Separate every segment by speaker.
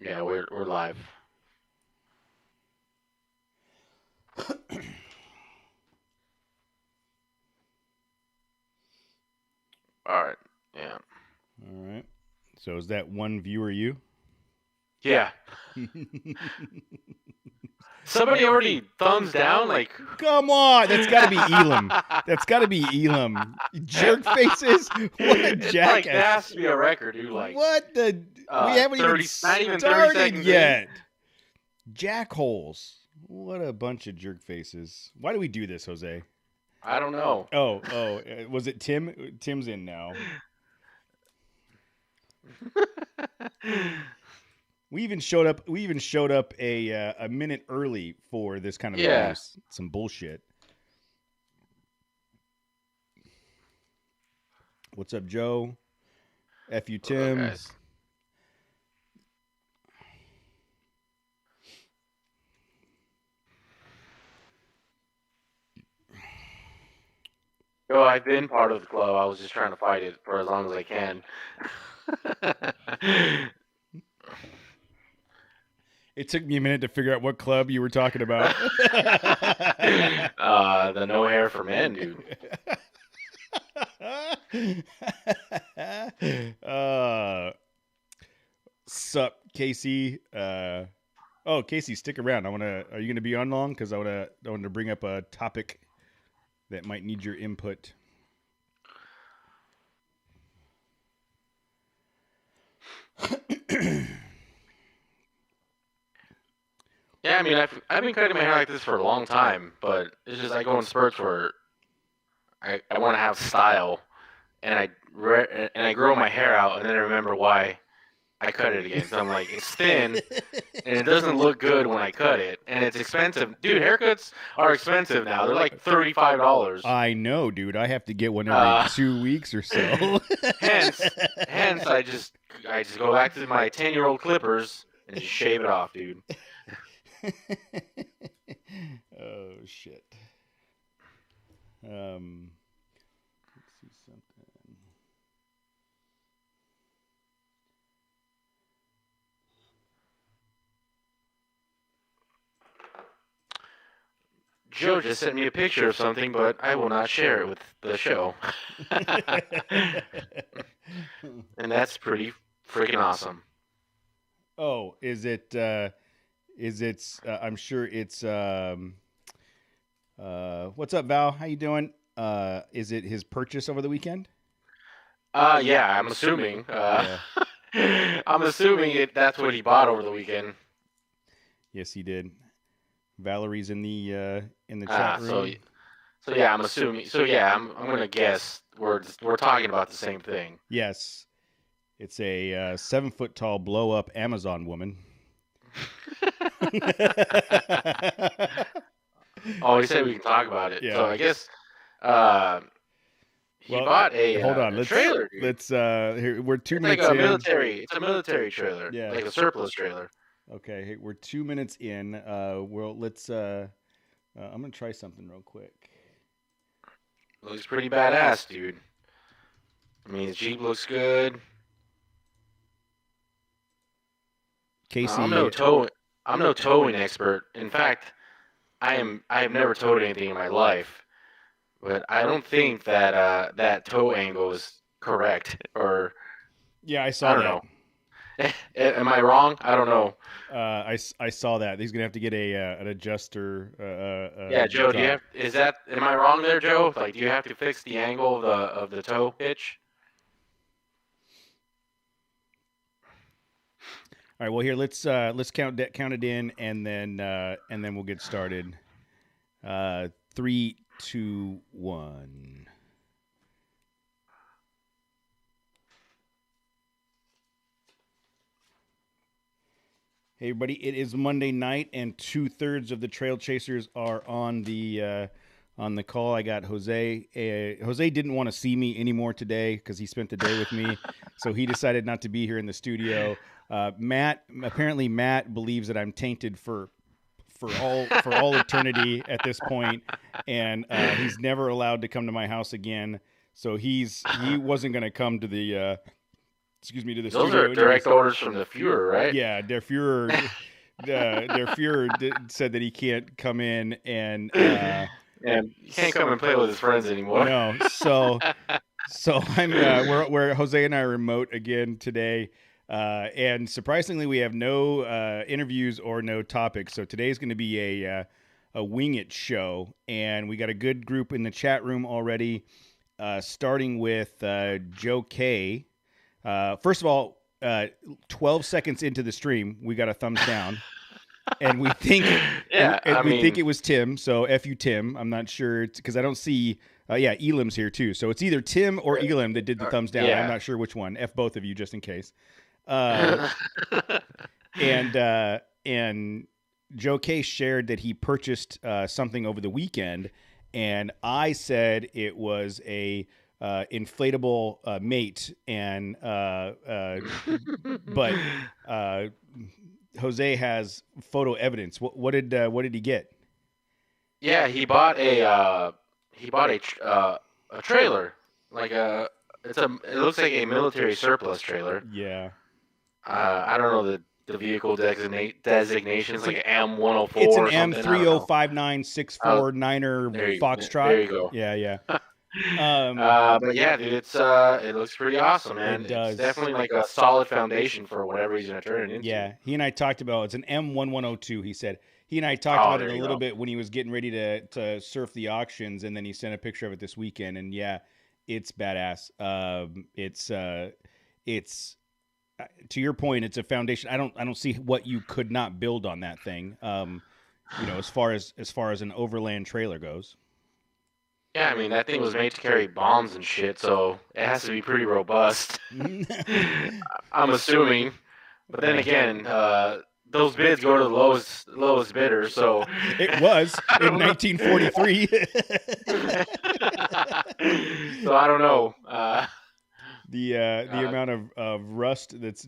Speaker 1: Yeah, we're live. All right. Yeah.
Speaker 2: All right. So is that one viewer you?
Speaker 1: Yeah. Somebody already thumbs down. Like,
Speaker 2: Come on, that's got to be Elam. That's got to be Elam. Jerk faces. What a
Speaker 1: it's like that
Speaker 2: jackass.
Speaker 1: has to be a record, dude. Like,
Speaker 2: What the? We haven't even
Speaker 1: 30, not even 30
Speaker 2: started
Speaker 1: seconds in.
Speaker 2: yet. Jackholes. What a bunch of jerk faces. Why do we do this, Jose?
Speaker 1: I don't know.
Speaker 2: Oh, was it Tim? Tim's in now. We even showed up. We even showed up a minute early for this kind of
Speaker 1: Yeah.
Speaker 2: abuse. Some bullshit. What's up, Joe? F you,
Speaker 1: Hold on,
Speaker 2: Tim.
Speaker 1: guys. Yo, I've been part of the club. I was just trying to fight it for as long as I can.
Speaker 2: It took me a minute to figure out what club you were talking about.
Speaker 1: The no hair for men, dude.
Speaker 2: Sup, Casey? Oh, Casey, stick around. Are you gonna be on long? Because I want to bring up a topic that might need your input.
Speaker 1: Yeah, I mean, I've been cutting my hair like this for a long time, but it's just I go in spurts where I want to have style, and I grow my hair out, and then I remember why I cut it again. So I'm like, it's thin, and it doesn't look good when I cut it, and it's expensive. Dude, haircuts are expensive now. They're like $35.
Speaker 2: I know, dude. I have to get one every 2 weeks or so.
Speaker 1: hence, I just go back to my 10-year-old clippers and just shave it off, dude.
Speaker 2: Oh shit. Let's see something.
Speaker 1: Joe just sent me a picture of something, but I will not share it with the show. And that's pretty freaking awesome.
Speaker 2: Oh, is it? Is it? I'm sure it's. What's up, Val? How you doing? Is it his purchase over the weekend?
Speaker 1: Yeah, I'm assuming. I'm assuming that's what he bought over the weekend.
Speaker 2: Yes, he did. Valerie's in the
Speaker 1: Ah,
Speaker 2: chat
Speaker 1: so
Speaker 2: room.
Speaker 1: so yeah, I'm assuming. So yeah, I'm gonna guess we're talking about the same thing.
Speaker 2: Yes, it's a 7 foot tall blow up Amazon woman.
Speaker 1: Oh, he said we can talk about it. So
Speaker 2: Yeah.
Speaker 1: I guess uh, he
Speaker 2: Well,
Speaker 1: bought
Speaker 2: hold on.
Speaker 1: a trailer, dude.
Speaker 2: Let's here we're two
Speaker 1: It's like
Speaker 2: minutes
Speaker 1: a
Speaker 2: in.
Speaker 1: military. It's a military trailer,
Speaker 2: Yeah.
Speaker 1: like a surplus trailer.
Speaker 2: Okay, hey, we're 2 minutes in. Well, let's. I'm gonna try something real quick.
Speaker 1: Looks pretty badass, dude. I mean, his Jeep looks good. I'm
Speaker 2: Casey,
Speaker 1: no tow. I'm no towing expert. In fact, I have never towed anything in my life, but I don't think that that tow angle is correct. Or
Speaker 2: yeah, I
Speaker 1: I
Speaker 2: saw
Speaker 1: don't
Speaker 2: that.
Speaker 1: know. Am I wrong? I don't know.
Speaker 2: I saw that. He's gonna have to get a an adjuster.
Speaker 1: Yeah, Joe. Do you
Speaker 2: drop.
Speaker 1: have? Is that? Am I wrong there, Joe? Like, do you have to fix the angle of the tow hitch?
Speaker 2: All right. Well, here let's count it in, and then we'll get started. 3, 2, 1. Hey, everybody! It is Monday night, and 2/3 of the Trail Chasers are on the call. I got Jose. Jose didn't want to see me anymore today because he spent the day with me, so he decided not to be here in the studio. Apparently, Matt believes that I'm tainted for all eternity at this point, and he's never allowed to come to my house again. So he wasn't going to come to the excuse me, to the
Speaker 1: Those
Speaker 2: studio.
Speaker 1: are direct orders from the Fuhrer, right?
Speaker 2: Yeah, Der Fuhrer. Der Fuhrer said that he can't come in and
Speaker 1: And he can't come and play with his friends anymore.
Speaker 2: no. So I'm we're Jose and I are remote again today. And surprisingly, we have no interviews or no topics. So today's going to be a wing it show, and we got a good group in the chat room already. Starting with Joe K. First of all, 12 seconds into the stream, we got a thumbs down, and we think we think it was Tim. So F you, Tim. I'm not sure because I don't see. Elam's here too. So it's either Tim or Elam that did the thumbs down.
Speaker 1: Yeah.
Speaker 2: I'm not sure which one. F both of you just in case. And Joe K shared that he purchased something over the weekend, and I said it was a inflatable mate, and but Jose has photo evidence. What did he get?
Speaker 1: Yeah, he bought a trailer, like it looks like a military surplus trailer.
Speaker 2: Yeah.
Speaker 1: I don't know the vehicle designations, like an M104.
Speaker 2: It's an
Speaker 1: or something.
Speaker 2: M3059649er Foxtrot.
Speaker 1: There you go.
Speaker 2: Yeah.
Speaker 1: But yeah, dude, it looks pretty awesome, man.
Speaker 2: It does.
Speaker 1: It's definitely like a solid foundation for whatever he's gonna turn it into.
Speaker 2: Yeah, he and I talked about it's an M1102. He said he and I talked about it a little bit when he was getting ready to surf the auctions, and then he sent a picture of it this weekend. And yeah, it's badass. It's to your point, it's a foundation. I don't see what you could not build on that thing. As far as an overland trailer goes.
Speaker 1: Yeah, I mean that thing was made to carry bombs and shit, so it has to be pretty robust. I'm assuming, but then again, those bids go to the lowest bidder, so
Speaker 2: it was in 1943.
Speaker 1: So I don't know.
Speaker 2: The amount of rust that's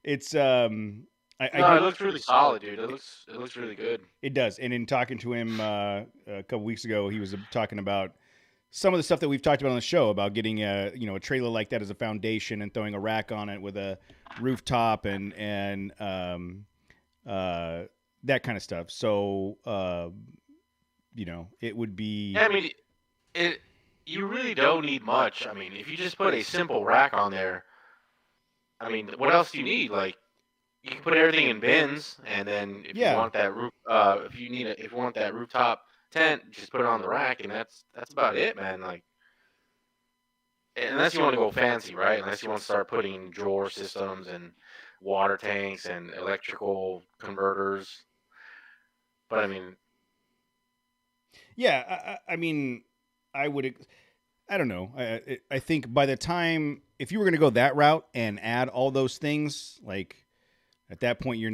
Speaker 2: it's
Speaker 1: it looks really solid, dude. It looks really good.
Speaker 2: It does. And in talking to him a couple weeks ago, he was talking about some of the stuff that we've talked about on the show about getting a trailer like that as a foundation and throwing a rack on it with a rooftop and that kind of stuff. So it would be.
Speaker 1: Yeah, I mean, you really don't need much. I mean, if you just put a simple rack on there, I mean, what else do you need? Like, you can put everything in bins, and then if you want that roof, if you want that rooftop tent, just put it on the rack, and that's about it, man. Like, unless you want to go fancy, right? Unless you want to start putting drawer systems and water tanks and electrical converters. But I mean,
Speaker 2: yeah, I mean, I don't know. I think by the time, if you were going to go that route and add all those things, like at that point you're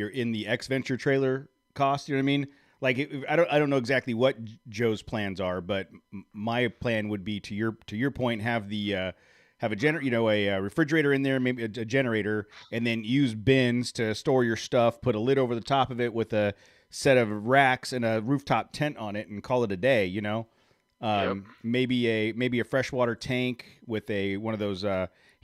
Speaker 2: in the X Venture trailer cost. You know what I mean? Like I don't know exactly what Joe's plans are, but my plan would be to your point, have a refrigerator in there, maybe a generator, and then use bins to store your stuff. Put a lid over the top of it with a set of racks and a rooftop tent on it, and call it a day.
Speaker 1: Yep.
Speaker 2: Maybe a freshwater tank with one of those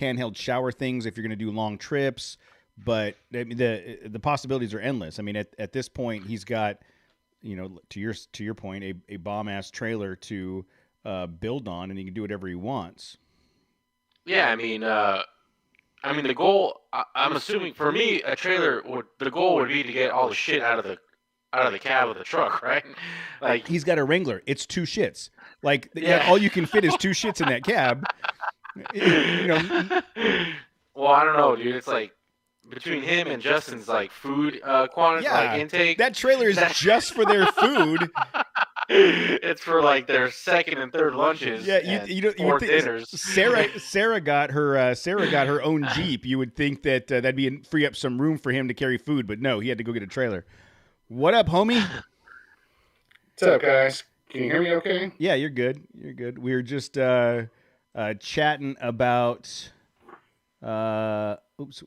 Speaker 2: handheld shower things if you're going to do long trips. But the possibilities are endless. I mean, at this point, he's got, to your point, a bomb ass trailer to build on, and he can do whatever he wants.
Speaker 1: Yeah, I mean, the goal. I'm assuming for me, the goal would be to get all the shit out of the cab of the truck, right? Like,
Speaker 2: he's got a Wrangler. It's two shits. Like, all you can fit is two shits in that cab.
Speaker 1: Well, I don't know, dude. It's like between him and Justin's like food quantity, like intake.
Speaker 2: That trailer is just for their food.
Speaker 1: It's for like their second and third lunches.
Speaker 2: Yeah, you
Speaker 1: fourth dinners.
Speaker 2: Sarah got her own Jeep. You would think that that'd free up some room for him to carry food, but no, he had to go get a trailer. What up, homie?
Speaker 3: What's up, guys? Can you hear me okay?
Speaker 2: Yeah, you're good. You're good. We were just chatting about.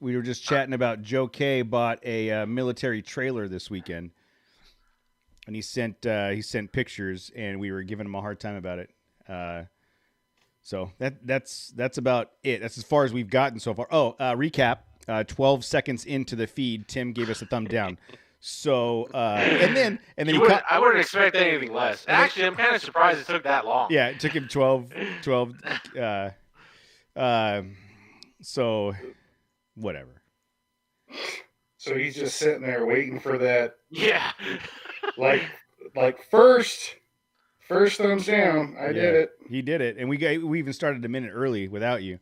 Speaker 2: We were just chatting about Joe K bought a military trailer this weekend, and he sent pictures, and we were giving him a hard time about it. So that's about it. That's as far as we've gotten so far. Oh, recap. 12 seconds into the feed, Tim gave us a thumb down. So and then
Speaker 1: I wouldn't expect anything less. Actually, I'm kind of surprised it took that long.
Speaker 2: Yeah, it took him 12. So whatever.
Speaker 3: So he's just sitting there waiting for that.
Speaker 1: Yeah.
Speaker 3: like first thumbs down. I did it.
Speaker 2: He did it, and we even started a minute early without you,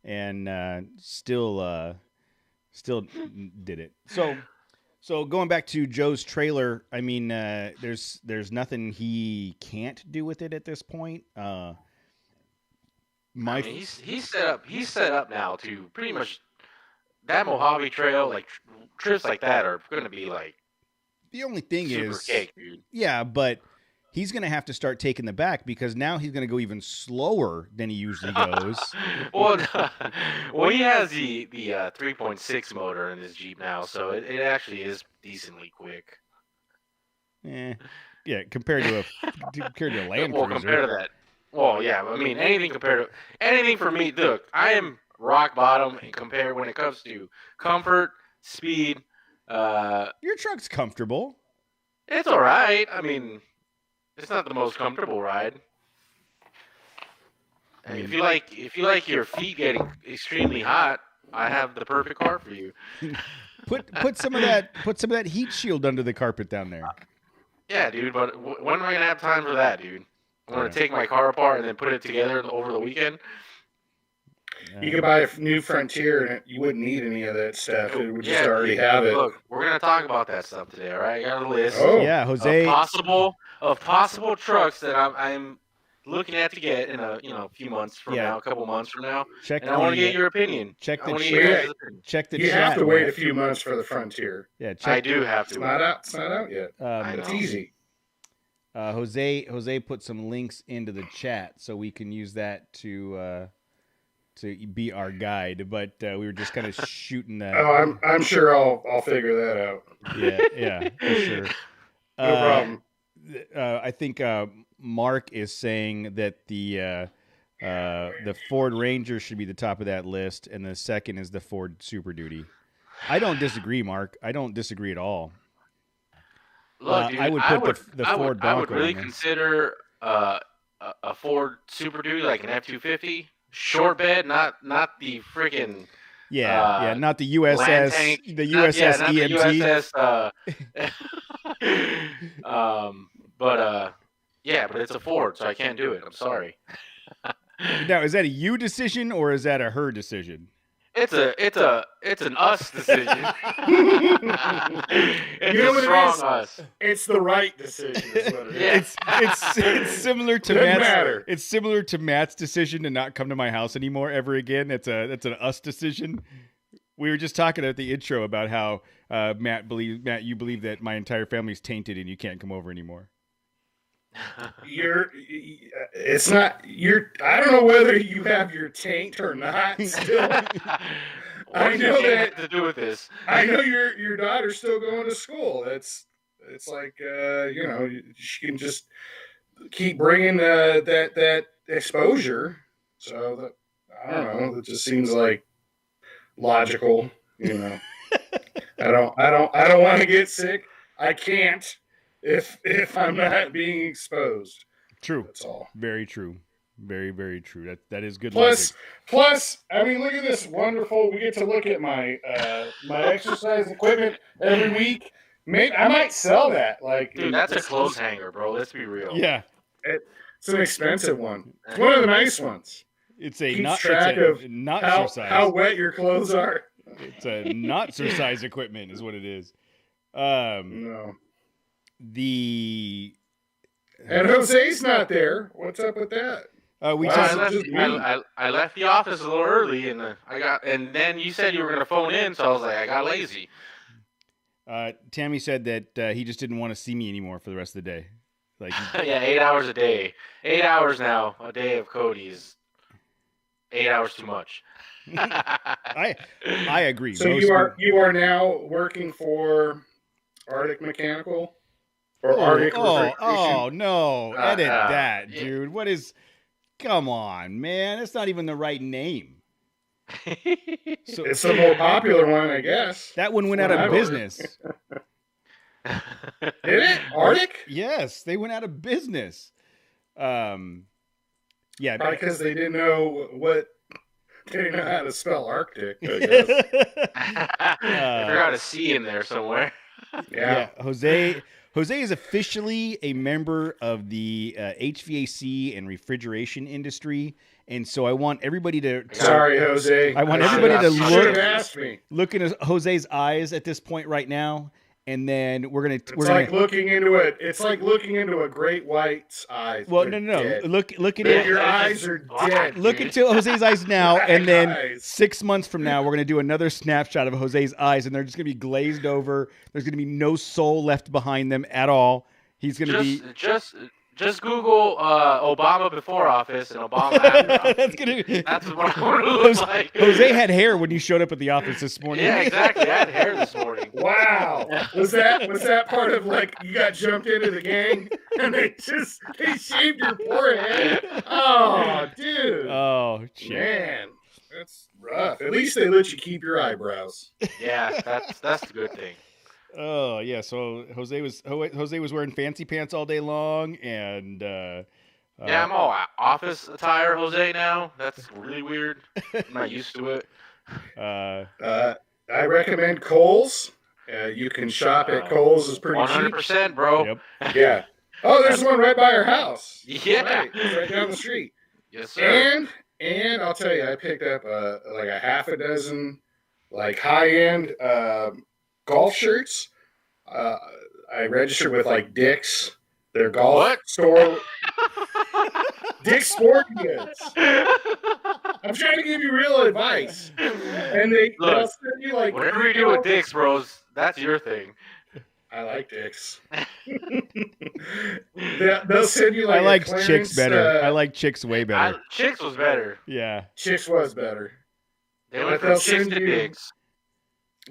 Speaker 2: and still did it. So going back to Joe's trailer, I mean, there's nothing he can't do with it at this point.
Speaker 1: He's set up now to pretty much that Mojave Trail, like trips like that are going to be like.
Speaker 2: The only thing
Speaker 1: super
Speaker 2: is,
Speaker 1: cake, dude.
Speaker 2: Yeah, but he's going to have to start taking the back because now he's going to go even slower than he usually goes.
Speaker 1: Well, he has the 3.6 motor in his Jeep now, so it actually is decently quick.
Speaker 2: Yeah, compared to a Land Cruiser.
Speaker 1: Well, compared to that. Well, yeah, I mean anything for me. Look, I am rock bottom and compared when it comes to comfort, speed.
Speaker 2: Your truck's comfortable.
Speaker 1: It's all right. I mean, it's not the most comfortable ride. If you like your feet getting extremely hot, I have the perfect car for you.
Speaker 2: Put some of that heat shield under the carpet down there.
Speaker 1: Yeah, dude. But when am I gonna have time for that, dude? I'm gonna take my car apart and then put it together over the weekend.
Speaker 3: You could buy a new Frontier and you wouldn't need any of that stuff. It would just already have it.
Speaker 1: Look, we're gonna talk about that stuff today, all right? I got a list.
Speaker 3: Oh.
Speaker 2: Yeah, Jose.
Speaker 1: Of possible trucks that I'm looking at to get in a few months from now, a couple months from now. I want to get your opinion.
Speaker 2: Check the
Speaker 3: chat. You have to wait a few months for the Frontier.
Speaker 2: Yeah,
Speaker 1: I do have to.
Speaker 3: It's not out yet. It's easy.
Speaker 2: Jose put some links into the chat so we can use that to be our guide, but we were just kind of shooting that.
Speaker 3: Oh, I'm sure I'll figure that out.
Speaker 2: Yeah, for sure.
Speaker 3: No problem.
Speaker 2: I think Mark is saying that the Ford Ranger should be the top of that list, and the second is the Ford Super Duty. I don't disagree, Mark. I don't disagree at all.
Speaker 1: Look, dude,
Speaker 2: I would put the Ford Bronco.
Speaker 1: I would really consider a Ford Super Duty, like an F-250, short bed, not the freaking
Speaker 2: not the USS
Speaker 1: tank,
Speaker 2: the USS
Speaker 1: not
Speaker 2: EMT.
Speaker 1: The USS, but it's a Ford, so I can't do it. I'm sorry.
Speaker 2: Now, is that a you decision or is that a her decision?
Speaker 1: It's an us decision. It's
Speaker 3: a
Speaker 1: strong
Speaker 3: it is?
Speaker 1: Us.
Speaker 3: It's the right decision. Is what it is.
Speaker 2: It's similar to
Speaker 3: Doesn't
Speaker 2: Matt's.
Speaker 3: matter.
Speaker 2: It's similar to Matt's decision to not come to my house anymore ever again. That's an us decision. We were just talking at the intro about how Matt, you believe that my entire family's tainted and you can't come over anymore.
Speaker 3: It's not. I don't know whether you have your taint or not. Still,
Speaker 1: I know that to do with this.
Speaker 3: I know your daughter's still going to school. It's like she can just keep bringing that exposure. So I don't know. It just seems like logical. I don't want to get sick. I can't. If I'm not being exposed.
Speaker 2: True.
Speaker 3: That's all.
Speaker 2: Very true. Very, very true. That is good
Speaker 3: plus,
Speaker 2: logic.
Speaker 3: Plus, I mean, look at this wonderful. We get to look at my my exercise equipment every week. I might sell that.
Speaker 1: Dude, that's a clothes hanger, bro. Let's be real.
Speaker 2: Yeah.
Speaker 3: It's an expensive one. It's one of the nice ones.
Speaker 2: It's a
Speaker 3: Keeps
Speaker 2: not
Speaker 3: track
Speaker 2: it's a
Speaker 3: of
Speaker 2: not exercise.
Speaker 3: how wet your clothes are.
Speaker 2: It's a not exercise equipment is what it is.
Speaker 3: No.
Speaker 2: And
Speaker 3: Jose's not there. What's up with that?
Speaker 1: I left the office a little early, and then you said you were going to phone in, so I was like, I got lazy.
Speaker 2: Tammy said that he just didn't want to see me anymore for the rest of the day. Like,
Speaker 1: yeah, 8 hours a day. 8 hours now. A day of Cody's 8 hours too much.
Speaker 2: I agree.
Speaker 3: So you are now working for Arctic Mechanical.
Speaker 2: Oh no! Edit that, dude. What is? Come on, man. That's not even the right name. So
Speaker 3: It's the more popular one, I guess.
Speaker 2: that one went
Speaker 3: That's
Speaker 2: out
Speaker 3: what
Speaker 2: of
Speaker 3: I ordered.
Speaker 2: business.
Speaker 3: Did it? Arctic?
Speaker 2: Yes, they went out of business. Yeah.
Speaker 3: Probably because they didn't know they didn't know how to spell Arctic, I guess.
Speaker 1: They forgot a C in there somewhere.
Speaker 3: Yeah.
Speaker 2: Jose is officially a member of the HVAC and refrigeration industry, and so I want everybody to.
Speaker 3: Sorry, Jose.
Speaker 2: I want
Speaker 1: I
Speaker 2: everybody to
Speaker 1: should
Speaker 3: You should have
Speaker 2: look
Speaker 3: asked me.
Speaker 2: in Jose's eyes at this point right now, and then we're gonna.
Speaker 3: It's like looking into it. It's like looking into a great white's eyes.
Speaker 2: Well,
Speaker 3: They're
Speaker 2: no.
Speaker 3: dead.
Speaker 2: Look at
Speaker 3: Your
Speaker 2: it.
Speaker 3: eyes are dead.
Speaker 2: Look into Jose's eyes now, and then
Speaker 3: Eyes.
Speaker 2: 6 months from now, we're gonna do another snapshot of Jose's eyes, and they're just gonna be glazed over. There's gonna be no soul left behind them at all. He's gonna be.
Speaker 1: Just Google Obama before office and Obama after office.
Speaker 2: That's gonna.
Speaker 1: That's what I want to look like.
Speaker 2: Jose had hair when you showed up at the office this morning.
Speaker 1: Yeah, exactly. I had hair this morning.
Speaker 3: Wow. Was that part of like you got jumped into the gang and they shaved your forehead? Oh, dude.
Speaker 2: Oh shit.
Speaker 3: Man. That's rough. At least they let you keep your eyebrows.
Speaker 1: Yeah, that's the good thing.
Speaker 2: Oh yeah. So Jose was wearing fancy pants all day long, and
Speaker 1: Yeah, I'm all office attire, Jose. Now that's really weird. I'm not used to it.
Speaker 3: I recommend Kohl's. You can shop at Kohl's. It's pretty cheap.
Speaker 1: 100%, bro.
Speaker 2: Yep.
Speaker 3: Yeah. Oh, there's one right by our house.
Speaker 1: Yeah.
Speaker 3: Right, it's right down the street.
Speaker 1: Yes, sir.
Speaker 3: And I'll tell you, I picked up like a half a dozen like high-end golf shirts. I registered with like Dick's, their golf
Speaker 1: What?
Speaker 3: store. Dick's Sporting Goods. I'm trying to give you real advice. And they'll
Speaker 1: Look,
Speaker 3: send you like
Speaker 1: Whatever you do with Dick's, bros, that's your thing.
Speaker 3: I like Dick's. They'll send you like
Speaker 2: I like
Speaker 3: a clearance,
Speaker 2: chicks better. I like chicks way better.
Speaker 1: Chicks was better.
Speaker 2: Yeah.
Speaker 3: Chicks was better.
Speaker 1: They went
Speaker 3: They'll
Speaker 1: from chicks
Speaker 3: send
Speaker 1: to
Speaker 3: you-
Speaker 1: Dick's.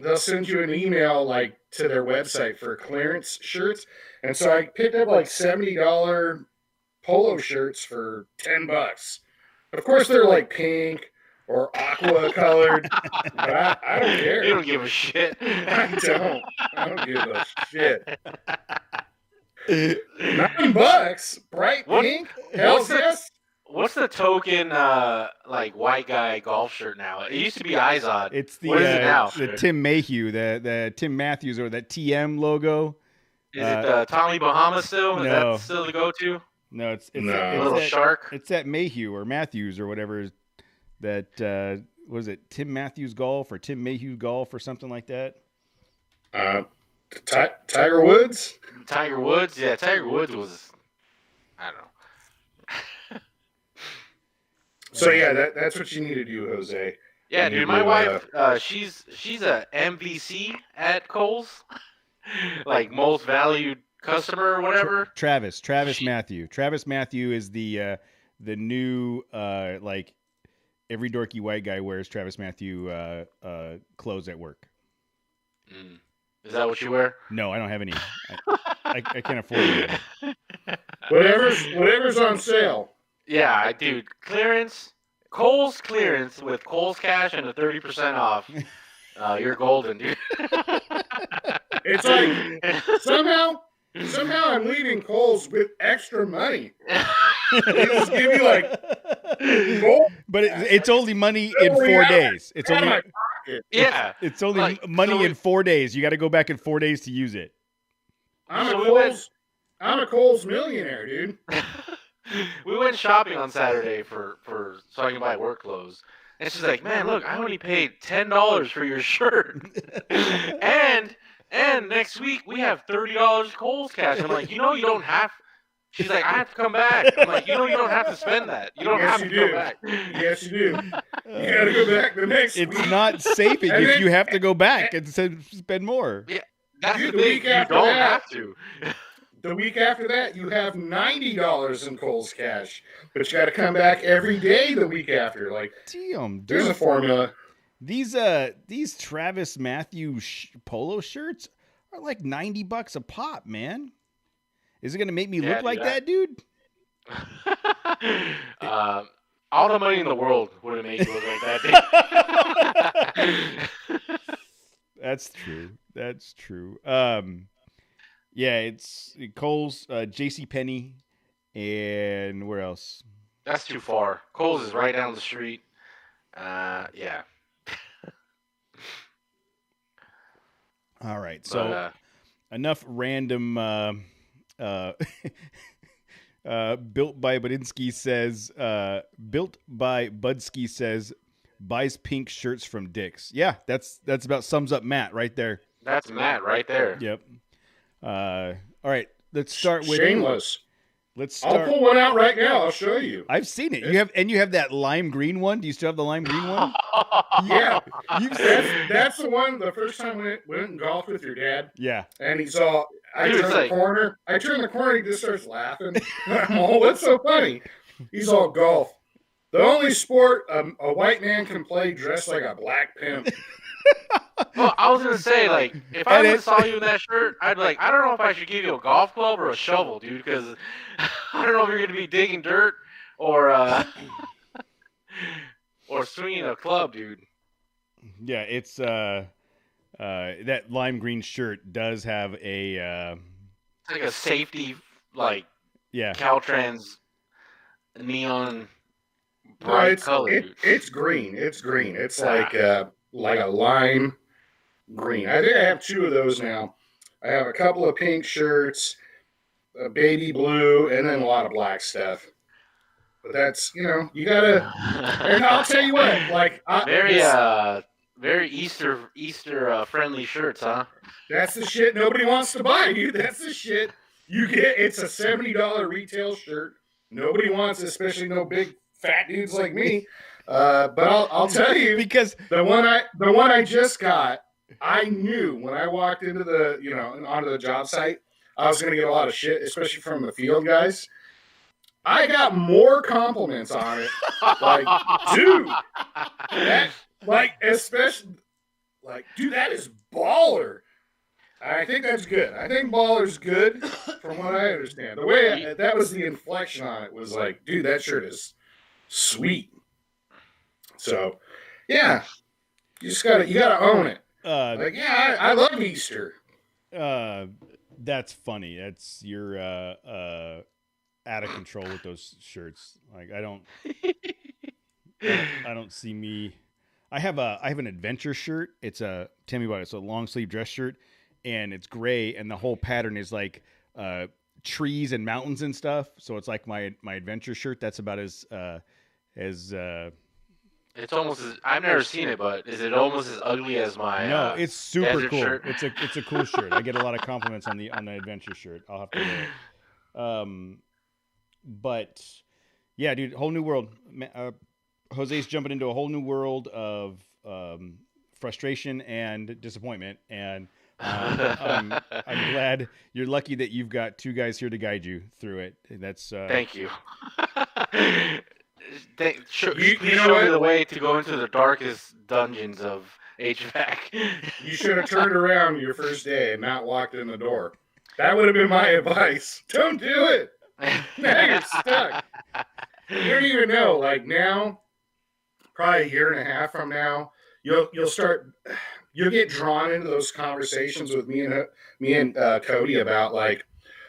Speaker 3: They'll send you an email like to their website for clearance shirts. And so I picked up like $70 polo shirts for $10. Of course they're like pink or aqua colored. But I don't
Speaker 1: You
Speaker 3: care.
Speaker 1: don't give a shit.
Speaker 3: I don't give a shit. $9, bright
Speaker 1: What-
Speaker 3: pink. Hell
Speaker 1: what's the-
Speaker 3: yes.
Speaker 1: What's the token like white guy golf shirt now? It used to be Izod.
Speaker 2: It's the
Speaker 1: What is it now?
Speaker 2: the Tim Mayhew, the Tim Matthews or that TM logo.
Speaker 1: Is it Tommy Bahama still? Is
Speaker 2: no.
Speaker 1: that still the go-to?
Speaker 2: No, it's
Speaker 3: No.
Speaker 1: A little
Speaker 2: that,
Speaker 1: shark.
Speaker 2: it's that Mayhew or Matthews or whatever. That was it Tim Matthews Golf or Tim Mayhew Golf or something like that.
Speaker 3: Tiger Woods.
Speaker 1: Tiger Woods. Yeah, Tiger Woods was. I don't know.
Speaker 3: So yeah, that's what you need to do, Jose.
Speaker 1: Yeah,
Speaker 3: You
Speaker 1: dude.
Speaker 3: need
Speaker 1: My
Speaker 3: to,
Speaker 1: wife, she's a MVC at Kohl's, like most valued customer or whatever.
Speaker 2: Travis Matthew. Travis Matthew is the new like every dorky white guy wears Travis Matthew clothes at work.
Speaker 1: Mm. Is that what you wear?
Speaker 2: No, I don't have any. I can't afford it.
Speaker 3: Whatever's on sale.
Speaker 1: Yeah, dude. Clearance, Kohl's clearance with Kohl's cash and a 30% off. You're golden, dude.
Speaker 3: It's like somehow I'm leaving Kohl's with extra money. They just give you like gold
Speaker 2: But it's only money in 4 days. It's
Speaker 3: out of
Speaker 2: only
Speaker 3: my pocket.
Speaker 1: Yeah.
Speaker 2: it's only
Speaker 1: Like,
Speaker 2: money
Speaker 1: so
Speaker 2: in 4 days. You got to go back in 4 days to use it.
Speaker 3: I'm a Kohl's millionaire, dude.
Speaker 1: We went shopping on Saturday for so I can buy work clothes. And she's like, "Man, look, I only paid $10 for your shirt, and next week we have $30 Kohl's cash." I'm like, "You know, you don't have." She's like, "I have to come back." I'm like, "You know, you don't have to spend that. You don't
Speaker 3: Yes,
Speaker 1: have to
Speaker 3: you
Speaker 1: come
Speaker 3: do.
Speaker 1: back."
Speaker 3: Yes, you do. You gotta go back the next
Speaker 2: It's
Speaker 3: week.
Speaker 2: not saving
Speaker 3: And
Speaker 2: if
Speaker 3: then-
Speaker 2: you have to go back and spend more.
Speaker 1: That's
Speaker 3: Dude,
Speaker 1: the
Speaker 3: the
Speaker 1: thing.
Speaker 3: week
Speaker 1: You
Speaker 3: after
Speaker 1: don't
Speaker 3: that-
Speaker 1: have to.
Speaker 3: The week after that, you have $90 in Kohl's cash, but you got to come back every day the week after. Like,
Speaker 2: Damn,
Speaker 3: there's a
Speaker 2: dude.
Speaker 3: formula.
Speaker 2: These Travis Matthew polo shirts are like $90 a pop, man. Is it gonna make me
Speaker 1: Yeah,
Speaker 2: look like
Speaker 1: dude,
Speaker 2: that, dude?
Speaker 1: All the money in the world wouldn't make you look like that, dude.
Speaker 2: That's true. That's true. Yeah, it's Kohl's, J.C. Penney, and where else?
Speaker 1: That's too far. Kohl's is right down the street. Yeah.
Speaker 2: All right.
Speaker 1: But,
Speaker 2: So enough random. Built by Budinsky says. Built by Budsky says. Buys pink shirts from Dick's. Yeah, that's about sums up Matt right there.
Speaker 1: that's Matt right there.
Speaker 2: Yep. All right. Let's start with
Speaker 3: Shameless.
Speaker 2: Let's
Speaker 3: I'll
Speaker 2: start.
Speaker 3: pull one out right now. I'll show you.
Speaker 2: I've seen it. You have that lime green one. Do you still have the lime green one?
Speaker 3: Yeah, that's the one. The first time we went and golfed with your dad,
Speaker 2: Yeah.
Speaker 3: and he saw. I
Speaker 1: Dude,
Speaker 3: turned
Speaker 1: it's
Speaker 3: the
Speaker 1: like-
Speaker 3: corner. I turn the corner. He just starts laughing. I'm all, what's so funny? He's all golf. The only sport a white man can play dressed like a black pimp.
Speaker 1: Well, I was gonna say, like, if I
Speaker 2: And
Speaker 1: would
Speaker 2: it-
Speaker 1: have saw you in that shirt, I'd be like, I don't know if I should give you a golf club or a shovel, dude, because I don't know if you're gonna be digging dirt or or swinging a club, dude.
Speaker 2: Yeah, it's that lime green shirt does have a
Speaker 1: It's like a safety, like
Speaker 2: yeah.
Speaker 1: Caltrans neon
Speaker 3: No,
Speaker 1: bright color, dude.
Speaker 3: it's green. It's green. It's like a lime green. I think I have two of those now. I have a couple of pink shirts, a baby blue, and then a lot of black stuff. But that's you gotta. And I'll tell you what, like
Speaker 1: very Easter friendly shirts, huh?
Speaker 3: that's the shit nobody wants to buy, dude. That's the shit you get. It's a $70 retail shirt. Nobody wants, it, especially no big fat dudes like me. But I'll tell you,
Speaker 2: Because
Speaker 3: the one I just got, I knew when I walked into the onto the job site, I was gonna get a lot of shit, especially from the field guys. I got more compliments on it. Like, dude, especially dude, that is baller. I think that's good. I think baller's good from what I understand. The way that was the inflection on it was like, dude, that shirt is sweet. So, yeah, you gotta own it. Like, yeah, I love Easter.
Speaker 2: that's funny. That's you're out of control with those shirts. Like I don't see me. I have an adventure shirt. It's a tell me about it. It's a long sleeve dress shirt, and it's gray, and the whole pattern is like trees and mountains and stuff. So it's like my adventure shirt. That's about as
Speaker 1: It's almost as I've never seen it, but is it almost as ugly as my?
Speaker 2: no, it's super
Speaker 1: desert
Speaker 2: cool.
Speaker 1: shirt?
Speaker 2: It's a cool shirt. I get a lot of compliments on the adventure shirt. I'll have to wear it. But yeah, dude, whole new world. Jose's jumping into a whole new world of frustration and disappointment, and I'm glad you're lucky that you've got two guys here to guide you through it. That's
Speaker 1: Thank you. Show
Speaker 3: You
Speaker 1: me
Speaker 3: know
Speaker 1: the way to go into the darkest dungeons of HVAC.
Speaker 3: You should have turned around your first day and not walked in the door. That would have been my advice. Don't do it. Now you're stuck. You don't even know. Like now, probably a year and a half from now, you'll get drawn into those conversations with me and Cody about like,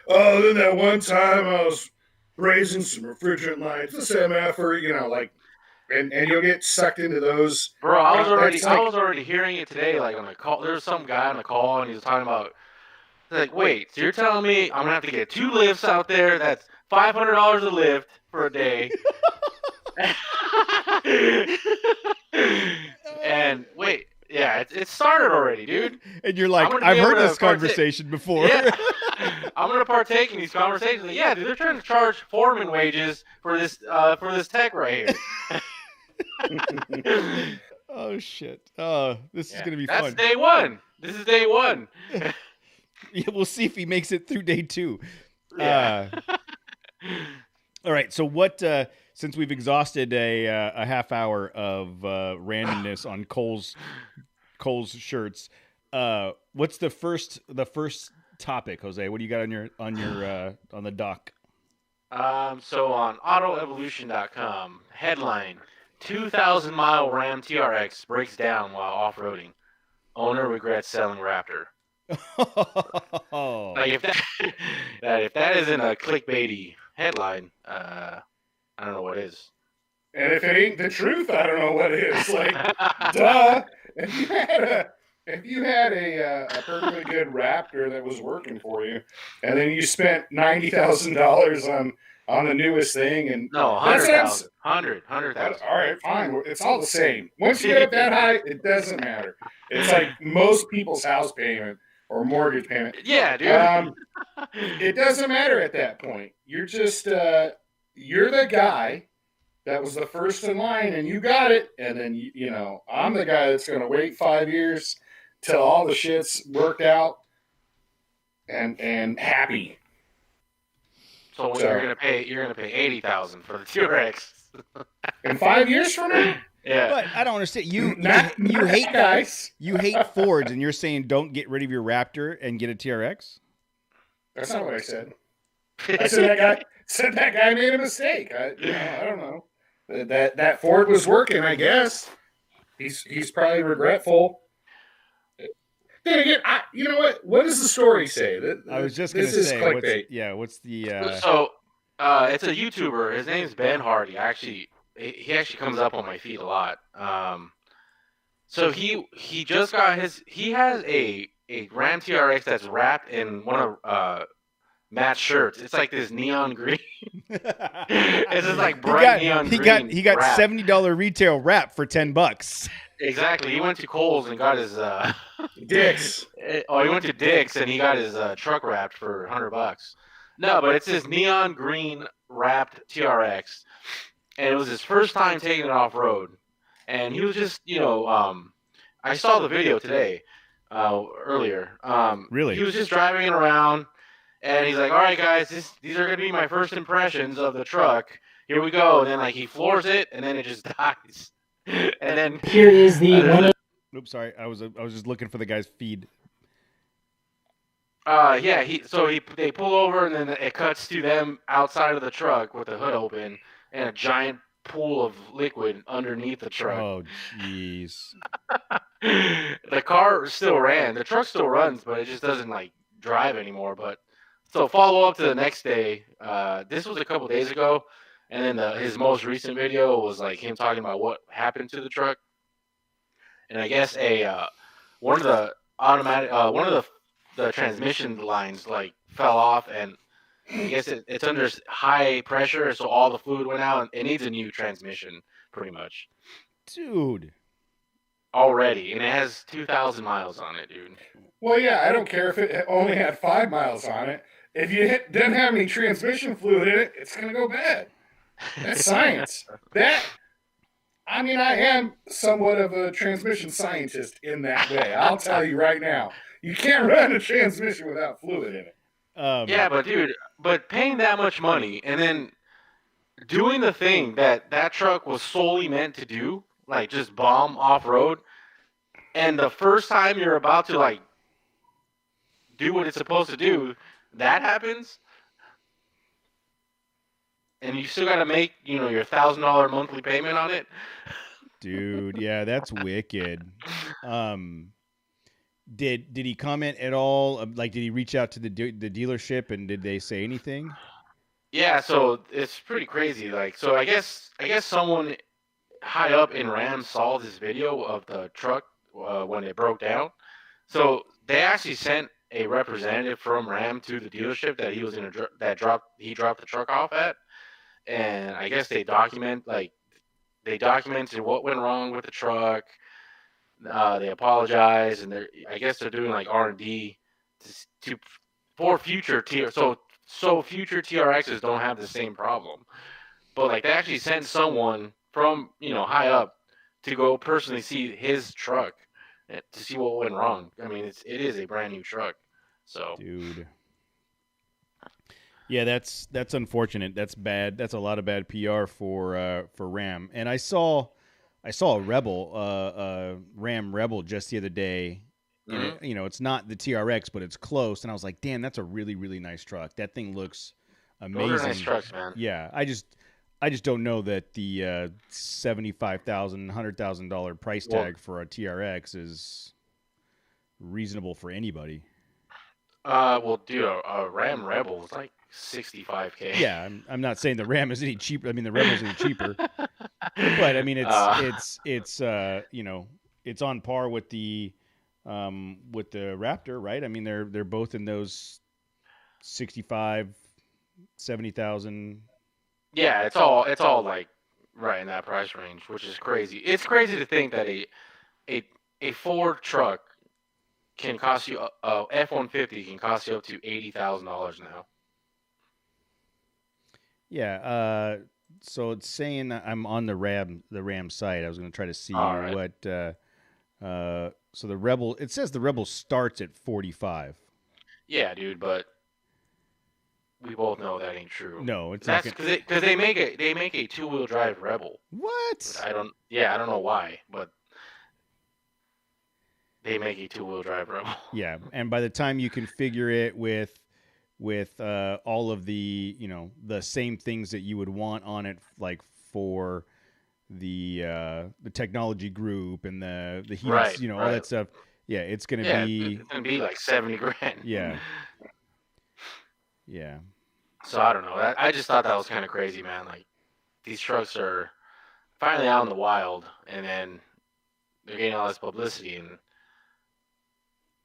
Speaker 3: oh, then that one time I was raising some refrigerant lines, this MF, or and you'll get sucked into those.
Speaker 1: Bro, I was
Speaker 3: That's like-
Speaker 1: already hearing it today. Like on the call, there was some guy on the call, and he was talking about. Like, wait, so you're telling me I'm gonna have to get 2 lifts out there? That's $500 a lift for a day. And wait, yeah, it started already, dude.
Speaker 2: and you're like,
Speaker 1: I'm gonna
Speaker 2: I've
Speaker 1: be
Speaker 2: heard
Speaker 1: able to
Speaker 2: this conversation before.
Speaker 1: Yeah. I'm gonna partake in these conversations. Like, yeah, dude, they're trying to charge foreman wages for this tech right here.
Speaker 2: Oh shit! This is gonna be
Speaker 1: That's
Speaker 2: fun.
Speaker 1: day one. This is day one.
Speaker 2: Yeah, we'll see if he makes it through day 2.
Speaker 1: Yeah.
Speaker 2: All right. So what? Since we've exhausted a half hour of randomness on Cole's shirts, what's the first topic, Jose? What do you got on the dock?
Speaker 1: So on AutoEvolution.com, headline: 2,000-mile Ram TRX breaks down while off-roading. Owner regrets selling Raptor. Like if that, if that isn't a clickbaity headline, I don't know what is.
Speaker 3: And if it ain't the truth, I don't know what is. Like, duh. If you had a perfectly good Raptor that was working for you, and then you spent $90,000 on the newest thing, and
Speaker 1: No,
Speaker 3: that's what I'm.
Speaker 1: 100,000.
Speaker 3: All right, fine. It's all the same. Once you get up that high, it doesn't matter. It's like most people's house payment or mortgage payment.
Speaker 1: Yeah, dude.
Speaker 3: It doesn't matter at that point. You're just you're the guy that was the first in line, and you got it. And then you know I'm the guy that's going to wait 5 years till all the shit's worked out and happy.
Speaker 1: So you're gonna pay 80,000 for the TRX.
Speaker 3: In 5 years from now.
Speaker 1: Yeah.
Speaker 2: But I don't understand. You hate
Speaker 3: guys.
Speaker 2: You hate Fords, and you're saying don't get rid of your Raptor and get a TRX?
Speaker 3: That's not what I said. I said that guy made a mistake. I don't know. That Ford was working, I guess. He's probably regretful. Then again, you know what? What does the story say?
Speaker 2: I was just going to say, what's the?
Speaker 1: So, it's a YouTuber. His name's Ben Hardy. He actually comes up on my feed a lot. So he just got he has a Ram TRX that's wrapped in one of Matt's shirts. It's like this neon green. It's just like bright neon green.
Speaker 2: He got $70 retail wrap for $10.
Speaker 1: Exactly. He went to Kohl's and got his
Speaker 3: Dick's.
Speaker 1: He went to Dick's and he got his truck wrapped for $100. No, but it's this neon green wrapped TRX, and it was his first time taking it off road, and he was just I saw the video today, earlier.
Speaker 2: Really?
Speaker 1: He was just driving it around, and he's like, "All right, guys, these are gonna be my first impressions of the truck. Here we go." And then he floors it, and then it just dies. And then
Speaker 4: here is the one.
Speaker 2: Oops, sorry. I was just looking for the guy's feed.
Speaker 1: Yeah. They pull over, and then it cuts to them outside of the truck with the hood open and a giant pool of liquid underneath the truck.
Speaker 2: Oh, jeez.
Speaker 1: The car still ran. The truck still runs, but it just doesn't drive anymore. But so follow up to the next day. This was a couple days ago, and then his most recent video was him talking about what happened to the truck. And I guess one of the transmission lines fell off, and I guess it's under high pressure, so all the fluid went out, and it needs a new transmission, pretty much.
Speaker 2: Dude.
Speaker 1: Already, and it has 2,000 miles on it, dude.
Speaker 3: Well, yeah, I don't care if it only had 5 miles on it. If you didn't have any transmission fluid in it, it's going to go bad. That's science. I am somewhat of a transmission scientist in that way. I'll tell you right now. You can't run a transmission without fluid in it.
Speaker 1: Yeah, but dude, paying that much money and then doing the thing that truck was solely meant to do, just bomb off-road, and the first time you're about to do what it's supposed to do, that happens, and you still got to make your $1,000 monthly payment on it.
Speaker 2: Dude, yeah, that's wicked. Did he comment at all? Did he reach out to the dealership, and did they say anything?
Speaker 1: Yeah, so it's pretty crazy. So I guess someone high up in Ram saw this video of the truck when it broke down. So they actually sent a representative from Ram to the dealership that he was he dropped the truck off at, and I guess they documented what went wrong with the truck. They apologize, and I guess they're doing R&D for future so future TRXs don't have the same problem. But they actually sent someone from high up to go personally see his truck to see what went wrong. I mean, it is a brand new truck. So,
Speaker 2: dude, yeah, that's unfortunate. That's bad. That's a lot of bad PR for Ram. And I saw a Ram Rebel just the other day. And it's not the TRX, but it's close. And I was like, damn, that's a really, really nice truck. That thing looks amazing.
Speaker 1: Those are nice trucks, man.
Speaker 2: Yeah, I just don't know that the $75,000, $100,000 price tag for a TRX is reasonable for anybody.
Speaker 1: Well, dude, a Ram Rebel is like $65K.
Speaker 2: Yeah, I'm not saying the Ram is any cheaper. I mean, the Rebel is any cheaper, but I mean, it's you know, it's on par with the Raptor, right? I mean, they're both in those 65, 70,000.
Speaker 1: Yeah, it's all like right in that price range, which is crazy. It's crazy to think that a Ford truck can cost you a F-150 can cost you up to $80,000 now.
Speaker 2: Yeah. So it's saying I'm on the Ram site. I was going to try to see what. So the Rebel. It says the Rebel starts at 45.
Speaker 1: Yeah, dude, but we both know that ain't true.
Speaker 2: No, it's
Speaker 1: that's
Speaker 2: not.
Speaker 1: Because they make a 2-wheel drive Rebel.
Speaker 2: What?
Speaker 1: I don't know why, but they make a 2-wheel drive Rebel.
Speaker 2: Yeah, and by the time you configure it with all of the, you know, the same things that you would want on it, like for the technology group and the heats,
Speaker 1: right,
Speaker 2: you know,
Speaker 1: right.
Speaker 2: all that stuff. Yeah, it's gonna
Speaker 1: be like $70,000.
Speaker 2: Yeah. Yeah.
Speaker 1: So I don't know. I just thought that was kind of crazy, man. Like, these trucks are finally out in the wild, and then they're getting all this publicity, and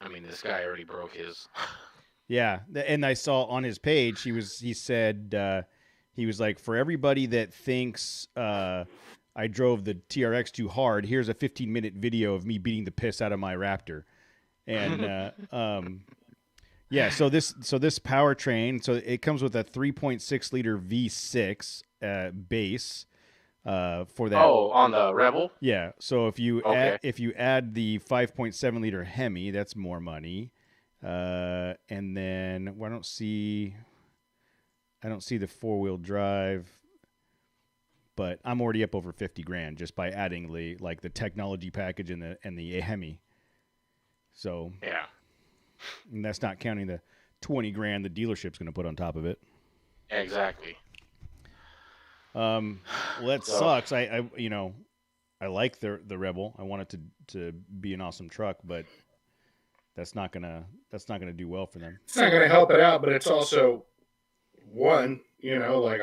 Speaker 1: I mean, this guy already broke his.
Speaker 2: Yeah, and I saw on his page he said he was like, for everybody that thinks I drove the TRX too hard, here's a 15-minute video of me beating the piss out of my Raptor, and yeah, so this powertrain, so it comes with a 3.6 liter V6 base for that.
Speaker 1: Oh, on the Rebel?
Speaker 2: Yeah, so if you add the 5.7 liter Hemi, that's more money. And then I don't see the 4-wheel drive, but I'm already up over $50,000 just by adding the technology package and the Hemi. So
Speaker 1: yeah,
Speaker 2: and that's not counting the $20,000 the dealership's going to put on top of it.
Speaker 1: Exactly.
Speaker 2: Well, that sucks. I like the Rebel. I want it to be an awesome truck, but that's not gonna do well for them.
Speaker 3: It's not gonna help it out, but it's also one, you know, like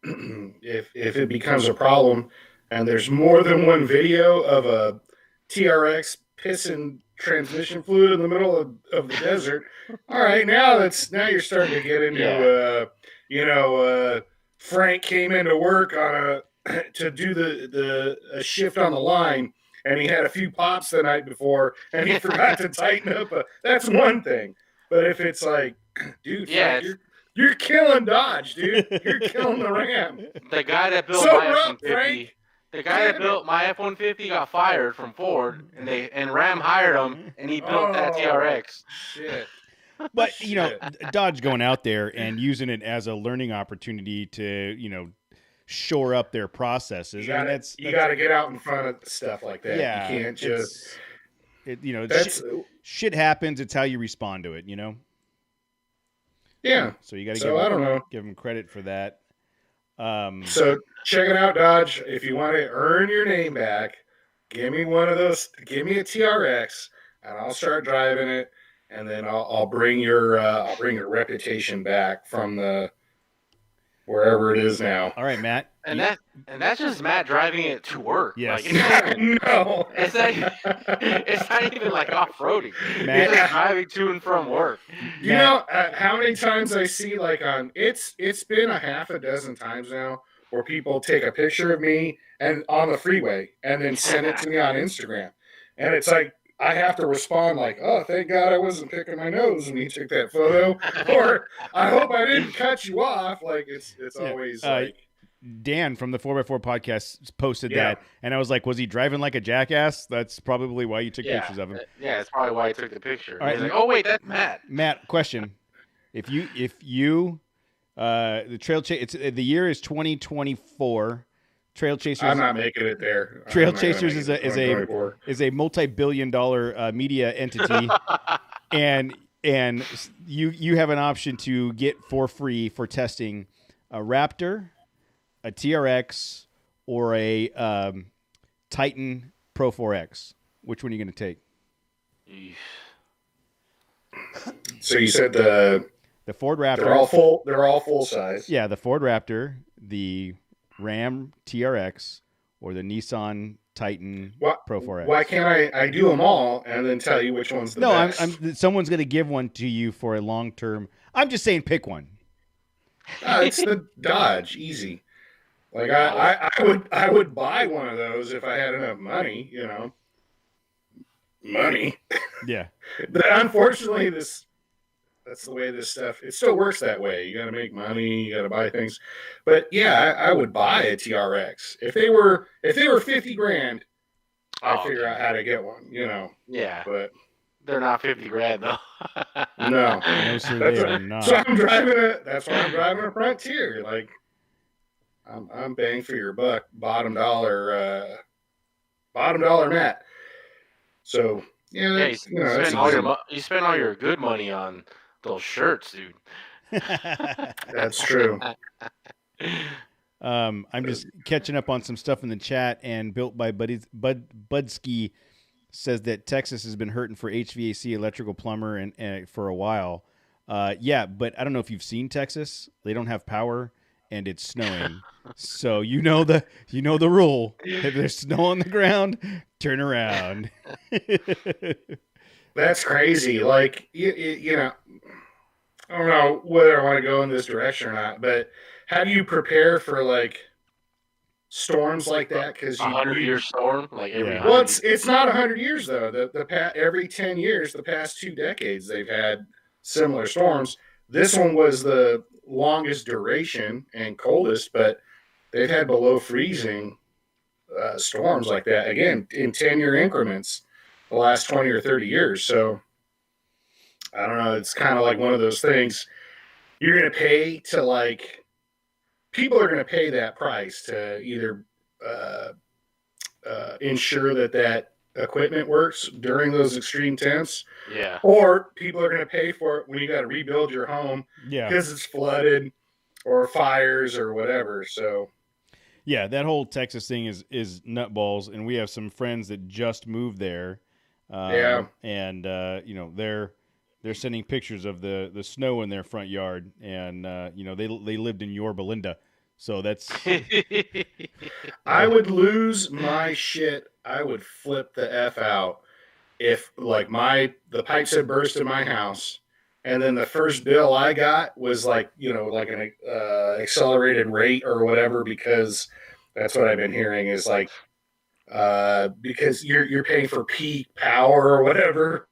Speaker 3: if it becomes a problem and there's more than one video of a TRX pissing transmission fluid in the middle of the desert, all right, now you're starting to get into Frank came into work to do a shift on the line, and he had a few pops the night before, and he forgot to tighten up. That's one thing. But if it's like, dude,
Speaker 1: yeah,
Speaker 3: Frank, you're killing Dodge, dude. You're killing the Ram.
Speaker 1: The guy that built my F-150 got fired from Ford, and Ram hired him, and he built that TRX.
Speaker 3: Shit.
Speaker 2: But you know, Dodge going out there and using it as a learning opportunity to, you know, shore up their processes.
Speaker 3: You got to get out in front of stuff like that.
Speaker 2: Yeah,
Speaker 3: you can't just.
Speaker 2: Shit happens. It's how you respond to it. You know.
Speaker 3: Yeah.
Speaker 2: So you got to give them credit for that.
Speaker 3: So check it out, Dodge. If you want to earn your name back, give me one of those. Give me a TRX, and I'll start driving it, and then I'll bring your reputation back from the wherever it is now.
Speaker 2: All right, Matt.
Speaker 1: And that's just Matt driving it to work.
Speaker 2: Yes.
Speaker 3: No.
Speaker 1: It's not even like off-roading.
Speaker 2: Matt,
Speaker 1: it's just driving to and from work.
Speaker 3: You know how many times I see it's been a half a dozen times now where people take a picture of me and on the freeway and then send it to me on Instagram. And it's like, I have to respond like, oh, thank God I wasn't picking my nose when you took that photo. Or I hope I didn't cut you off. Like it's always like.
Speaker 2: Dan from the 4x4 podcast posted that, and I was like, was he driving like a jackass? That's probably why you took pictures of him.
Speaker 1: Yeah, that's probably why I took the picture.
Speaker 2: All right.
Speaker 1: He's like, oh wait, that's Matt.
Speaker 2: Matt, question: If you the Trail Chase, the year is 2024. Trail Chasers.
Speaker 3: I'm not making it there.
Speaker 2: Trail Chasers is a multi-billion-dollar media entity, and and you have an option to get for free for testing a Raptor, a TRX, or a Titan Pro 4X. Which one are you going to take?
Speaker 1: Eesh.
Speaker 3: So you said the
Speaker 2: Ford Raptor.
Speaker 3: They're all full. They're all full size.
Speaker 2: Yeah, the Ford Raptor, the Ram TRX, or the Nissan Titan Pro 4X.
Speaker 3: Why can't I do them all and then tell you which one's the best?
Speaker 2: No, someone's going to give one to you for a long term. I'm just saying, pick one.
Speaker 3: It's the Dodge, easy. Like I would buy one of those if I had enough money, money.
Speaker 2: Yeah.
Speaker 3: But unfortunately, that's the way this stuff. It still works that way. You got to make money. You got to buy things. But yeah, I would buy a TRX if they were $50,000. I'd figure out how to get one.
Speaker 1: Yeah.
Speaker 3: But
Speaker 1: they're not $50,000 though.
Speaker 3: No.
Speaker 2: No, sir, they are not.
Speaker 3: So that's why I'm driving a Frontier. Like I'm bang for your buck, bottom dollar Matt. So yeah,
Speaker 1: you spend all your good money on those shirts, dude.
Speaker 3: That's true.
Speaker 2: I'm just catching up on some stuff in the chat, and Built by Budski says that Texas has been hurting for HVAC, electrical plumber, and for a while. Yeah, but I don't know if you've seen Texas. They don't have power, and it's snowing. So you know the rule. If there's snow on the ground, turn around.
Speaker 3: That's crazy. Like I don't know whether I want to go in this direction or not, but how do you prepare for like storms like that? Because
Speaker 1: 100-year storm, like every.
Speaker 2: Yeah.
Speaker 3: Well, it's not 100 years though. Every 10 years, the past 2 decades, they've had similar storms. This one was the longest duration and coldest, but they've had below freezing storms like that again in 10-year increments the last 20 or 30 years. So I don't know. It's kind of like one of those things. You're going to pay to like people are going to pay that price to either ensure that equipment works during those extreme temps.
Speaker 1: Yeah.
Speaker 3: Or people are going to pay for it when you got to rebuild your home because it's flooded or fires or whatever. So
Speaker 2: yeah, that whole Texas thing is nutballs, and we have some friends that just moved there. And they're sending pictures of the snow in their front yard, and they lived in Yorba Linda, so that's.
Speaker 3: I would lose my shit. I would flip the F out if like the pipes had burst in my house, and then the first bill I got was like an accelerated rate or whatever, because that's what I've been hearing is like because you're paying for peak power or whatever.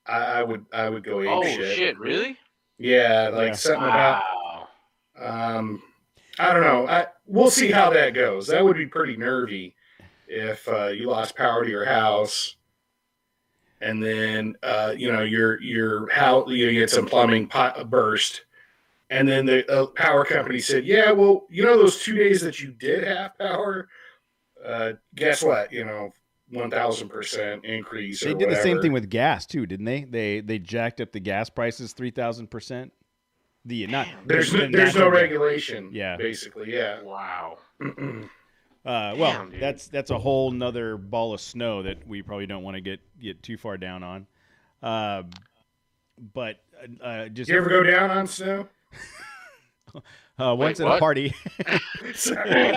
Speaker 3: I would go ape shit.
Speaker 1: Oh shit! Really?
Speaker 3: Yeah, like something about. I don't know. We'll see how that goes. That would be pretty nervy if you lost power to your house, and then your house you get some plumbing burst, and then the power company said, "Yeah, well, those 2 days that you did have power, guess what? 1,000% increase."
Speaker 2: They did the same thing with gas too, didn't they? They jacked up the gas prices 3,000%.
Speaker 3: There's no regulation.
Speaker 2: Yeah,
Speaker 3: basically, yeah.
Speaker 1: Wow.
Speaker 2: Damn, that's a whole nother ball of snow that we probably don't want to get too far down on. But just
Speaker 3: you ever go down on snow?
Speaker 2: Once at a party.
Speaker 3: Sorry.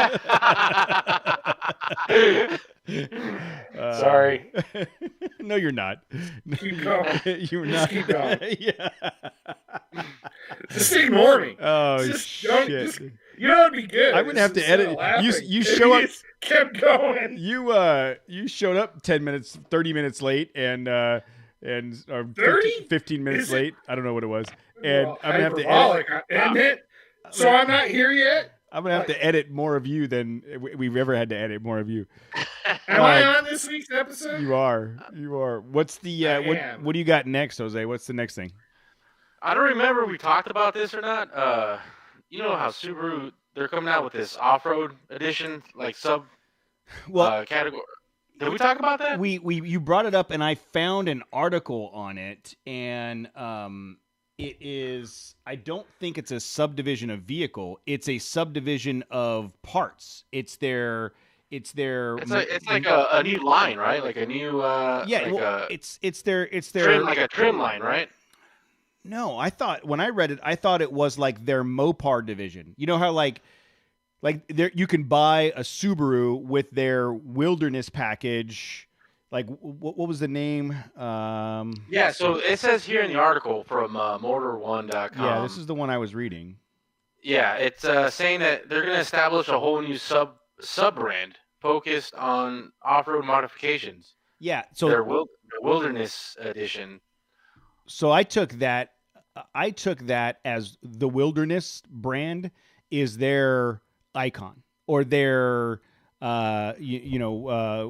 Speaker 3: Sorry.
Speaker 2: No, you're not.
Speaker 3: Keep going.
Speaker 2: You're not.
Speaker 3: Keep going.
Speaker 2: Yeah.
Speaker 3: Just ignore me.
Speaker 2: Oh shit!
Speaker 3: It'd be good.
Speaker 2: I wouldn't have to edit. You show up.
Speaker 3: Kept going.
Speaker 2: You showed up 10 minutes, 30 minutes late, and 15 minutes late. I don't know what it was. And I'm gonna have to edit.
Speaker 3: Isn't it? So I'm not here yet.
Speaker 2: I'm gonna have to edit more of you than we've ever had to edit more of you.
Speaker 3: Am I on this week's episode?
Speaker 2: You are. What's the what do you got next, Jose? What's the next thing?
Speaker 1: I don't remember if we talked about this or not. You know how Subaru, they're coming out with this off-road edition, like category. Did we talk about that?
Speaker 2: We you brought it up, and I found an article on it, and it is. I don't think it's a subdivision of vehicle. It's a subdivision of parts. It's their.
Speaker 1: It's like a new line, right? Like a new
Speaker 2: Yeah,
Speaker 1: like
Speaker 2: well,
Speaker 1: a
Speaker 2: it's their
Speaker 1: trim, like a trim line, right?
Speaker 2: No, I thought when I read it, I thought it was like their Mopar division. You know how like there you can buy a Subaru with their Wilderness package. Like what was the name?
Speaker 1: Yeah, so it says here in the article from motor1.com.
Speaker 2: Yeah, this is the one I was reading.
Speaker 1: Yeah, it's saying that they're going to establish a whole new sub brand focused on off-road modifications.
Speaker 2: Yeah, so
Speaker 1: their Wilderness edition.
Speaker 2: So I took that as the Wilderness brand is their icon or their like you know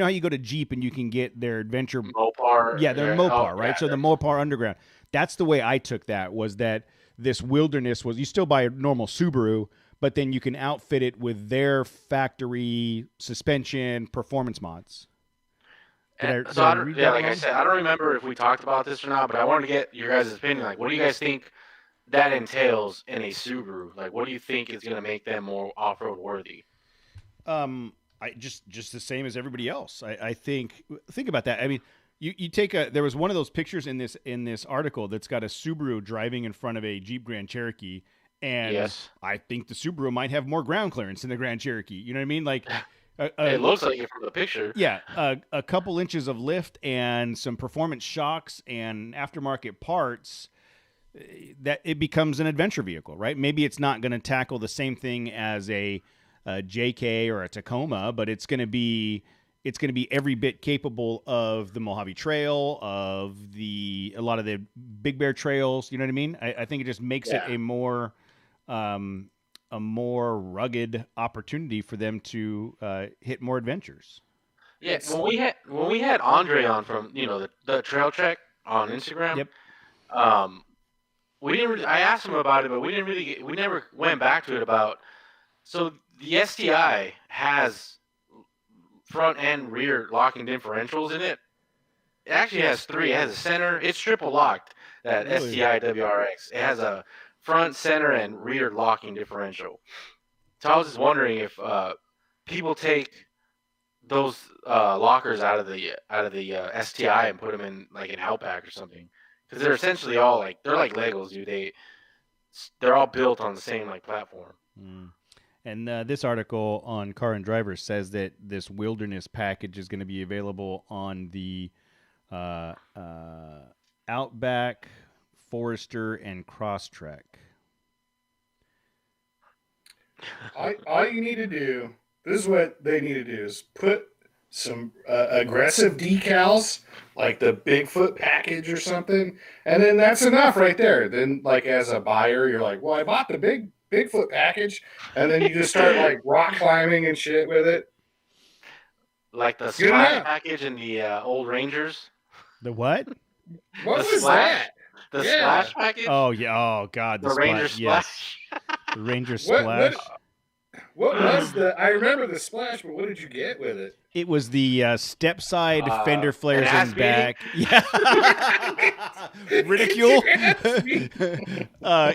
Speaker 2: how you go to Jeep and you can get their adventure
Speaker 1: Mopar.
Speaker 2: Yeah, they're Mopar, right? So the Mopar Underground. That's the way I took that, was that this Wilderness was, you still buy a normal Subaru, but then you can outfit it with their factory suspension performance mods.
Speaker 1: Like I said, I don't remember if we talked about this or not, but I wanted to get your guys' opinion. Like, what do you guys think that entails in a Subaru? Like, what do you think is going to make them more off-road worthy?
Speaker 2: I just the same as everybody else. I think about that. I mean, you take there was one of those pictures in this article that's got a Subaru driving in front of a Jeep Grand Cherokee, and
Speaker 1: yes.
Speaker 2: I think the Subaru might have more ground clearance than the Grand Cherokee. You know what I mean? Like.
Speaker 1: It looks like it from the picture.
Speaker 2: Yeah, a couple inches of lift and some performance shocks and aftermarket parts, that it becomes an adventure vehicle, right? Maybe it's not going to tackle the same thing as a JK or a Tacoma, but it's going to be every bit capable of the Mojave Trail, of a lot of the Big Bear trails. You know what I mean? I think it just makes it a more rugged opportunity for them to hit more adventures.
Speaker 1: Yeah, when we had Andre on from the Trail Trek on Instagram.
Speaker 2: Yep.
Speaker 1: We didn't. I asked him about it, but we never went back to it about. So the STI has front and rear locking differentials in it. It actually has 3. It has a center. It's triple locked. That really? STI WRX. It has a front, center, and rear locking differential. So I was just wondering if people take those lockers out of the STI and put them in like an Outback or something, because they're essentially all they're like Legos, dude. They're all built on the same platform.
Speaker 2: Mm. And this article on Car and Driver says that this Wilderness package is going to be available on the Outback, Forester, and Crosstrek.
Speaker 3: All you need to do, this is what they need to do, is put some aggressive decals, like the Bigfoot package or something, and then that's enough right there. Then, as a buyer, you're like, well, I bought the Bigfoot package, and then you just start rock climbing and shit with it.
Speaker 1: Like the Splash package in the old Rangers.
Speaker 2: The what?
Speaker 3: What was that?
Speaker 1: The Splash package?
Speaker 2: Oh, yeah. Oh, God.
Speaker 1: The Ranger Splash.
Speaker 2: Yes. The Ranger Splash.
Speaker 3: What was I remember the Splash, but what did you get with it?
Speaker 2: It was the step side fender flares in back. Yeah. Ridicule.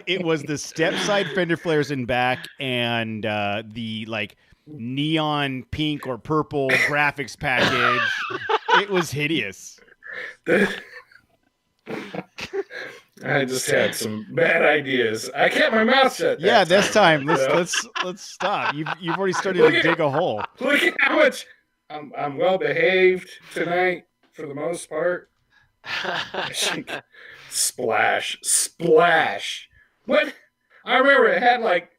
Speaker 2: It was the step side fender flares in back and the neon pink or purple graphics package. It was hideous.
Speaker 3: I just had some bad ideas. I kept my mouth shut.
Speaker 2: Yeah, this time let's stop. You've already started to dig a hole.
Speaker 3: Look at how much I'm well behaved tonight for the most part. Splash. What? I remember it had like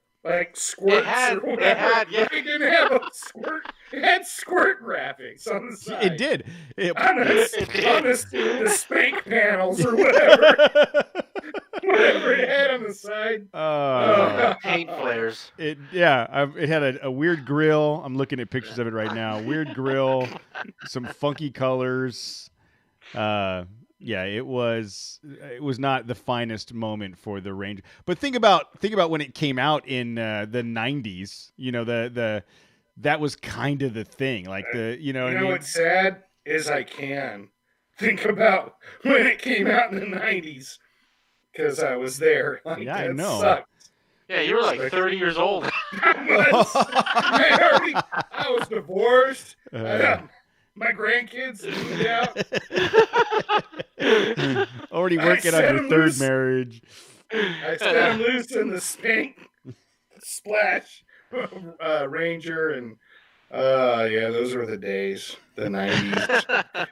Speaker 3: squirts. It didn't have a squirt. It had squirt graphics on the side.
Speaker 2: It did.
Speaker 3: On the spank panels or whatever. Whatever it had on the side.
Speaker 1: Paint flares.
Speaker 2: It had a weird grill. I'm looking at pictures of it right now. Weird grill, some funky colors. Yeah, it was not the finest moment for the Ranger. But think about when it came out in the 90s. You know, the that was kind of the thing. Like you know what I mean?
Speaker 3: what's sad is I can think about when it came out in the 90s because I was there. Like,
Speaker 2: Yeah, I
Speaker 3: that
Speaker 2: know.
Speaker 3: sucked.
Speaker 1: Yeah, you were like 30 years old.
Speaker 3: I was divorced. My grandkids moved out.
Speaker 2: Already working on your third marriage.
Speaker 3: I set them loose in the Spank Splash Ranger, and yeah, those were the days, the 90s.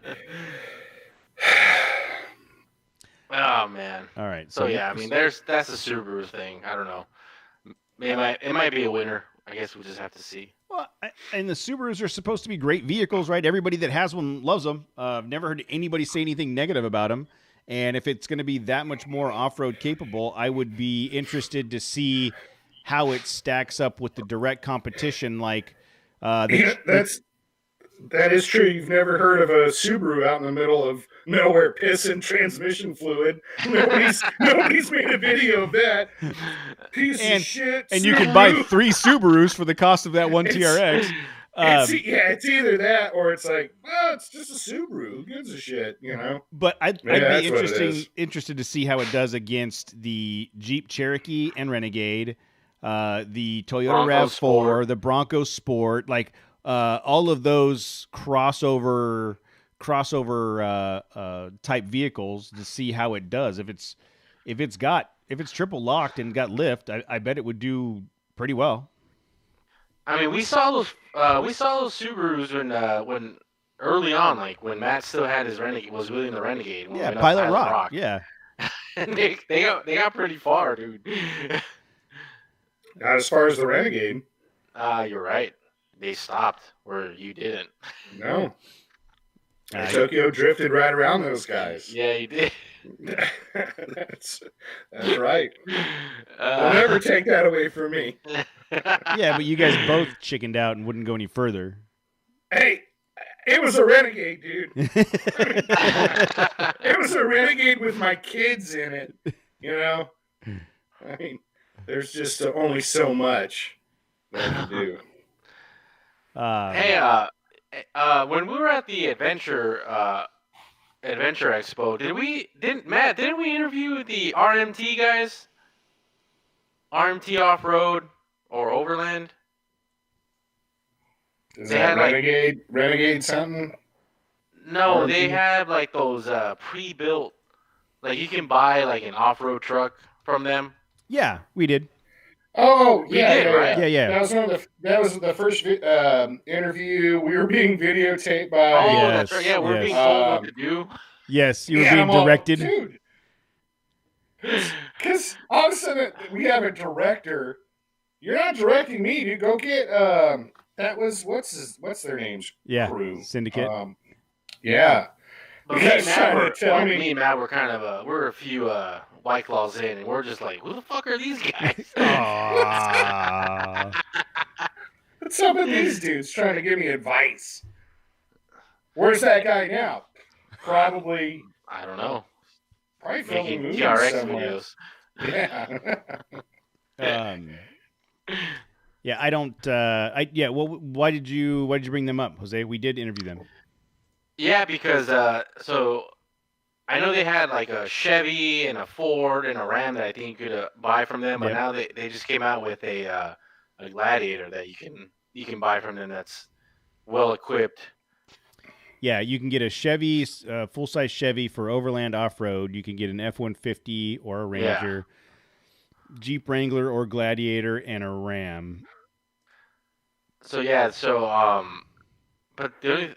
Speaker 1: Oh man.
Speaker 2: All right.
Speaker 1: So yeah, I mean, that's the Subaru thing. I don't know. It might be a winner. I guess we'll just have to see.
Speaker 2: Well, and the Subarus are supposed to be great vehicles, right? Everybody that has one loves them. I've never heard anybody say anything negative about them. And if it's going to be that much more off-road capable, I would be interested to see how it stacks up with the direct competition. Like,
Speaker 3: that is true. You've never heard of a Subaru out in the middle of nowhere pissing transmission fluid. Nobody's made a video of that. Piece of shit.
Speaker 2: And
Speaker 3: Subaru.
Speaker 2: you can buy 3 Subarus for the cost of that one TRX.
Speaker 3: It's either that or it's like, well, it's just a Subaru. Who gives a shit, you know?
Speaker 2: But I'd be interested to see how it does against the Jeep Cherokee and Renegade, the Toyota RAV4, the Bronco Sport, like all of those crossover type vehicles, to see how it does. If it's triple locked and got lift, I bet it would do pretty well.
Speaker 1: I mean, we saw those Subarus when early on, like when Matt still had his Renegade, was wheeling the Renegade.
Speaker 2: Yeah, Pilot Rock. Yeah,
Speaker 1: and they got pretty far, dude.
Speaker 3: Not as far as the Renegade.
Speaker 1: You're right. They stopped where you didn't.
Speaker 3: No. Tokyo drifted right around those guys.
Speaker 1: Yeah, you did.
Speaker 3: That's right. They'll never take that away from me.
Speaker 2: Yeah, but you guys both chickened out and wouldn't go any further.
Speaker 3: Hey, it was a Renegade, dude. It was a Renegade with my kids in it. You know? I mean, there's just only so much that you do.
Speaker 1: Hey, when we were at the Adventure Expo, didn't we interview the RMT guys? RMT Off-Road or Overland?
Speaker 3: Is that Renegade something?
Speaker 1: No,
Speaker 3: RMT?
Speaker 1: they have like those pre-built, like you can buy like an off-road truck from them.
Speaker 2: Yeah, we did.
Speaker 3: Oh,
Speaker 1: we did, right?
Speaker 2: Yeah.
Speaker 3: That was the first interview. We were being videotaped by.
Speaker 1: Oh,
Speaker 2: yes,
Speaker 1: that's right. Yeah, we're being told what to do.
Speaker 2: Yes, you were being directed.
Speaker 3: Dude, because all of a sudden we have a director. You're not directing me, dude. Go get that was what's their names?
Speaker 2: Yeah,
Speaker 3: Crew.
Speaker 2: Syndicate.
Speaker 3: Yeah.
Speaker 1: But me and Matt were kind of we're a few White Claws in, and we're just like, who the fuck are these guys?
Speaker 3: What's up with these dudes trying to give me advice? Where's that guy now? Probably.
Speaker 1: I don't know.
Speaker 3: Probably filming
Speaker 1: making
Speaker 3: movies
Speaker 1: TRX
Speaker 3: somewhere.
Speaker 1: videos.
Speaker 3: Yeah.
Speaker 2: Yeah, I don't. Well, why did you bring them up, Jose? We did interview them.
Speaker 1: Yeah, because so I know they had like a Chevy and a Ford and a Ram that I think you could buy from them, but now they just came out with a Gladiator that you can buy from them that's well equipped.
Speaker 2: Yeah, you can get a Chevy, full-size Chevy for overland off-road. You can get an F-150 or a Ranger, Jeep Wrangler or Gladiator, and a Ram.
Speaker 1: So yeah, but I'm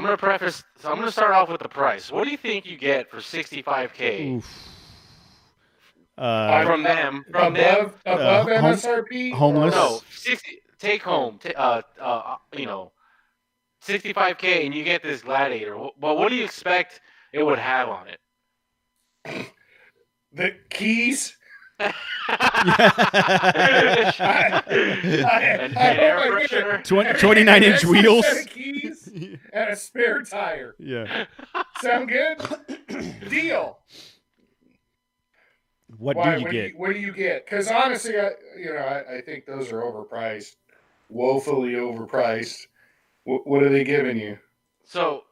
Speaker 1: gonna start off with the price. What do you think you get for $65K?
Speaker 2: Oof.
Speaker 1: From them,
Speaker 3: above MSRP.
Speaker 2: Homeless.
Speaker 1: No, 60 take home. $65K, and you get this Gladiator. But what do you expect it would have on it?
Speaker 3: The keys.
Speaker 1: An air freshener.
Speaker 2: 29-inch wheels.
Speaker 3: Set of keys and a spare tire.
Speaker 2: Yeah.
Speaker 3: Sound good? Deal.
Speaker 2: What do you get?
Speaker 3: What do you get? Because honestly, I think those are overpriced. woefully overpriced. What are they giving you?
Speaker 1: So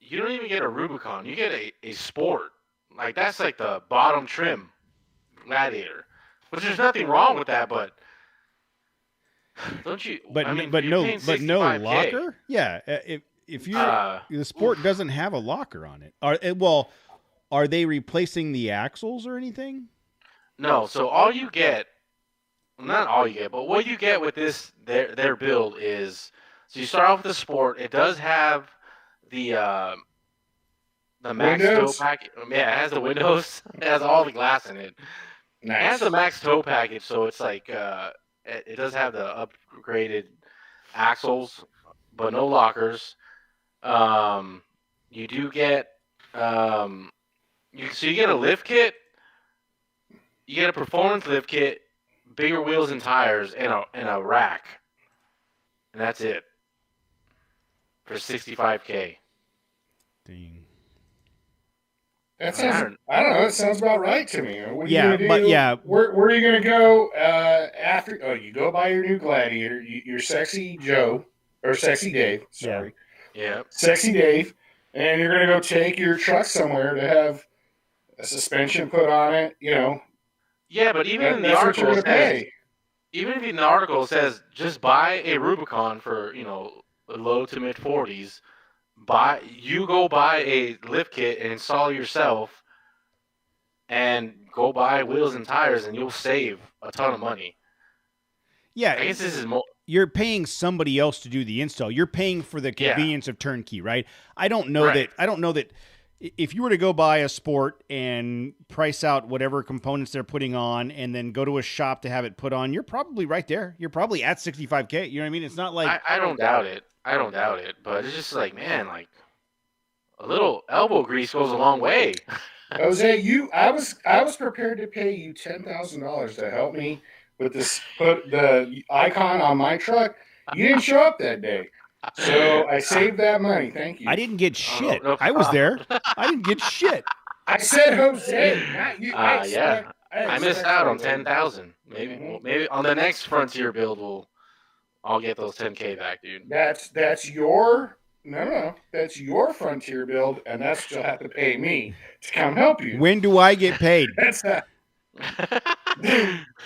Speaker 1: you don't even get a Rubicon. You get a Sport. Like that's like the bottom trim Gladiator, which there's nothing wrong with that, but don't you?
Speaker 2: But
Speaker 1: I mean,
Speaker 2: but
Speaker 1: you're
Speaker 2: no
Speaker 1: paying
Speaker 2: but no
Speaker 1: 65K.
Speaker 2: locker. Yeah, if you're the Sport
Speaker 1: oof.
Speaker 2: doesn't have a locker on it. Are they replacing the axles or anything?
Speaker 1: No, so all you get, well, not all you get, but what you get with this their build is, so you start off with the Sport. It does have the Max Tow
Speaker 3: Windows?
Speaker 1: package. Yeah, it has the windows. It has all the glass in it. It has
Speaker 3: Nice.
Speaker 1: the Max Tow package, so it's like it does have the upgraded axles, but no lockers. You do get you get a lift kit. You get a performance lift kit, bigger wheels and tires, and a rack, and that's it for 65K.
Speaker 2: Dang.
Speaker 3: That sounds. I don't know. It sounds about right to me. What are you
Speaker 2: Yeah,
Speaker 3: gonna do?
Speaker 2: but yeah.
Speaker 3: Where are you gonna go after? Oh, you go buy your new Gladiator. Your sexy Joe or sexy Dave. Sorry,
Speaker 1: Yeah.
Speaker 3: sexy Dave, and you're gonna go take your truck somewhere to have a suspension put on it. You know,
Speaker 1: Yeah, but even in the
Speaker 3: that's what you're
Speaker 1: article
Speaker 3: gonna
Speaker 1: it says,
Speaker 3: pay.
Speaker 1: even if in the article it says just buy a Rubicon for low to mid 40s. Go buy a lift kit and install it yourself, and go buy wheels and tires, and you'll save a ton of money.
Speaker 2: Yeah,
Speaker 1: I guess this is more.
Speaker 2: you're paying somebody else to do the install. You're paying for the
Speaker 1: Yeah.
Speaker 2: convenience of turnkey, right? I don't know
Speaker 1: Right.
Speaker 2: that if you were to go buy a Sport and price out whatever components they're putting on and then go to a shop to have it put on, you're probably right there. You're probably at 65K. You know what I mean? It's not like
Speaker 1: I don't doubt it. I don't doubt it, but it's just like, man, like a little elbow grease goes a long way.
Speaker 3: Jose, I was prepared to pay you $10,000 to help me with this. Put the icon on my truck. You didn't show up that day, so I saved that money. Thank you.
Speaker 2: I didn't get
Speaker 1: Oh,
Speaker 2: shit.
Speaker 1: no
Speaker 2: I was there.
Speaker 1: problem.
Speaker 2: I didn't get shit.
Speaker 3: I said Jose, not you.
Speaker 1: Yeah. I missed
Speaker 3: expect
Speaker 1: out on
Speaker 3: Jose.
Speaker 1: 10,000. Maybe
Speaker 3: Mhm.
Speaker 1: maybe on the next Frontier build I'll get those 10K back, dude.
Speaker 3: That's your no. That's your Frontier build, and that's what you'll have to pay me to come help you.
Speaker 2: When do I get paid?
Speaker 3: That's what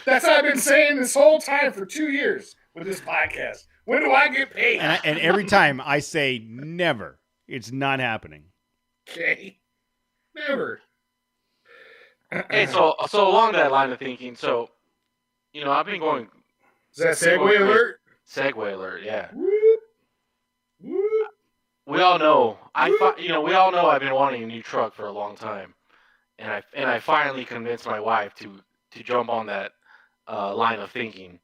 Speaker 3: I've been saying this whole time for 2 years with this podcast. When do I get paid?
Speaker 2: And every time I say never. It's not happening.
Speaker 3: Okay, never.
Speaker 1: Hey, so along that line of thinking, so I've been going
Speaker 3: Is that segue alert?
Speaker 1: Segway alert, yeah.
Speaker 3: Whoop, whoop.
Speaker 1: We all know we all know I've been wanting a new truck for a long time, and I finally convinced my wife to jump on that line of thinking.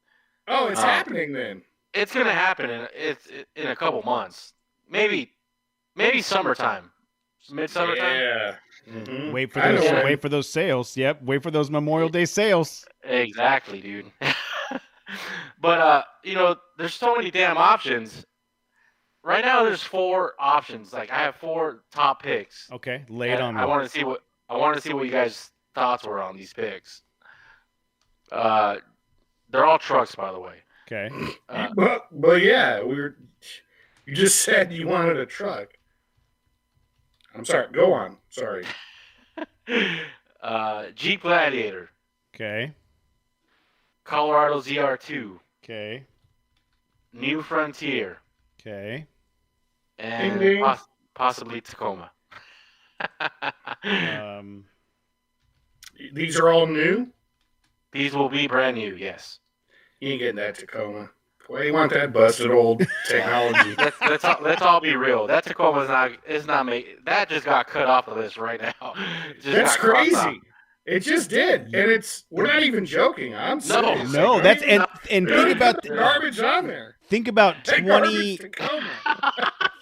Speaker 3: Oh, it's happening then.
Speaker 1: It's gonna happen in a couple months, maybe summertime, mid-summertime.
Speaker 3: Yeah. Mhm.
Speaker 2: Wait for
Speaker 3: I know
Speaker 2: those.
Speaker 3: when.
Speaker 2: Wait for those sales. Yep. Wait for those Memorial Day sales.
Speaker 1: Exactly, dude. But there's so many damn options. Right now, there's 4 options. Like I have 4 top picks.
Speaker 2: Okay, lay it
Speaker 1: And
Speaker 2: on me.
Speaker 1: I want to see what you guys' thoughts were on these picks. They're all trucks, by the way.
Speaker 2: Okay.
Speaker 3: But yeah, you just said you wanted a truck. I'm sorry. Go on. Sorry.
Speaker 1: Jeep Gladiator,
Speaker 2: Okay.
Speaker 1: Colorado ZR2,
Speaker 2: Okay.
Speaker 1: New Frontier,
Speaker 2: Okay.
Speaker 1: and
Speaker 3: Ding, ding.
Speaker 1: possibly Tacoma.
Speaker 3: These are all new.
Speaker 1: These will be brand new, yes.
Speaker 3: You ain't getting that Tacoma. Why you want that busted old technology?
Speaker 1: Let's all be real. That Tacoma is not that just got cut off the list right now. It just
Speaker 3: That's
Speaker 1: got crossed out.
Speaker 3: crazy. It just did, and we're not even joking. I'm serious.
Speaker 2: No, that's and think about
Speaker 3: garbage on there.
Speaker 2: think about
Speaker 3: That
Speaker 2: 20
Speaker 3: garbage Tacoma.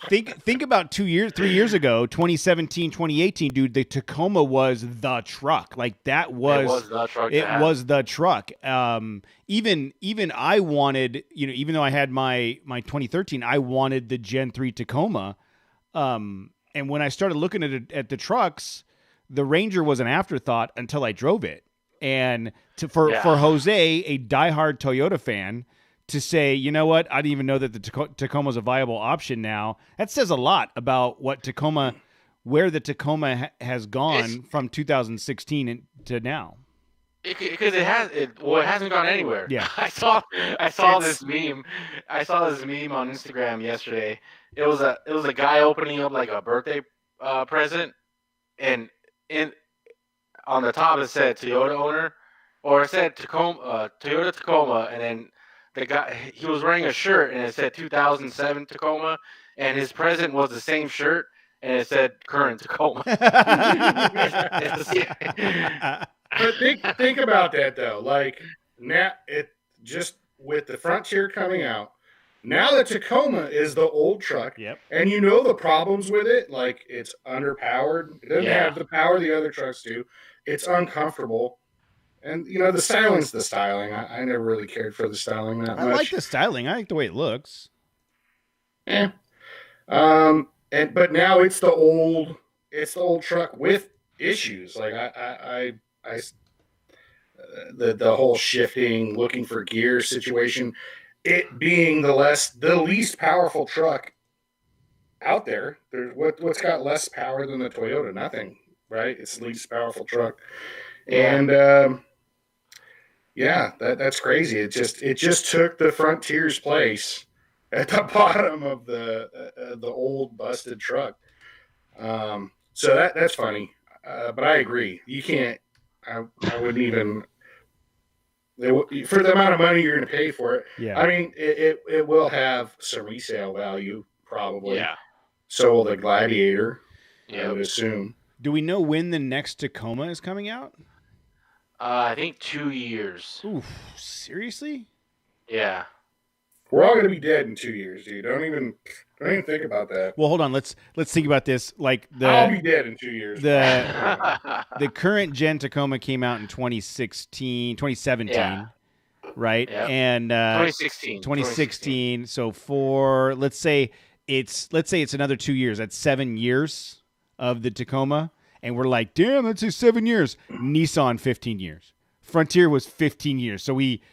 Speaker 2: think about 3 years ago, 2017, 2018, dude, the Tacoma was the truck. Like that was
Speaker 1: the truck.
Speaker 2: it was the truck. Even I wanted, even though I had my 2013, I wanted the Gen 3 Tacoma. And when I started looking at the trucks, the Ranger was an afterthought until I drove it. And for Jose, a diehard Toyota fan, to say, you know what, I didn't even know that the Tacoma's a viable option now. That says a lot about what Tacoma, where the Tacoma has gone from 2016 to now.
Speaker 1: Because it hasn't gone anywhere.
Speaker 2: Yeah.
Speaker 1: I saw this meme. I saw this meme on Instagram yesterday. It was a guy opening up like a birthday present, and on the top it said Toyota owner, or it said Toyota Tacoma, and then the guy, he was wearing a shirt and it said 2007 Tacoma, and his present was the same shirt and it said current Tacoma.
Speaker 3: But think about that though. Like now, it just with the Frontier coming out, now the Tacoma is the old truck,
Speaker 2: Yep.
Speaker 3: and you know the problems with it. Like it's underpowered. It doesn't have the power the other trucks do. It's uncomfortable. And, you know, the styling's the styling. I never really cared for the styling that much.
Speaker 2: I like the styling. I like the way it looks.
Speaker 3: Yeah. But now it's the old truck with issues. Like the whole shifting, looking for gear situation, it being the least powerful truck out there. What's got less power than the Toyota? Nothing, right? It's the least powerful truck. And yeah, that's crazy. It just took the Frontier's place at the bottom of the old busted truck. So that's funny. But I agree. You can't. I wouldn't even. For the amount of money you're going to pay for it.
Speaker 2: Yeah.
Speaker 3: I mean, it will have some resale value probably.
Speaker 1: Yeah.
Speaker 3: So will the Gladiator.
Speaker 1: Yeah.
Speaker 3: I would assume.
Speaker 2: Do we know when the next Tacoma is coming out?
Speaker 1: I think 2 years.
Speaker 2: Oof, seriously?
Speaker 1: Yeah.
Speaker 3: We're all going to be dead in 2 years, dude. Don't even think about that.
Speaker 2: Well, hold on. Let's think about this. Like
Speaker 3: I'll be dead in 2 years.
Speaker 2: The current gen Tacoma came out in 2017, right?
Speaker 1: Yep.
Speaker 2: And 2016. So let's say it's another 2 years. That's 7 years of the Tacoma. And we're like, damn, that's 7 years. Nissan, 15 years. Frontier was 15 years. So it's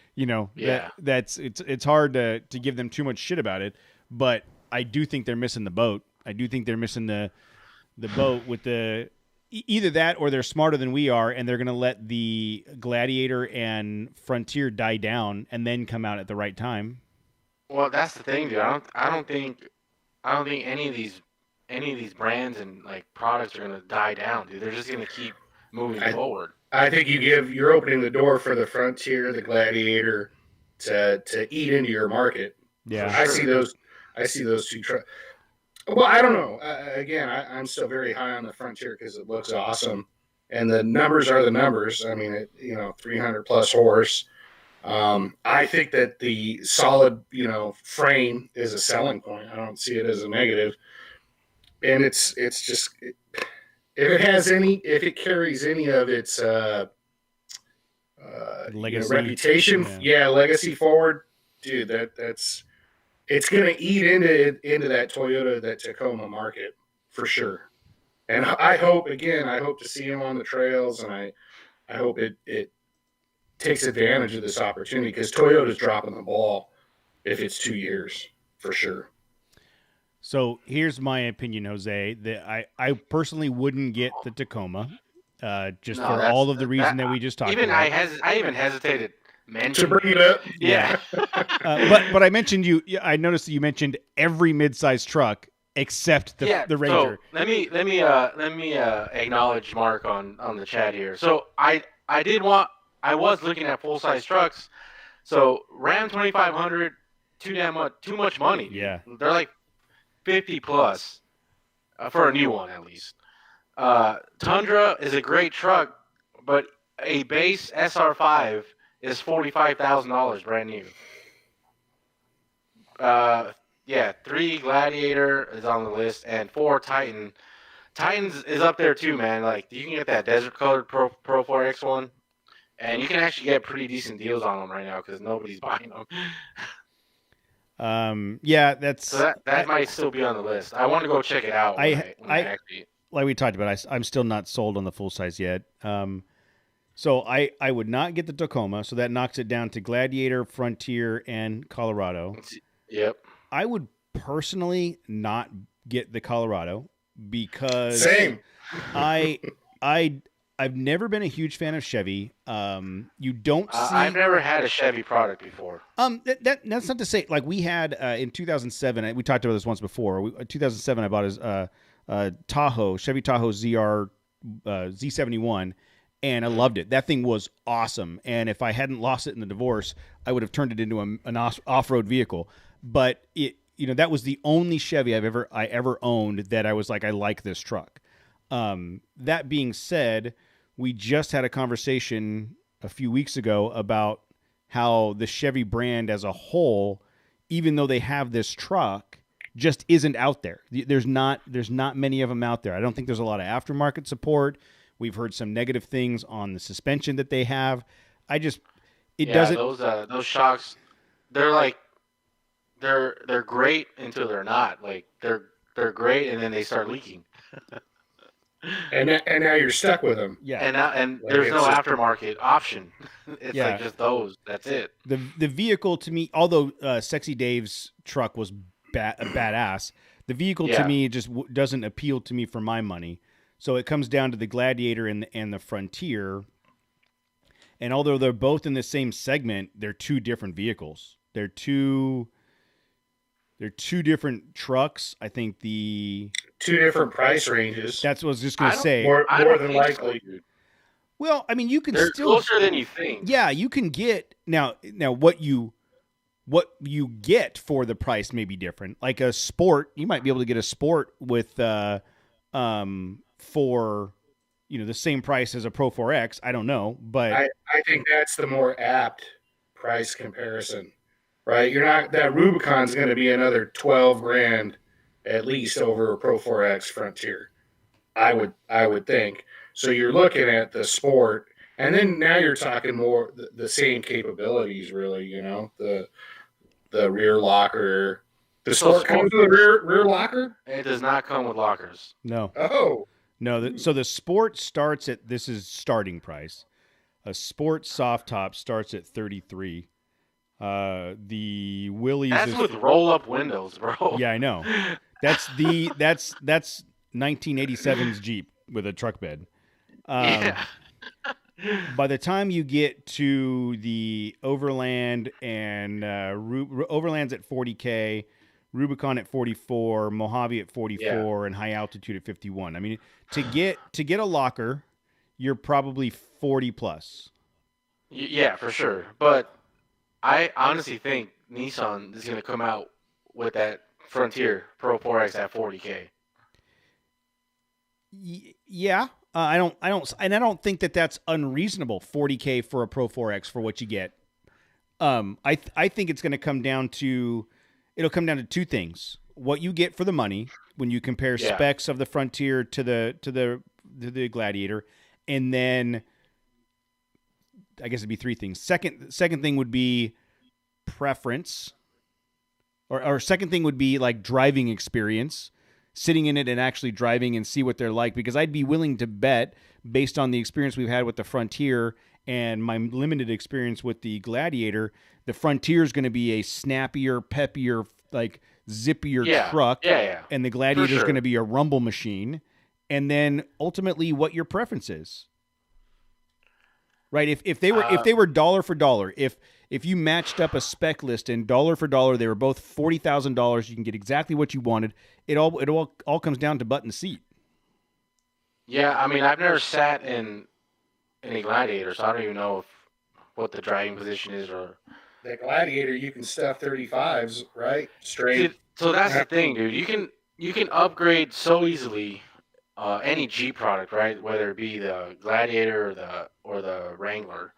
Speaker 2: hard to give them too much shit about it. But I do think they're missing the boat. I do think they're missing the boat with either that or they're smarter than we are, and they're going to let the Gladiator and Frontier die down and then come out at the right time.
Speaker 1: Well, that's the thing, dude. I don't think any of these brands and like products are gonna die down, dude. They're just gonna keep moving forward.
Speaker 3: I think you're opening the door for the Frontier, the Gladiator, to eat into your market.
Speaker 2: Yeah,
Speaker 3: I see those two trucks. Well, I don't know. Again, I'm still very high on the Frontier because it looks awesome, and the numbers are the numbers. I mean, 300 plus horse. I think that the solid, frame is a selling point. I don't see it as a negative. And it's just if it carries any of its
Speaker 2: legacy
Speaker 3: reputation, legacy forward, dude, it's gonna eat into that Toyota, that Tacoma market for sure. And I hope to see him on the trails, and I hope it takes advantage of this opportunity because Toyota's dropping the ball if it's 2 years for sure.
Speaker 2: So here's my opinion, Jose. That I personally wouldn't get the Tacoma, just for all of the reason that we just talked about.
Speaker 1: I even hesitated
Speaker 3: to bring it up.
Speaker 1: Yeah.
Speaker 2: But I mentioned I noticed that you mentioned every mid-sized truck except the Ranger.
Speaker 1: So let me acknowledge Mark on the chat here. So I was looking at full size trucks. So Ram 2500, too much money.
Speaker 2: Yeah.
Speaker 1: They're like 50 plus for a new one at least. Tundra is a great truck, but a base SR5 is $45,000 brand new. 3 Gladiator is on the list, and 4 Titan. Titans is up there too, man. Like you can get that desert colored Pro 4X1, and you can actually get pretty decent deals on them right now because nobody's buying them.
Speaker 2: That's
Speaker 1: so that might still be on the list. I want to go check it out. When I actually,
Speaker 2: like we talked about, I'm still not sold on the full size yet. So I would not get the Tacoma, so that knocks it down to Gladiator, Frontier, and Colorado.
Speaker 1: Yep.
Speaker 2: I would personally not get the Colorado because
Speaker 3: Same.
Speaker 2: I I I've never been a huge fan of Chevy. You don't see.
Speaker 1: I've never had a Chevy product before.
Speaker 2: That's not to say like we had in 2007. We talked about this once before. 2007, I bought a Tahoe, Chevy Tahoe ZR Z71, and I loved it. That thing was awesome. And if I hadn't lost it in the divorce, I would have turned it into an off-road vehicle. But that was the only Chevy I ever owned that I was like, I like this truck. That being said, we just had a conversation a few weeks ago about how the Chevy brand as a whole, even though they have this truck, just isn't out there. There's not many of them out there. I don't think there's a lot of aftermarket support. We've heard some negative things on the suspension that they have. Doesn't.
Speaker 1: Those shocks, they're like they're great until they're not. Like they're great and then they start leaking.
Speaker 3: And now you're stuck with them.
Speaker 2: Yeah.
Speaker 1: And there's no aftermarket option. It's like just those. That's it.
Speaker 2: The vehicle to me, although Sexy Dave's truck was badass, the vehicle to me just doesn't appeal to me for my money. So it comes down to the Gladiator and the Frontier. And although they're both in the same segment, they're two different vehicles. They're two different trucks. I think two
Speaker 3: different price ranges.
Speaker 2: That's what I was just going to say.
Speaker 3: More than likely.
Speaker 1: So,
Speaker 2: well, I mean, you can
Speaker 1: they're
Speaker 2: still
Speaker 1: closer than you think.
Speaker 2: Yeah, you can get now what you get for the price may be different. Like a Sport, you might be able to get a Sport with for the same price as a Pro 4X. I don't know, but
Speaker 3: I think that's the more apt price comparison. Right, you're not that Rubicon's going to be another $12,000 at least over a Pro 4X Frontier. I would think. So you're looking at the Sport, and then now you're talking more the same capabilities, really. The rear locker. The Sport comes with a rear locker.
Speaker 1: It does not come with lockers.
Speaker 2: No.
Speaker 3: Oh.
Speaker 2: No. So the Sport starts at, this is starting price. A Sport soft top starts at $33,000. The Willys
Speaker 1: that's with roll up windows, bro.
Speaker 2: Yeah, I know. That's 1987's Jeep with a truck bed.
Speaker 1: Yeah.
Speaker 2: By the time you get to the Overland and Overland's at $40,000, Rubicon at $44,000, Mojave at $44,000, and High Altitude at $51,000. I mean, to get a locker, you're probably $40,000 plus.
Speaker 1: Yeah, for sure. But I honestly think Nissan is going to come out with that Frontier Pro 4X at $40,000.
Speaker 2: Yeah, I don't think that that's unreasonable. $40,000 for a Pro 4X for what you get. I think it's going to come down to two things: what you get for the money when you compare specs of the Frontier to the Gladiator, and then I guess it'd be three things. Second thing would be preference, or second thing would be like driving experience, sitting in it and actually driving and see what they're like. Because I'd be willing to bet, based on the experience we've had with the Frontier and my limited experience with the Gladiator, the Frontier is going to be a snappier, peppier, like zippier truck.
Speaker 1: Yeah.
Speaker 2: And the Gladiator is going to be a rumble machine. And then ultimately what your preference is. Right? If they were dollar for dollar, if you matched up a spec list and dollar for dollar, they were both $40,000, you can get exactly what you wanted. It all comes down to butt and seat.
Speaker 1: Yeah, I mean, I've never sat in a Gladiator, so I don't even know what the driving position is. Or
Speaker 3: the Gladiator, you can stuff 35s, right? Straight.
Speaker 1: So that's the thing, dude. You can upgrade so easily. Any Jeep product, right? Whether it be the Gladiator or the Wrangler,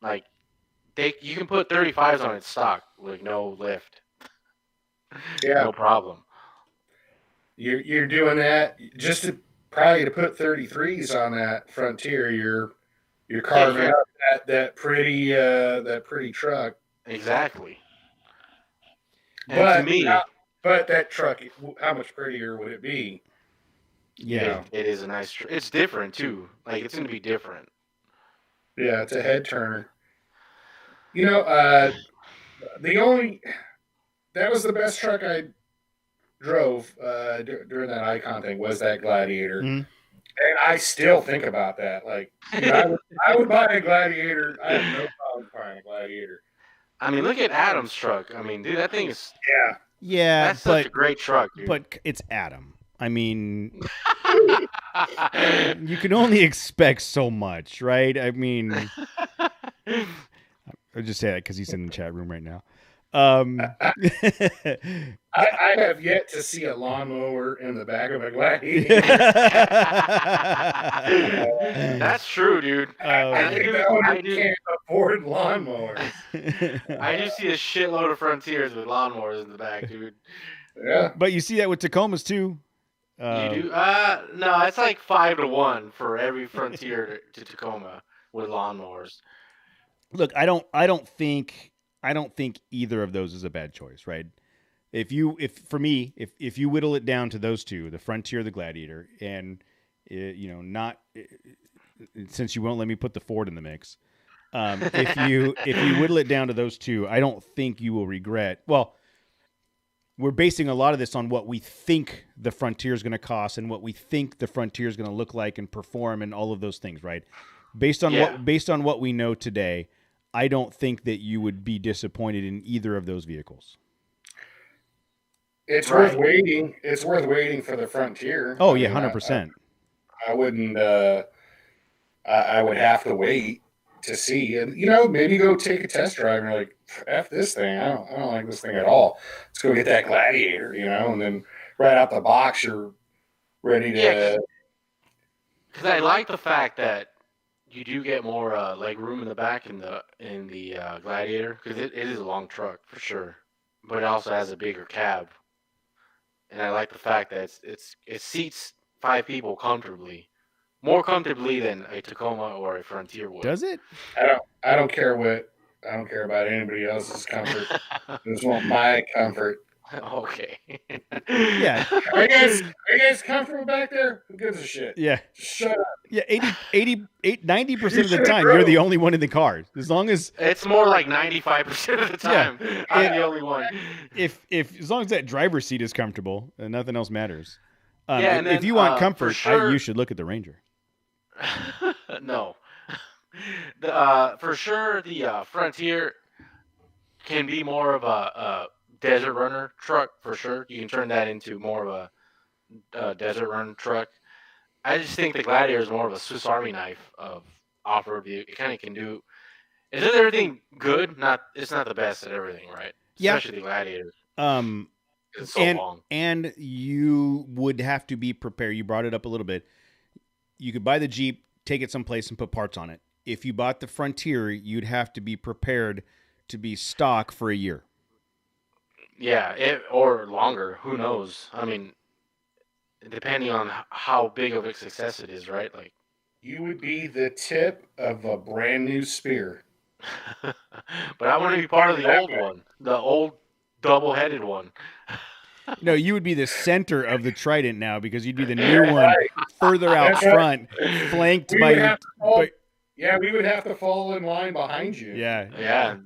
Speaker 1: like you can put 35s on its stock with no lift.
Speaker 3: Yeah,
Speaker 1: no problem.
Speaker 3: You're doing that just probably to put 33s on that Frontier. You're carving up that pretty truck.
Speaker 1: Exactly. And
Speaker 3: but
Speaker 1: to me,
Speaker 3: but that truck, how much prettier would it be?
Speaker 2: Yeah,
Speaker 1: it is a nice. It's different too. Like it's going to be different.
Speaker 3: Yeah, it's a head turner. You know, the only that was the best truck I drove during that Icon thing was that Gladiator,
Speaker 2: Mhm.
Speaker 3: and I still think about that. Like, dude, I would buy a Gladiator. I have no problem buying a Gladiator.
Speaker 1: I mean, look at Adam's truck. I mean, dude, that thing is
Speaker 3: Yeah,
Speaker 2: Yeah,
Speaker 1: that's such a great truck, dude.
Speaker 2: but it's Adam. I mean, you can only expect so much, right? I mean, I'll just say that because he's in the chat room right now.
Speaker 3: I have yet to see a lawnmower in the back of a Gladiator.
Speaker 1: That's true, dude.
Speaker 3: I think that one can't afford lawnmowers.
Speaker 1: I do see a shitload of Frontiers with lawnmowers in the back, dude.
Speaker 3: Yeah,
Speaker 2: but you see that with Tacomas too.
Speaker 1: You do? No, it's like 5-1 for every Frontier to Tacoma with lawnmowers.
Speaker 2: Look, I don't think either of those is a bad choice, right? If you whittle it down to those two, the Frontier, the Gladiator, and not since you won't let me put the Ford in the mix, if you whittle it down to those two, I don't think you will regret. Well, we're basing a lot of this on what we think the Frontier is going to cost and what we think the Frontier is going to look like and perform and all of those things, right? Based on what we know today, I don't think that you would be disappointed in either of those vehicles.
Speaker 3: It's worth waiting. It's worth waiting for the Frontier.
Speaker 2: Oh yeah, 100%.
Speaker 3: I wouldn't. I would have to wait to see, and maybe go take a test drive. And you're like, "F this thing. I don't like this thing at all. Let's go get that Gladiator." And then right out the box, you're ready to.
Speaker 1: Yeah, because I like the fact that you do get more leg room in the back in the Gladiator, because it is a long truck for sure, but it also has a bigger cab, and I like the fact that it seats 5 people comfortably, more comfortably than a Tacoma or a Frontier would.
Speaker 2: Does it?
Speaker 3: I don't care about anybody else's comfort. I just want my comfort.
Speaker 1: Okay.
Speaker 2: Yeah.
Speaker 3: Are you guys comfortable back there? Who gives a shit?
Speaker 2: Yeah.
Speaker 3: Just shut up.
Speaker 2: Yeah, 90% of the time, you're the only one in the car. As long as
Speaker 1: it's more like 95% of the time, I'm the only one.
Speaker 2: If as long as that driver's seat is comfortable, and nothing else matters.
Speaker 1: And
Speaker 2: if you want comfort,
Speaker 1: sure,
Speaker 2: you should look at the Ranger.
Speaker 1: No, for sure the Frontier can be more of a desert runner truck for sure. You can turn that into more of a desert run truck. I just think the Gladiator is more of a Swiss Army knife of off-road vehicle. It kind of can do. It does everything good. It's not the best at everything, right?
Speaker 2: Yeah.
Speaker 1: Especially the Gladiator. It's so long.
Speaker 2: And you would have to be prepared. You brought it up a little bit. You could buy the Jeep, take it someplace, and put parts on it. If you bought the Frontier, you'd have to be prepared to be stock for a year.
Speaker 1: Yeah, or longer. Who knows? I mean, depending on how big of a success it is, right? Like,
Speaker 3: you would be the tip of a brand new spear.
Speaker 1: But I want to be part of the old one, the old double-headed one.
Speaker 2: No, you would be the center of the Trident now because you'd be the new one further out front, flanked by.
Speaker 3: Yeah, we would have to fall in line behind you.
Speaker 2: Yeah.
Speaker 1: Yeah.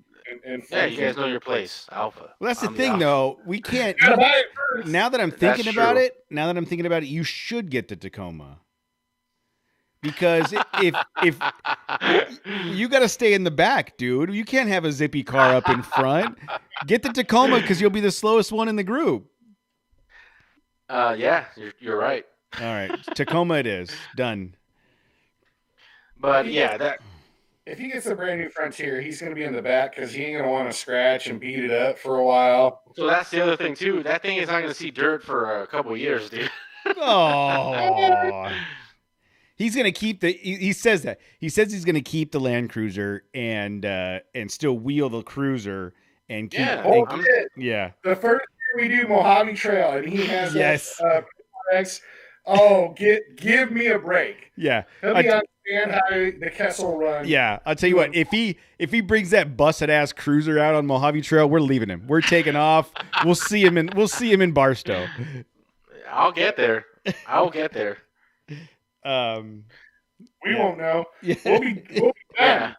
Speaker 1: And you guys know your place, Alpha.
Speaker 2: Well, that's the thing, though. We can't. Now that I'm thinking about it, you should get the Tacoma. Because if you got to stay in the back, dude, you can't have a zippy car up in front. Get the Tacoma because you'll be the slowest one in the group.
Speaker 1: Yeah, you're right.
Speaker 2: All right, Tacoma it is. Done.
Speaker 1: But yeah,
Speaker 3: if he gets a brand new Frontier, he's going to be in the back because he ain't going to want to scratch and beat it up for a while.
Speaker 1: So that's the other thing too. That thing is not going to see dirt for a couple of years, dude.
Speaker 2: Oh. He's going to keep he says that. He says he's going to keep the Land Cruiser and still wheel the Cruiser and keep.
Speaker 3: Yeah. The first year we do Mojave Trail and he has give me a break.
Speaker 2: Yeah.
Speaker 3: He'll be on the Kessel Run.
Speaker 2: Yeah, I'll tell you what. If he brings that busted ass Cruiser out on Mojave Trail, we're leaving him. We're taking off. We'll see him in Barstow.
Speaker 1: I'll get there. We
Speaker 3: won't know.
Speaker 2: Yeah.
Speaker 3: We'll be
Speaker 1: Yeah,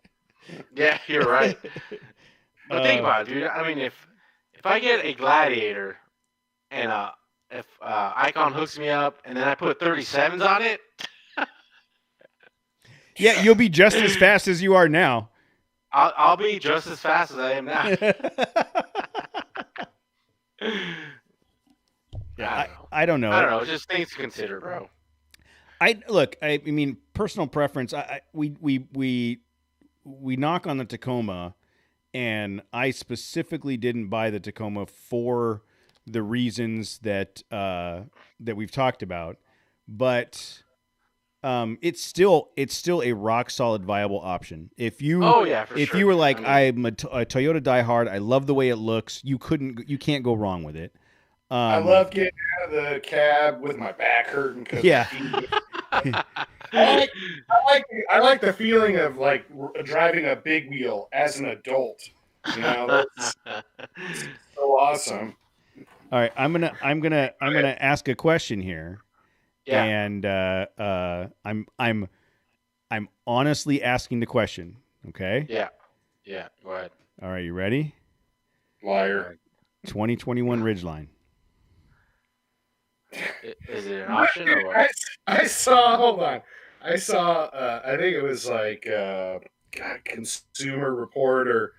Speaker 1: yeah, you're right. But think
Speaker 2: Uh,
Speaker 1: about it, dude. I mean, if I get a Gladiator and if Icon hooks me up and then I put 37s on it,
Speaker 2: yeah, you'll be just as fast as you are now.
Speaker 1: I'll be just as fast as I am now.
Speaker 2: Yeah, I don't know.
Speaker 1: I don't know. Just things to consider, bro.
Speaker 2: I mean, personal preference. We knock on the Tacoma, and I specifically didn't buy the Tacoma for the reasons that we've talked about, but it's still a rock solid viable option. If you
Speaker 1: Oh yeah, for
Speaker 2: if
Speaker 1: sure.
Speaker 2: you were like,
Speaker 1: I mean,
Speaker 2: a Toyota diehard, I love the way it looks. You can't go wrong with it.
Speaker 3: I love getting out of the cab with my back hurting because
Speaker 2: Yeah.
Speaker 3: I like the feeling of like driving a big wheel as an adult. You know, that's so awesome.
Speaker 2: All right, I'm gonna ask a question here,
Speaker 1: yeah,
Speaker 2: and I'm honestly asking the question. Okay.
Speaker 1: yeah, yeah. Go ahead.
Speaker 2: All right, you ready?
Speaker 3: Liar.
Speaker 2: 2021 Ridgeline.
Speaker 1: Is it an option or what?
Speaker 3: I saw. Hold on. I saw. I think it was like God, Consumer Report or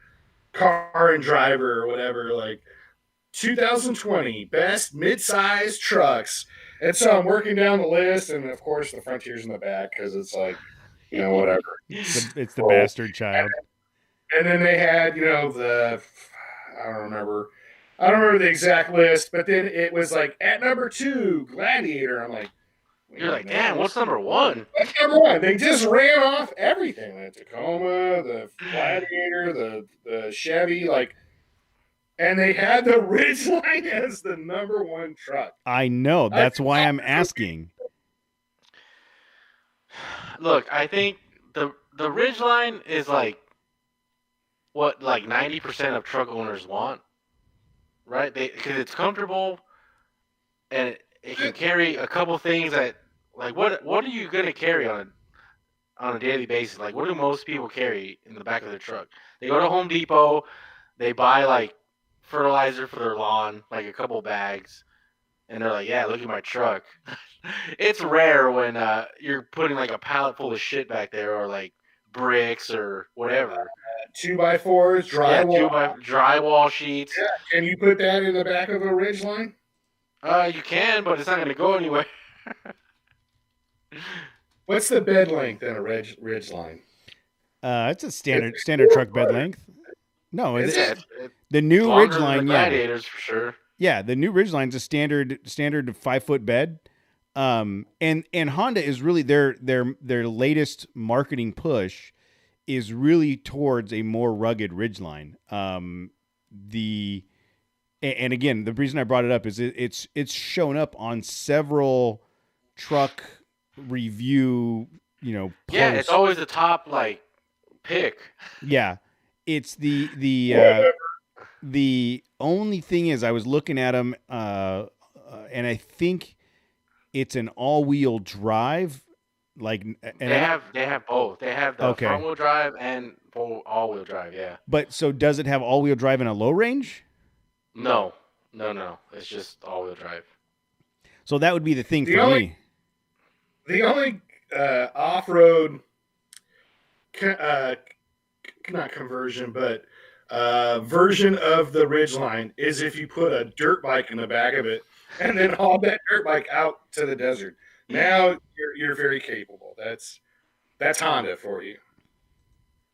Speaker 3: Car and Driver or whatever. Like 2020 best mid-sized trucks. And so I'm working down the list, and of course the Frontier's in the back because it's like, whatever.
Speaker 2: It's the bastard child.
Speaker 3: And then they had, I don't remember. I don't remember the exact list, but then it was like at number 2, Gladiator. I'm like,
Speaker 1: You're like, damn, what's number 1?
Speaker 3: what's number 1? They just ran off everything: the Tacoma, the Gladiator, the Chevy, like, and they had the Ridgeline as the number 1 truck.
Speaker 2: I know. That's why I'm asking.
Speaker 1: Look, I think the Ridgeline is like what like 90% of truck owners want, right? Because it's comfortable and it can carry a couple things that like what are you gonna carry on a daily basis? Like what do most people carry in the back of their truck? They go to Home Depot, they buy like fertilizer for their lawn, like a couple bags, and they're like, yeah, look at my truck. It's rare when you're putting like a pallet full of shit back there or like bricks or whatever.
Speaker 3: 2x4s, drywall.
Speaker 1: Drywall sheets.
Speaker 3: Yeah. Can you put that in the back of a Ridgeline?
Speaker 1: You can, but it's not going to go anywhere.
Speaker 3: What's the bed length in a Ridgeline?
Speaker 2: It's a standard truck bed length. No,
Speaker 3: Is it?
Speaker 2: The new Ridgeline,
Speaker 1: Gladiators for sure.
Speaker 2: Yeah, the new Ridgeline's a standard 5-foot bed. And Honda is really their latest marketing push is really towards a more rugged Ridgeline. And again, the reason I brought it up is it's shown up on several truck review, posts.
Speaker 1: Yeah, it's always the top like pick.
Speaker 2: Yeah, it's the only thing is I was looking at them, and I think it's an all-wheel drive. Like, and
Speaker 1: they have both. They have the front-wheel drive and all-wheel drive. Yeah.
Speaker 2: But so does it have all-wheel drive in a low range?
Speaker 1: No. It's just all-wheel drive.
Speaker 2: So that would be the thing for me.
Speaker 3: The only off-road, not conversion, but version of the Ridgeline is if you put a dirt bike in the back of it and then haul that dirt bike out to the desert. Now you're very capable. That's Honda for you.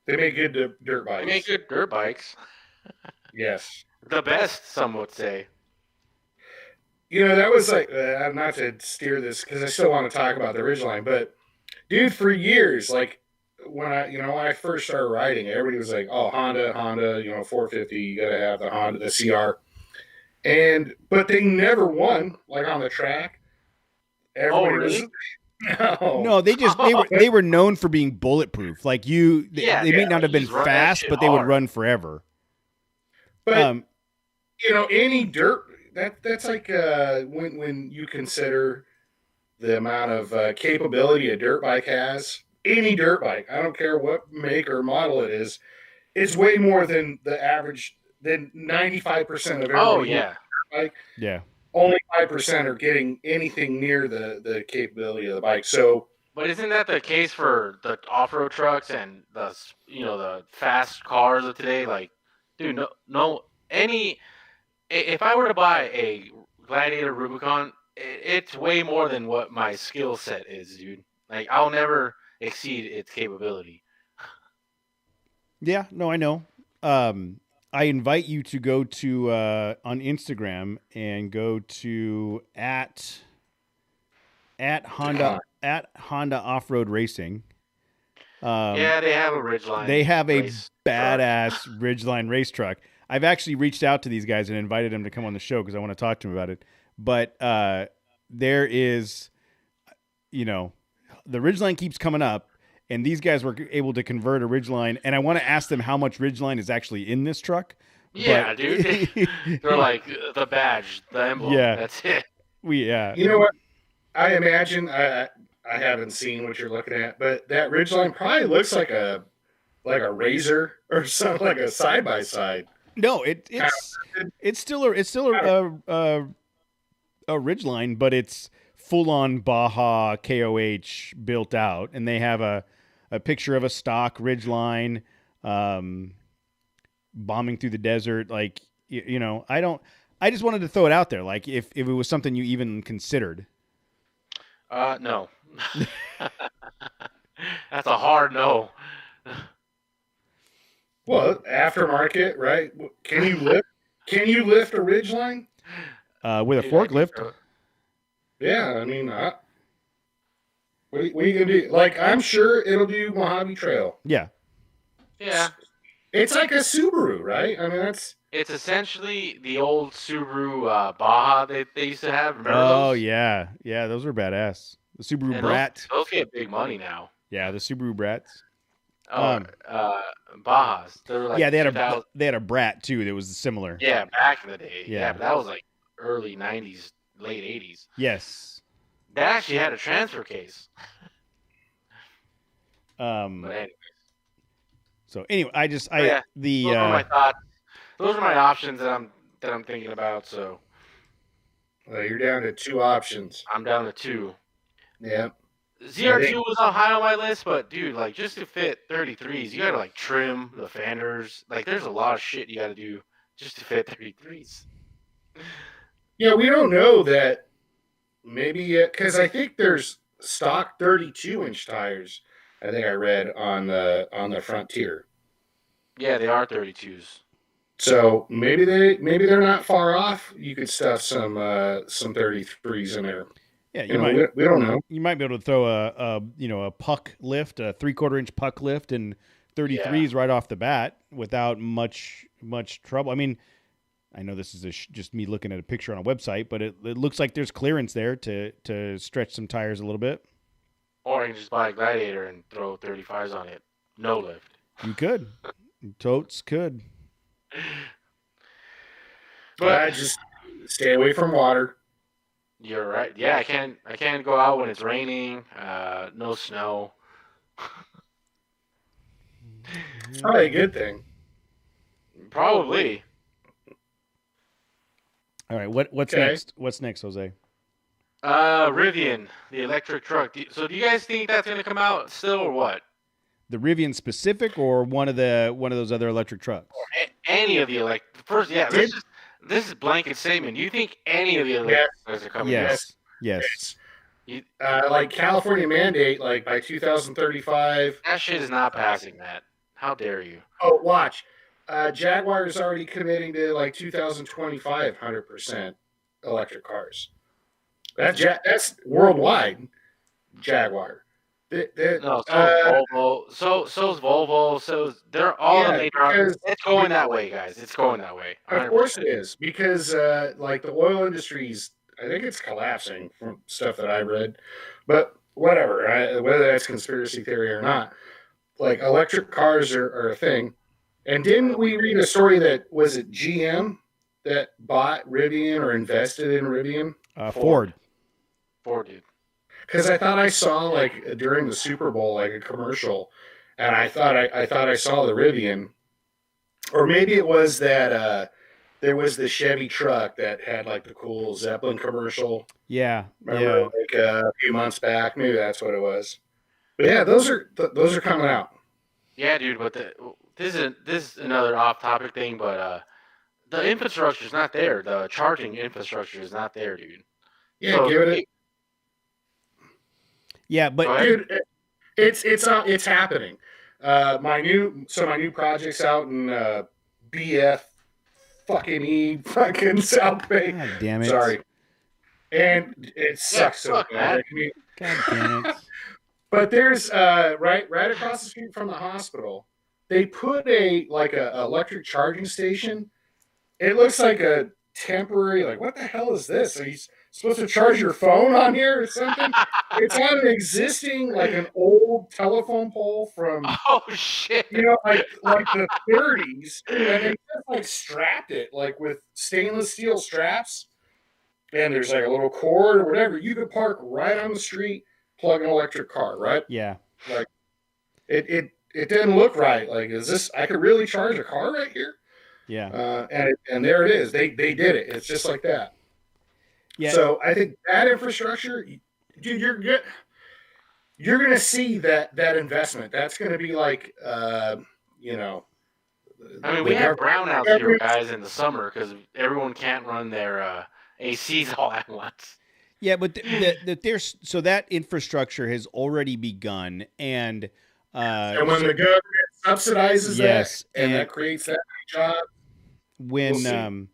Speaker 3: They make good dirt bikes.
Speaker 1: They make good dirt bikes.
Speaker 3: Yes.
Speaker 1: The best, some would say.
Speaker 3: That was like, not to steer this because I still want to talk about the Ridgeline, but dude, for years, like when I first started riding, everybody was like, oh, Honda, 450, you got to have the Honda, the CR. But they never won, like on the track.
Speaker 1: Everybody really?
Speaker 2: No, they were known for being bulletproof. Like they may not have been fast, but they would run forever.
Speaker 3: But any dirt that's like when you consider the amount of capability a dirt bike has, any dirt bike. I don't care what make or model it is. It's way more than the average. Than 95% of
Speaker 1: Oh
Speaker 3: everybody who
Speaker 1: yeah,
Speaker 3: bike.
Speaker 2: Yeah.
Speaker 3: Only 5% are getting anything near the capability of the bike. So
Speaker 1: but isn't that the case for the off-road trucks and the fast cars of today? Like, dude, no any. If I were to buy a Gladiator Rubicon, it's way more than what my skill set is, dude. Like, I'll never exceed its capability.
Speaker 2: Yeah, no, I know. I invite you to go to on Instagram and go to at Honda Off Road Racing.
Speaker 1: Yeah, they have a Ridgeline.
Speaker 2: They have a
Speaker 1: race truck.
Speaker 2: badass Ridgeline race truck. I've actually reached out to these guys and invited them to come on the show because I want to talk to them about it. But there is, the Ridgeline keeps coming up, and these guys were able to convert a Ridgeline. And I want to ask them how much Ridgeline is actually in this truck.
Speaker 1: Yeah,
Speaker 2: But-
Speaker 1: dude. They're like the badge, the emblem.
Speaker 2: Yeah.
Speaker 1: That's it.
Speaker 3: you know what? I imagine I haven't seen what you're looking at, but that Ridgeline probably looks like a Razor or something, like a side by side.
Speaker 2: No, it's still a Ridgeline, but it's full on Baja KOH built out, and they have a picture of a stock Ridgeline bombing through the desert. Like I just wanted to throw it out there. Like if it was something you even considered.
Speaker 1: No. That's a hard no.
Speaker 3: Well, aftermarket, right? Can you lift? Can you lift a Ridgeline?
Speaker 2: With a
Speaker 1: Dude,
Speaker 2: forklift.
Speaker 3: Yeah, I mean, what are you gonna do? Like, I'm sure it'll do Mojave Trail.
Speaker 2: Yeah.
Speaker 1: Yeah.
Speaker 3: It's like a Subaru, right? I mean, that's
Speaker 1: It's essentially the old Subaru Baja they used to have. Remember
Speaker 2: Oh
Speaker 1: those?
Speaker 2: yeah. Yeah, those were badass. The Subaru
Speaker 1: And
Speaker 2: Brat.
Speaker 1: those get big money now.
Speaker 2: Yeah, the Subaru Brats.
Speaker 1: Oh, Bajas. They were like
Speaker 2: Yeah, they
Speaker 1: 2000
Speaker 2: had a Brat too that was similar.
Speaker 1: Yeah, back in the day.
Speaker 2: Yeah.
Speaker 1: Yeah, but that was like early '90s, late '80s.
Speaker 2: Yes.
Speaker 1: That actually had a transfer case. But anyway,
Speaker 2: So anyway,
Speaker 1: those are my thoughts. Those are my options that I'm thinking about. So
Speaker 3: you're down to two options.
Speaker 1: I'm down to 2.
Speaker 3: Yeah.
Speaker 1: ZR2 was on high on my list, but dude, like just to fit 33s, you gotta like trim the fenders. Like there's a lot of shit you gotta do just to fit 33s.
Speaker 3: Yeah, we don't know that. Maybe because I think there's stock 32-inch tires. I think I read on the Frontier.
Speaker 1: Yeah, they are 32s.
Speaker 3: So maybe they're not far off. You could stuff some 33s in there.
Speaker 2: Yeah,
Speaker 3: We don't know.
Speaker 2: you might be able to throw a puck lift, a 3/4 inch puck lift, and 33s right off the bat without much trouble. I mean, I know this is just me looking at a picture on a website, but it looks like there's clearance there to stretch some tires a little bit.
Speaker 1: Or you can just buy a Gladiator and throw 35s on it. No lift.
Speaker 2: You could, totes could.
Speaker 3: But just stay away from water.
Speaker 1: You're right. Yeah, I can't go out when it's raining. No snow.
Speaker 3: It's probably a good thing.
Speaker 1: Probably.
Speaker 2: All right, what's
Speaker 3: Okay.
Speaker 2: next? What's next, Jose?
Speaker 1: Rivian, the electric truck. So do you guys think that's gonna come out still or what?
Speaker 2: The Rivian specific or one of those other electric trucks?
Speaker 1: Any of the first? Yeah,
Speaker 3: Did-
Speaker 1: this is blanket statement. Do you think any of the electric trucks are coming out?
Speaker 2: Yes.
Speaker 3: Like California mandate, like by 2035.
Speaker 1: That shit is not passing, Matt. How dare you?
Speaker 3: Oh, watch. Jaguar is already committing to like 2025, 100% electric cars. That's worldwide. Jaguar.
Speaker 1: No, so's Volvo. So's Volvo. They're all the major.
Speaker 3: because-
Speaker 1: It's going that way, guys. It's going that way.
Speaker 3: Of course it
Speaker 1: 100%.
Speaker 3: is, because like the oil industry's, I think it's collapsing from stuff that I read. But whatever, whether that's conspiracy theory or not, like electric cars are a thing. And didn't we read a story that was it GM that bought Rivian or invested in Rivian?
Speaker 2: Ford.
Speaker 1: Ford, dude.
Speaker 3: because I thought I saw like during the Super Bowl like a commercial, and I thought I saw the Rivian, or maybe it was that there was the Chevy truck that had like the cool Zeppelin commercial.
Speaker 2: Yeah,
Speaker 3: Remember,
Speaker 2: yeah.
Speaker 3: like a few months back, maybe that's what it was. But yeah, those are coming out.
Speaker 1: Yeah, dude. But this is another off-topic thing, but the infrastructure is not there. The charging infrastructure is not there, dude.
Speaker 3: Yeah,
Speaker 1: So
Speaker 3: give it.
Speaker 2: Yeah,
Speaker 1: go
Speaker 2: but
Speaker 1: ahead.
Speaker 3: Dude, it's happening. My new project's out in BF fucking fucking South Bay.
Speaker 2: God damn it.
Speaker 3: Sorry, and it sucks so
Speaker 1: fuck
Speaker 3: bad.
Speaker 1: that.
Speaker 3: I mean,
Speaker 2: God damn it.
Speaker 3: but there's right across the street from the hospital, they put a electric charging station. It looks like a temporary, like, what the hell is this? Are you supposed to charge your phone on here or something? It's on an existing, like an old telephone pole from,
Speaker 1: Oh shit.
Speaker 3: like the 30s, and they just like strapped it like with stainless steel straps, and there's like a little cord or whatever. You could park right on the street, plug an electric car, right?
Speaker 2: Yeah.
Speaker 3: Like it didn't look right. Like, is this? I could really charge a car right here?
Speaker 2: Yeah.
Speaker 3: And there it is. They did it. It's just like that.
Speaker 2: Yeah.
Speaker 3: So I think that infrastructure, dude, you're gonna see that investment. That's gonna be like, you know.
Speaker 1: I mean, we have brownouts here, guys, in the summer because everyone can't run their ACs all at once.
Speaker 2: Yeah, but there's so that infrastructure has already begun, and
Speaker 3: And when the government subsidizes
Speaker 2: Yes,
Speaker 3: that, and
Speaker 2: and-
Speaker 3: that creates that job,
Speaker 2: when
Speaker 3: We'll see.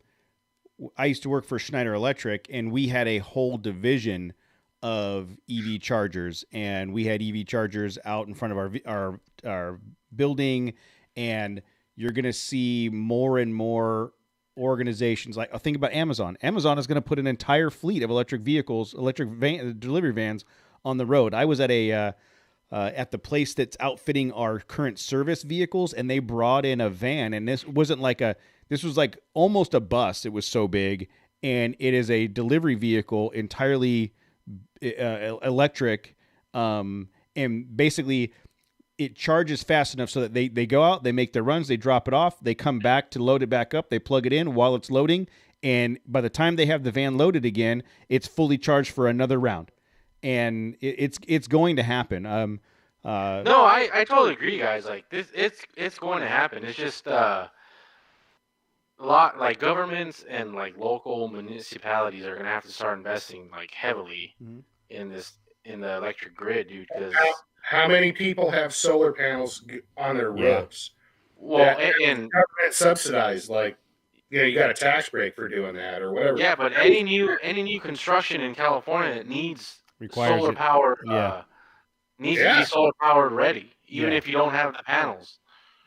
Speaker 2: I used to work for Schneider Electric, and we had a whole division of EV chargers, and we had EV chargers out in front of our building, and you're going to see more and more organizations like think about Amazon. Amazon is going to put an entire fleet of electric vehicles, delivery vans on the road. I was at the place that's outfitting our current service vehicles, and they brought in a van, and this was like almost a bus. It was so big, and it is a delivery vehicle entirely electric, and basically it charges fast enough so that they go out, they make their runs, they drop it off, they come back to load it back up, they plug it in while it's loading, and by the time they have the van loaded again, it's fully charged for another round. And it's going to happen.
Speaker 1: No, I totally agree, guys. Like this, it's going to happen. It's just a lot like governments and like local municipalities are gonna have to start investing like heavily
Speaker 2: Mhm.
Speaker 1: in the electric grid, dude. Because
Speaker 3: how many people have solar panels on their
Speaker 2: Yeah.
Speaker 3: roofs?
Speaker 1: well,
Speaker 3: That-
Speaker 1: and
Speaker 3: Government subsidized, like, you got a tax break for doing that or whatever.
Speaker 1: yeah, but any new construction in California that needs
Speaker 2: Requires
Speaker 1: solar
Speaker 2: it.
Speaker 1: powered
Speaker 2: Yeah.
Speaker 1: needs to
Speaker 3: Yeah.
Speaker 1: be solar powered ready, even
Speaker 2: Yeah.
Speaker 1: if you don't have the panels.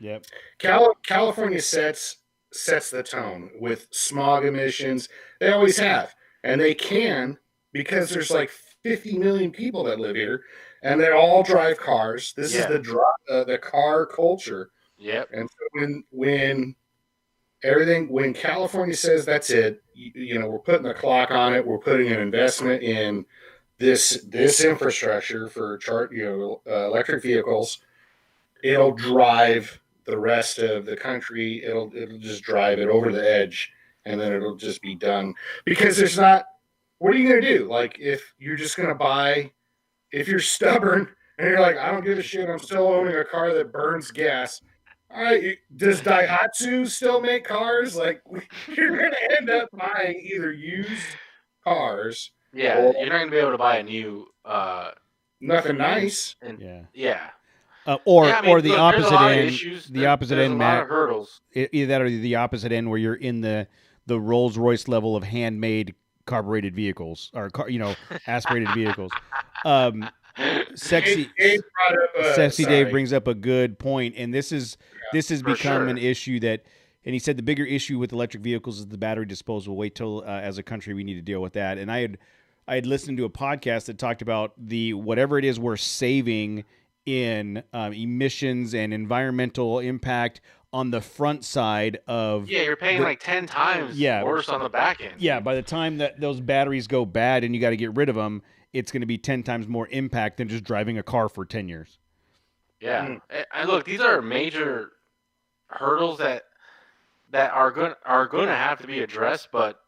Speaker 2: Yep.
Speaker 3: California sets the tone with smog emissions. They always have, and they can because there's like 50 million people that live here, and they all drive cars. This is
Speaker 1: Yeah.
Speaker 3: the car culture,
Speaker 1: Yep.
Speaker 3: and so when California says that's it, we're putting the clock on it. We're putting an investment in this infrastructure for electric vehicles. It'll drive the rest of the country. It'll just drive it over the edge, and then it'll just be done. Because there's not. What are you gonna do? Like, if you're just gonna buy, if you're stubborn and you're like, I don't give a shit. I'm still owning a car that burns gas. All right, does Daihatsu still make cars? Like, you're gonna end up buying either used cars,
Speaker 1: Yeah,
Speaker 3: Well-
Speaker 1: you're not gonna be able to buy a new.
Speaker 3: nothing nice.
Speaker 1: And
Speaker 2: Yeah.
Speaker 1: yeah.
Speaker 2: Or
Speaker 1: Yeah, I mean,
Speaker 2: or the
Speaker 1: look, there's a
Speaker 2: opposite
Speaker 1: lot of
Speaker 2: end.
Speaker 1: issues.
Speaker 2: The opposite
Speaker 1: there's
Speaker 2: end,
Speaker 1: a lot
Speaker 2: Matt.
Speaker 1: of hurdles.
Speaker 2: Either that or the opposite end, where you're in the Rolls Royce level of handmade carbureted vehicles or aspirated vehicles. Sexy
Speaker 3: Dave brought up,
Speaker 2: Sexy
Speaker 3: sorry.
Speaker 2: Dave brings up a good point, and this has
Speaker 1: for
Speaker 2: become
Speaker 1: sure.
Speaker 2: an issue that. And he said the bigger issue with electric vehicles is the battery disposal. Wait till as a country we need to deal with that. And I had listened to a podcast that talked about the whatever it is we're saving in emissions and environmental impact on the front side of
Speaker 1: Yeah, you're paying like 10 times
Speaker 2: Yeah.
Speaker 1: worse on the back end.
Speaker 2: yeah. By the time that those batteries go bad and you got to get rid of them, it's going to be 10 times more impact than just driving a car for 10 years.
Speaker 1: Yeah, and look, these are major hurdles that are going to have to be addressed, but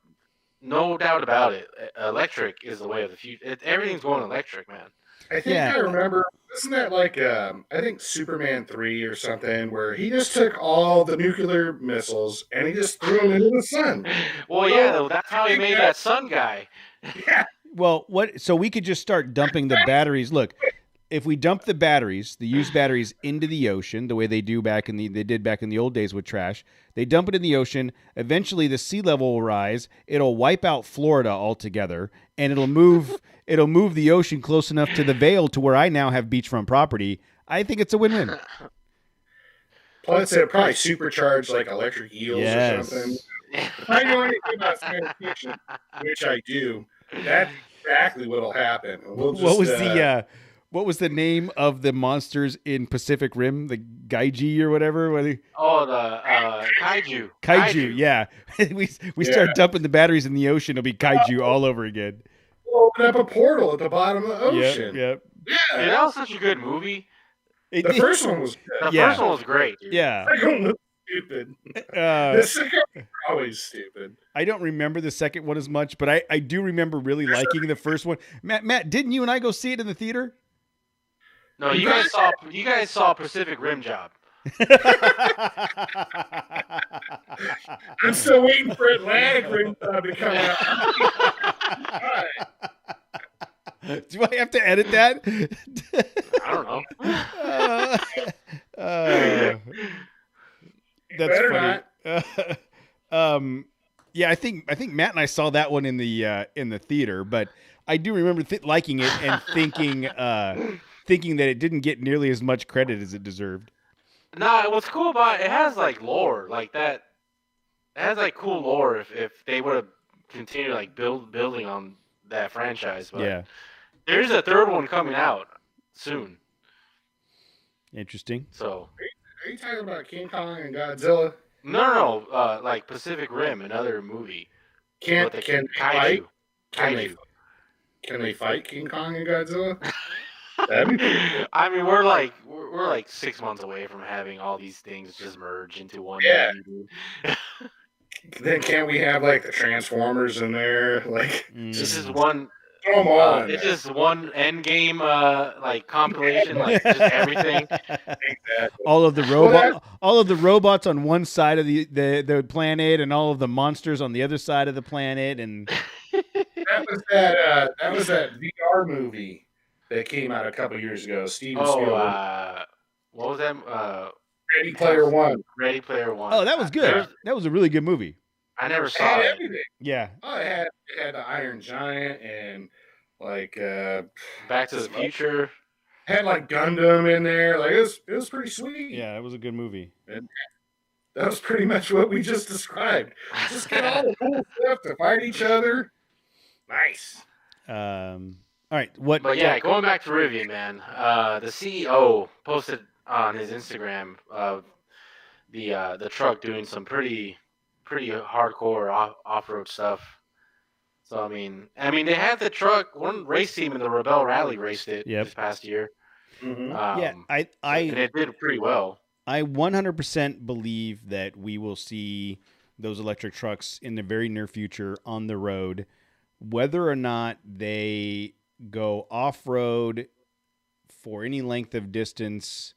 Speaker 1: no doubt about it, electric is the way of the future. Everything's going electric, man.
Speaker 3: I think I remember, wasn't that like, I think Superman 3 or something, where he just took all the nuclear missiles and he just threw them into the sun?
Speaker 1: Well, yeah, that's how he made that sun guy.
Speaker 3: Yeah.
Speaker 2: Well, so we could just start dumping the batteries. Look, if we dump the batteries, the used batteries into the ocean, the way they did back in the old days with trash, they dump it in the ocean. Eventually, the sea level will rise. It'll wipe out Florida altogether, and it'll move the ocean close enough to the Vale to where I now have beachfront property. I think it's a win-win.
Speaker 3: Plus, it'll probably supercharge like electric eels or something. If I know anything about science fiction, which I do, that's exactly what'll happen.
Speaker 2: What was the name of the monsters in Pacific Rim? The Gaiji or whatever?
Speaker 1: The Kaiju.
Speaker 2: Kaiju, yeah. we start dumping the batteries in the ocean, it'll be Kaiju all over again.
Speaker 3: We'll open up a portal at the bottom of the ocean.
Speaker 2: Yep.
Speaker 1: Yeah, that was such a good movie.
Speaker 3: The first one was good.
Speaker 1: The first one was great, dude.
Speaker 2: Yeah.
Speaker 3: The second one was stupid. The second one was always stupid.
Speaker 2: I don't remember the second one as much, but I do remember really liking the first one. Matt, didn't you and I go see it in the theater?
Speaker 1: No, you guys saw Pacific Rim Job.
Speaker 3: I'm still waiting for Atlantic Rim Job to come out.
Speaker 2: Do I have to edit that?
Speaker 1: I don't know.
Speaker 2: That's funny. Yeah, I think Matt and I saw that one in the theater, but I do remember liking it and thinking that it didn't get nearly as much credit as it deserved.
Speaker 1: Nah, what's cool about it has like lore like that. It has like cool lore if they would have continued like building on that franchise. But
Speaker 2: yeah,
Speaker 1: there's a third one coming out soon.
Speaker 2: Interesting.
Speaker 1: So,
Speaker 3: are you talking about King Kong and Godzilla?
Speaker 1: No, like Pacific Rim, another movie.
Speaker 3: Can they fight?
Speaker 1: Kaiju.
Speaker 3: Can they fight King Kong and Godzilla?
Speaker 1: I mean, we're like 6 months away from having all these things just merge into one.
Speaker 3: Yeah. Then can't we have like the Transformers in there? Like
Speaker 1: this is one.
Speaker 3: Come on.
Speaker 1: It's just one end game like compilation, like just everything.
Speaker 3: Exactly.
Speaker 2: All of the robots on one side of the planet, and all of the monsters on the other side of the planet, and
Speaker 3: that was that VR movie that came out a couple years ago. Steven Spielberg.
Speaker 1: What was that?
Speaker 3: Ready Player One.
Speaker 1: Ready Player One.
Speaker 2: Oh, that was good. That was a really good movie.
Speaker 1: I never saw it.
Speaker 3: Everything.
Speaker 2: Yeah.
Speaker 3: Oh, it had the Iron Giant and like
Speaker 1: Back to the Future.
Speaker 3: Had like Gundam in there. Like it was pretty sweet.
Speaker 2: Yeah, it was a good movie.
Speaker 3: And that was pretty much what we just described. Just get all the cool stuff to fight each other. Nice.
Speaker 2: All right. What?
Speaker 1: But yeah, going back to Rivian, man. The CEO posted on his Instagram of the truck doing some pretty hardcore off-road stuff. So I mean, they had the truck. One race team in the Rebel Rally raced it this past year.
Speaker 3: Mm-hmm.
Speaker 1: And it did pretty well.
Speaker 2: I 100% believe that we will see those electric trucks in the very near future on the road, whether or not they go off-road for any length of distance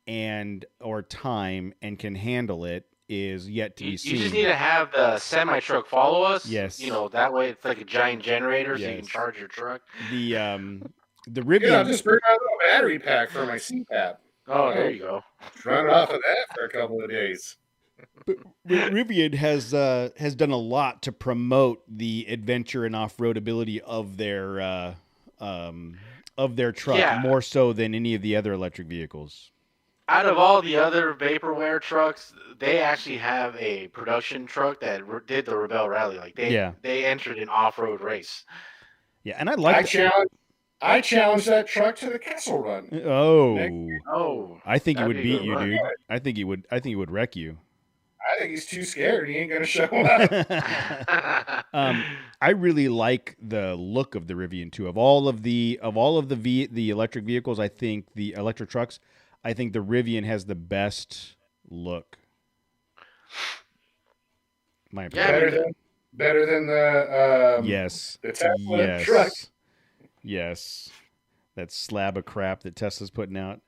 Speaker 2: and or time and can handle it is yet to be seen.
Speaker 1: You just need to have the semi-truck follow us.
Speaker 2: Yes.
Speaker 1: That way it's like a giant generator so you can charge your truck.
Speaker 2: The Rivian...
Speaker 3: Yeah, I'll just bring out a little battery pack for my CPAP.
Speaker 1: Oh, there you go.
Speaker 3: Run it off of that for a couple of days.
Speaker 2: But Rivian has done a lot to promote the adventure and off-road ability of their truck, more so than any of the other electric vehicles.
Speaker 1: Out of all the other vaporware trucks, they actually have a production truck that did the Rebel Rally. Like they entered an off-road race.
Speaker 2: Yeah, and
Speaker 3: I challenged that truck to the Kessel Run.
Speaker 2: Oh, I think he would beat you, dude. I think he would wreck you.
Speaker 3: think he's too scared. He ain't gonna show up.
Speaker 2: I really like the look of the Rivian too. Of all of the electric vehicles, I think the electric trucks, I think the Rivian has the best look. My opinion.
Speaker 3: Better than the
Speaker 2: Yes.
Speaker 3: the Tesla
Speaker 2: Yes.
Speaker 3: truck.
Speaker 2: Yes. That slab of crap that Tesla's putting out.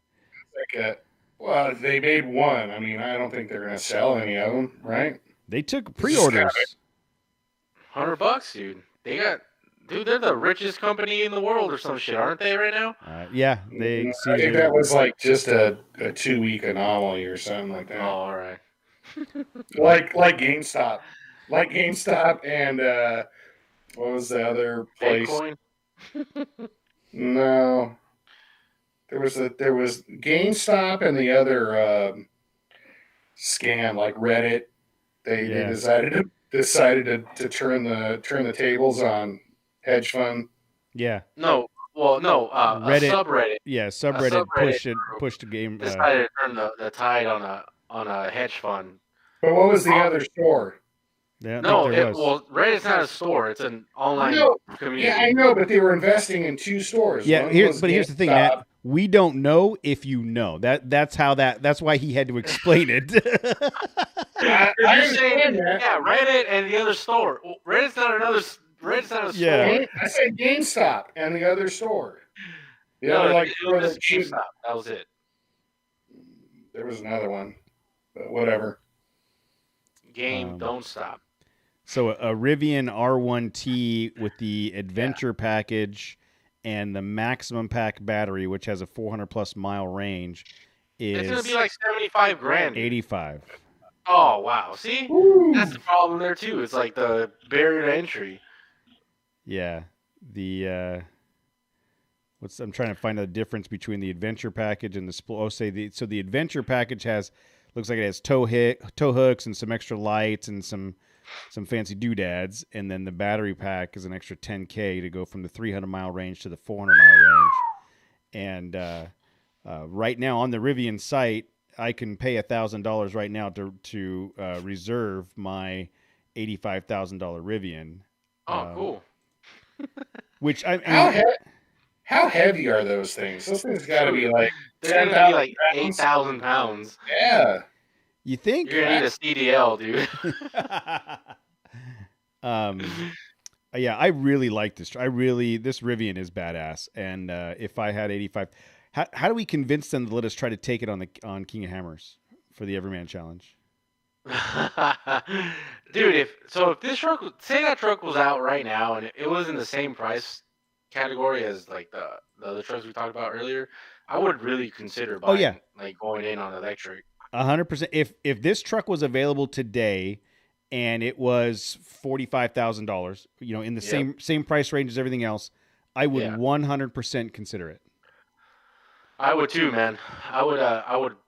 Speaker 3: Well, they made one. I mean, I don't think they're gonna sell any of them, right?
Speaker 2: They took pre-orders.
Speaker 1: $100, dude. They're the richest company in the world or some shit, aren't they right now?
Speaker 2: Yeah, they.
Speaker 3: I think that was like just a 2-week anomaly or something like that.
Speaker 1: Oh, all right.
Speaker 3: Like GameStop, and what was the other place?
Speaker 1: Bitcoin.
Speaker 3: No, there was GameStop and the other scam like Reddit. They decided to turn the tables on hedge fund.
Speaker 2: Yeah.
Speaker 1: No. Well, no.
Speaker 2: Reddit.
Speaker 1: A subreddit.
Speaker 2: Yeah, subreddit pushed a game.
Speaker 1: Decided to turn the tide on a hedge fund.
Speaker 3: But what was the other store?
Speaker 2: Yeah,
Speaker 1: Reddit's not a store; it's an online community.
Speaker 3: Yeah, I know, but they were investing in 2 stores.
Speaker 2: Yeah, here's the thing, Matt. We don't know if you know. That's why he had to explain it.
Speaker 3: I saying that.
Speaker 1: Yeah, Reddit and the other store. Well, Reddit's not a store.
Speaker 2: Yeah.
Speaker 3: I said GameStop and the other store.
Speaker 1: It was GameStop. That was it.
Speaker 3: There was another one, but whatever.
Speaker 1: Don't stop.
Speaker 2: So a Rivian R1T with the adventure package and the maximum pack battery, which has a 400+ mile range, is
Speaker 1: it's gonna be like $75,000.
Speaker 2: 85.
Speaker 1: Oh wow! See, that's the problem there too. It's like the barrier to entry.
Speaker 2: Yeah, I'm trying to find the difference between the adventure package and the the adventure package looks like it has tow hooks and some extra lights and some fancy doodads, and then the battery pack is an extra $10,000 to go from the 300-mile range to the 400-mile range. And right now on the Rivian site, I can pay $1,000 right now to reserve my $85,000 Rivian.
Speaker 1: Oh, cool.
Speaker 2: Which
Speaker 3: how heavy are those things? Those things got to be like
Speaker 1: 10,000 like 8,000 pounds.
Speaker 3: Yeah.
Speaker 2: You think?
Speaker 1: You're gonna need a CDL, dude.
Speaker 2: Yeah, I really like this. This Rivian is badass. And if I had 85, how do we convince them to let us try to take it on King of Hammers for the Everyman Challenge?
Speaker 1: Dude, if this truck, say that truck was out right now and it was in the same price category as like the other trucks we talked about earlier, I would really consider buying, like going in on electric.
Speaker 2: 100%. If this truck was available today and it was $45,000, in the same price range as everything else, I would 100% consider it.
Speaker 1: I would too, man. I would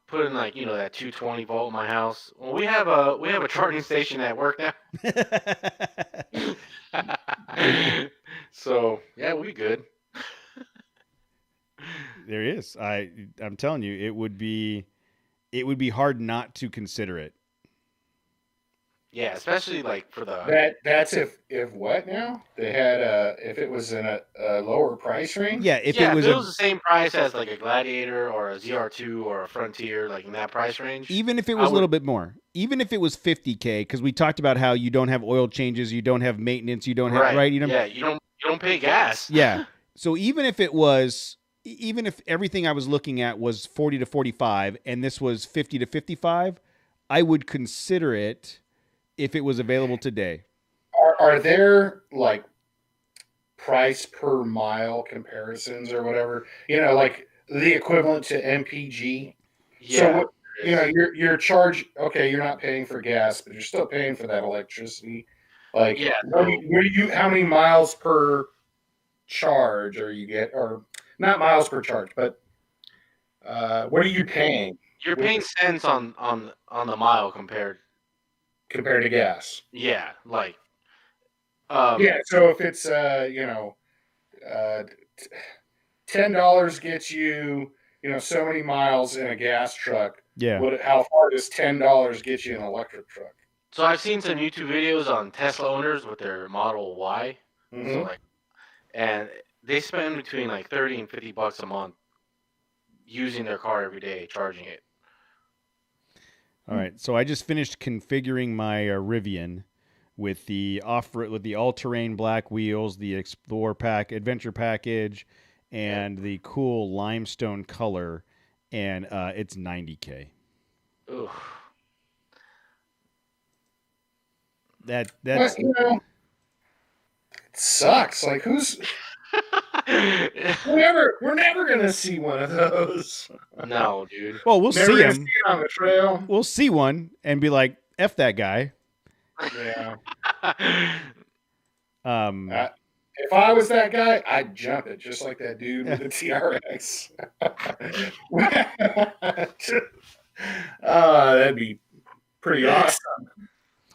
Speaker 1: put in like that 220 volt in my house. Well, we have a charging station at work now. So yeah, we good.
Speaker 2: There is. I'm telling you, it would be hard not to consider it.
Speaker 1: Yeah, especially like for the
Speaker 3: that's if what now? They had if it was in a lower price range?
Speaker 2: Yeah, if it was
Speaker 1: the same price as like a Gladiator or a ZR2 or a Frontier, like in that price range.
Speaker 2: Even if it was a little bit more. Even if it was $50,000, because we talked about how you don't have oil changes, you don't have maintenance, you don't have right.
Speaker 1: You don't pay gas.
Speaker 2: Yeah. So even if everything I was looking at was 40 to 45 and this was 50 to 55, I would consider it if it was available today.
Speaker 3: Are there like price per mile comparisons or whatever? Like the equivalent to MPG.
Speaker 1: Yeah.
Speaker 3: So your charge. Okay, you're not paying for gas, but you're still paying for that electricity. Like, how many miles per charge are you get, or not miles per charge, but what are you paying?
Speaker 1: You're paying cents on the mile compared
Speaker 3: to gas.
Speaker 1: Yeah, like
Speaker 3: so if it's $10 gets you so many miles in a gas truck,
Speaker 2: Yeah.
Speaker 3: How far does $10 get you an electric truck?
Speaker 1: So I've seen some YouTube videos on Tesla owners with their Model Y. So
Speaker 3: Mm-hmm.
Speaker 1: like, and they spend between like 30 and $50 a month using their car every day, charging it.
Speaker 2: All right. So I just finished configuring my Rivian with the all-terrain black wheels, the Explorer pack, Adventure package, and the cool limestone color, and it's $90K.
Speaker 1: Ooh.
Speaker 2: That's
Speaker 3: But, it sucks. Like, we're never gonna see one of those.
Speaker 1: No, dude.
Speaker 2: well, we'll
Speaker 3: Never
Speaker 2: see
Speaker 3: gonna
Speaker 2: him.
Speaker 3: see it on the trail.
Speaker 2: We'll see one and be like, "F that guy."
Speaker 3: Yeah.
Speaker 2: Um,
Speaker 3: If I was that guy, I'd jump it just like that dude with the TRX. That'd be pretty awesome.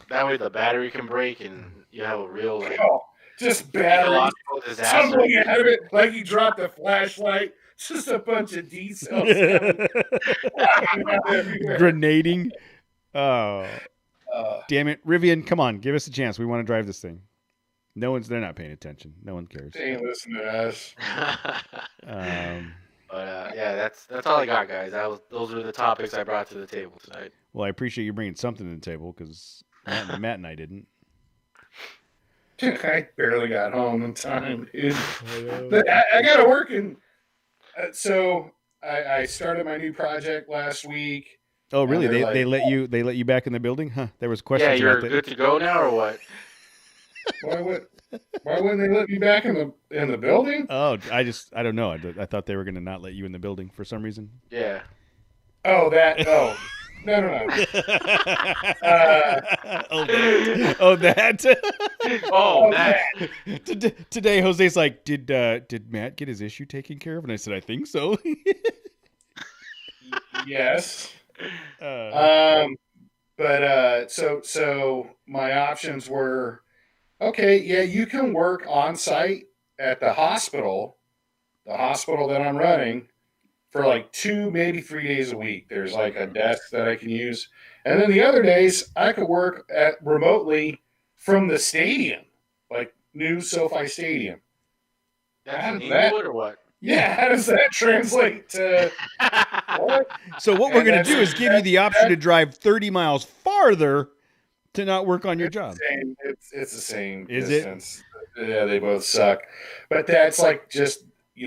Speaker 1: That way the battery can break and you have a real like
Speaker 3: Oh, just batteries
Speaker 1: ecological disaster.
Speaker 3: tumbling out of it like you dropped a flashlight. Just a bunch of D cells
Speaker 2: grenading. Oh,
Speaker 3: Uh,
Speaker 2: damn it, Rivian! Come on, give us a chance. We want to drive this thing. They're not paying attention. No one cares.
Speaker 3: they ain't listening to us.
Speaker 1: But yeah, that's all I got, guys. Those are the topics I brought to the table tonight.
Speaker 2: Well, I appreciate you bringing something to the table because Matt and I didn't.
Speaker 3: I barely got home in time, dude. But I got to work in. So I started my new project last week.
Speaker 2: Oh, really?
Speaker 3: And
Speaker 2: They
Speaker 3: they're
Speaker 2: let you back in the building? Huh? There was questions
Speaker 1: Yeah, you're
Speaker 2: about that.
Speaker 1: good to go now, or what?
Speaker 3: Why wouldn't they let me back in the building?
Speaker 2: Oh, I don't know. I thought they were going to not let you in the building for some reason.
Speaker 1: Yeah.
Speaker 3: Oh, that. Oh, no.
Speaker 2: Oh, that.
Speaker 1: Oh, that.
Speaker 2: Today, Jose's like, did Matt get his issue taken care of? And I said, I think so.
Speaker 3: Yes.
Speaker 2: Uh,
Speaker 3: But so my options were, okay, yeah, you can work on site at the hospital that I'm running, for like 2, maybe 3 days a week. There's like a desk that I can use, and then the other days I could work remotely from the stadium, like new SoFi Stadium.
Speaker 1: That's in Inglewood or what?
Speaker 3: Yeah, how does that translate to what?
Speaker 2: so what we're going to do is give you the option to drive 30 miles farther to not work on your job.
Speaker 3: It's the same
Speaker 2: Is
Speaker 3: distance. Yeah, they both suck. But that's like just,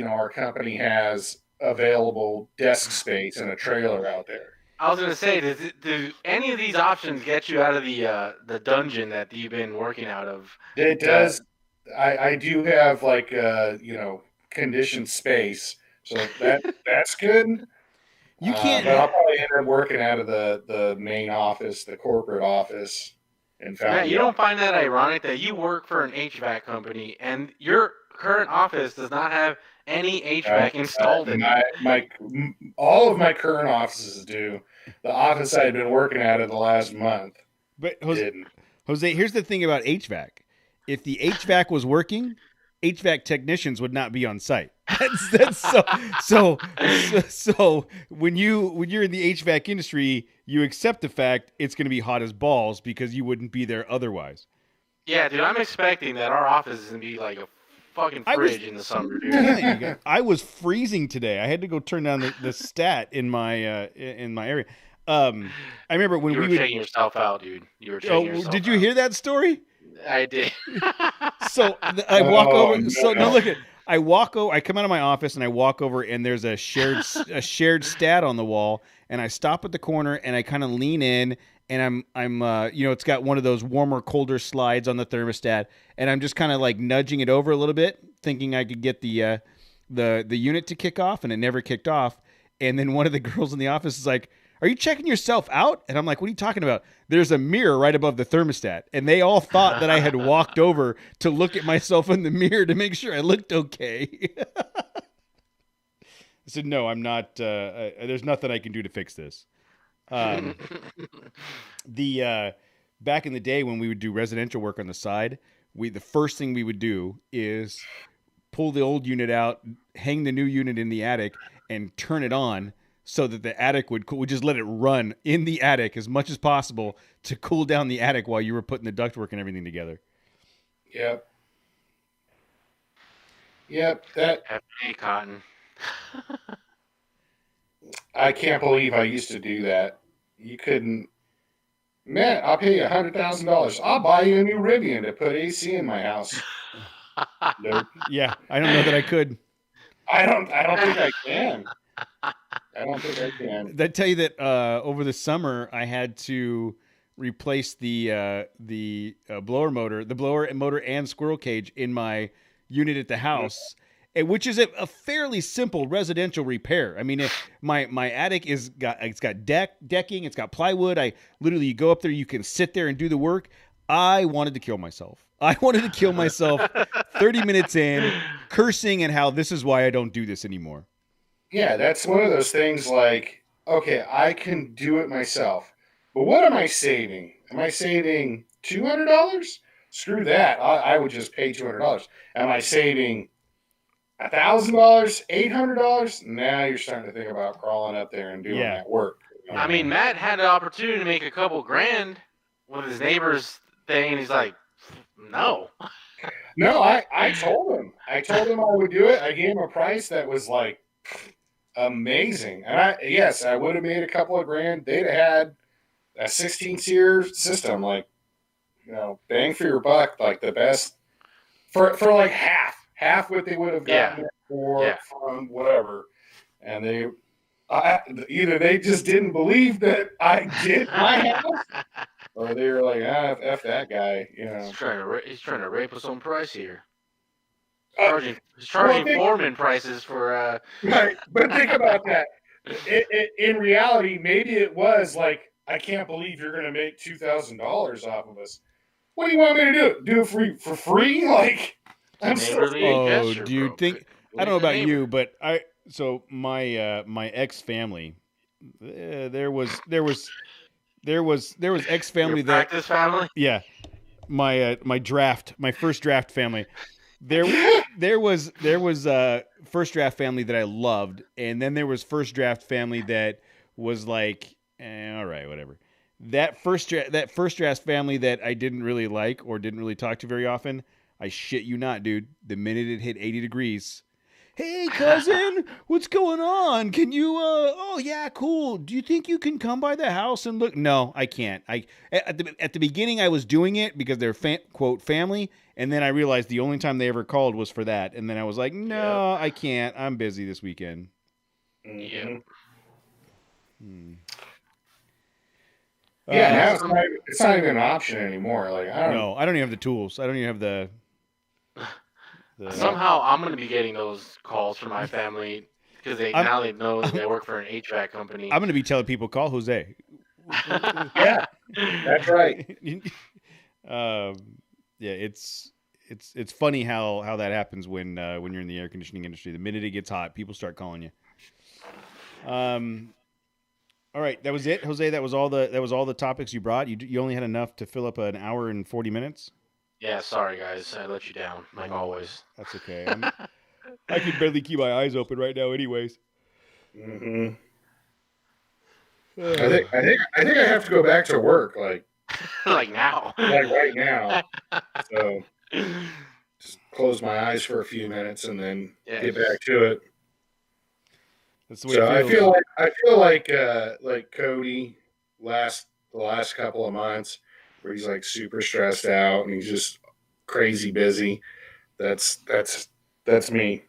Speaker 3: our company has available desk space and a trailer out there.
Speaker 1: I was gonna say, do any of these options get you out of the dungeon that you've been working out of?
Speaker 3: It does. I do have like conditioned space, so that's good.
Speaker 2: You can't.
Speaker 3: But I'll probably end up working out of the main office, the corporate office. In fact,
Speaker 1: Matt, you don't find that ironic that you work for an HVAC company and your current office does not have any HVAC installed in it?
Speaker 3: All of my current offices do. The office I had been working at the last month,
Speaker 2: But
Speaker 3: didn't.
Speaker 2: Jose, here's the thing about HVAC. If the HVAC was working, HVAC technicians would not be on site. That's so when you're in the HVAC industry, you accept the fact it's going to be hot as balls because you wouldn't be there otherwise.
Speaker 1: Yeah, dude, I'm expecting that our office is gonna be like a fucking fridge in the summer, dude.
Speaker 2: I was freezing today. I had to go turn down the stat in my area. I remember when
Speaker 1: You were
Speaker 2: we would.
Speaker 1: checking yourself out, dude. You were checking yourself
Speaker 2: Did you
Speaker 1: out.
Speaker 2: hear that story?
Speaker 1: I did.
Speaker 2: So I walk over.
Speaker 3: No.
Speaker 2: So no, look at. I walk over. I come out of my office and I walk over, and there's a shared stat on the wall. And I stop at the corner and I kind of lean in, and I'm it's got one of those warmer, colder slides on the thermostat, and I'm just kind of like nudging it over a little bit, thinking I could get the unit to kick off, and it never kicked off. And then one of the girls in the office is like, "Are you checking yourself out?" And I'm like, "What are you talking about?" There's a mirror right above the thermostat. And they all thought that I had walked over to look at myself in the mirror to make sure I looked okay. I said, "No, I'm not. There's nothing I can do to fix this." Back in the day when we would do residential work on the side, the first thing we would do is pull the old unit out, hang the new unit in the attic, and turn it on so that the attic would cool. We just let it run in the attic as much as possible to cool down the attic while you were putting the ductwork and everything together.
Speaker 3: Yep. Yep. That
Speaker 1: Hey, Cotton.
Speaker 3: I can't believe I used to do that. You couldn't. Man, I'll pay you $100,000. I'll buy you a new Rivian to put AC in my house. Nope.
Speaker 2: Yeah, I don't know that I could.
Speaker 3: I don't think I can. I don't think I can.
Speaker 2: Did I tell you that over the summer I had to replace the blower motor, the blower motor and squirrel cage in my unit at the house, which is a fairly simple residential repair. I mean, my attic it's got decking, it's got plywood. I literally, you go up there, you can sit there and do the work. I wanted to kill myself. 30 minutes in, cursing and how this is why I don't do this anymore.
Speaker 3: Yeah, that's one of those things like, okay, I can do it myself. But what am I saving? Am I saving $200? Screw that. I would just pay $200. Am I saving $1,000, $800? Now you're starting to think about crawling up there and doing that work.
Speaker 1: I mean, Matt had an opportunity to make a couple grand with his neighbor's thing, and he's like, no.
Speaker 3: No, I told him. I told him I would do it. I gave him a price that was like amazing. And I would have made a couple of grand. They'd have had a 16-tier system, like, bang for your buck, like the best for like half what they would have gotten from whatever. And either they just didn't believe that I did my house, or they were like, F that guy,
Speaker 1: He's trying to rape us on price here. He's
Speaker 3: Well,
Speaker 1: foreman prices for.
Speaker 3: Right, but think about that. In reality, maybe it was like, I can't believe you're going to make $2,000 off of us. What do you want me to do? Do it for free? Like, I'm so.
Speaker 2: Oh, do you think? I don't know about you, but my ex family, there was ex family that
Speaker 1: practice family.
Speaker 2: Yeah, my first draft family. There was first draft family that I loved, and then there was first draft family that was like, all right, whatever. That first draft family that I didn't really like or didn't really talk to very often. I shit you not, dude. The minute it hit 80 degrees, hey cousin, what's going on? Can you? Oh yeah, cool. Do you think you can come by the house and look? No, I can't. At the beginning I was doing it because they're quote family, and then I realized the only time they ever called was for that, and then I was like, no, I can't. I'm busy this weekend.
Speaker 1: Yeah.
Speaker 3: Yeah, now it's not even an option anymore. Like, I
Speaker 2: don't even have the tools. I don't even have the
Speaker 1: Somehow I'm going to be getting those calls from my family because now they know that they work for an HVAC company.
Speaker 2: I'm going to be telling people, call Jose.
Speaker 3: Yeah, that's right.
Speaker 2: Yeah, it's funny how that happens when you're in the air conditioning industry. The minute it gets hot, people start calling you. All right, that was it, Jose. That was all the topics you brought. You only had enough to fill up an hour and 40 minutes.
Speaker 1: Yeah, sorry guys, I let you down like always.
Speaker 2: That's okay. I can barely keep my eyes open right now, anyways.
Speaker 3: Mm-hmm. I think I have to go back to work, like
Speaker 1: like now,
Speaker 3: like right now. So just close my eyes for a few minutes and then get back to it.
Speaker 2: That's the way it
Speaker 3: feels. I feel like Cody the last couple of months, where he's like super stressed out and he's just crazy busy. That's me.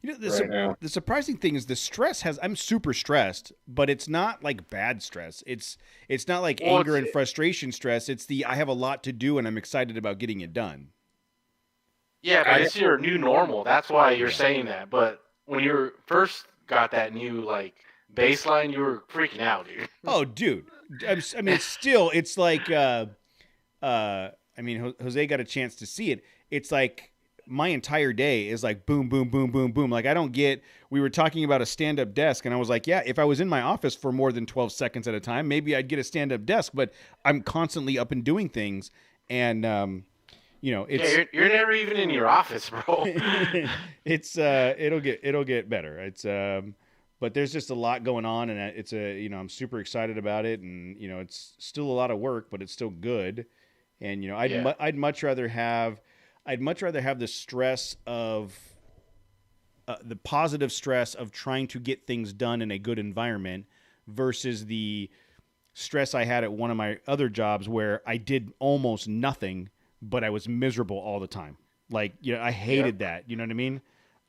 Speaker 2: The surprising thing is the stress I'm super stressed, but it's not like bad stress. It's not like anger and frustration stress. It's I have a lot to do and I'm excited about getting it done.
Speaker 1: Yeah, but it's your new normal. That's why you're saying that. But when you first got that new like baseline, you were freaking out, dude.
Speaker 2: Oh, dude. I mean, it's like, Jose got a chance to see it. It's like my entire day is like boom, boom, boom, boom, boom. Like we were talking about a stand-up desk and I was like, yeah, if I was in my office for more than 12 seconds at a time, maybe I'd get a stand-up desk, but I'm constantly up and doing things. And, it's
Speaker 1: you're never even in your office, bro.
Speaker 2: it'll get better. It's, but there's just a lot going on, and it's I'm super excited about it, and it's still a lot of work, but it's still good. And
Speaker 1: Yeah.
Speaker 2: I'd much rather have the stress of the positive stress of trying to get things done in a good environment versus the stress I had at one of my other jobs where I did almost nothing, but I was miserable all the time. Like, I
Speaker 1: Yep.
Speaker 2: hated that. You know what I mean?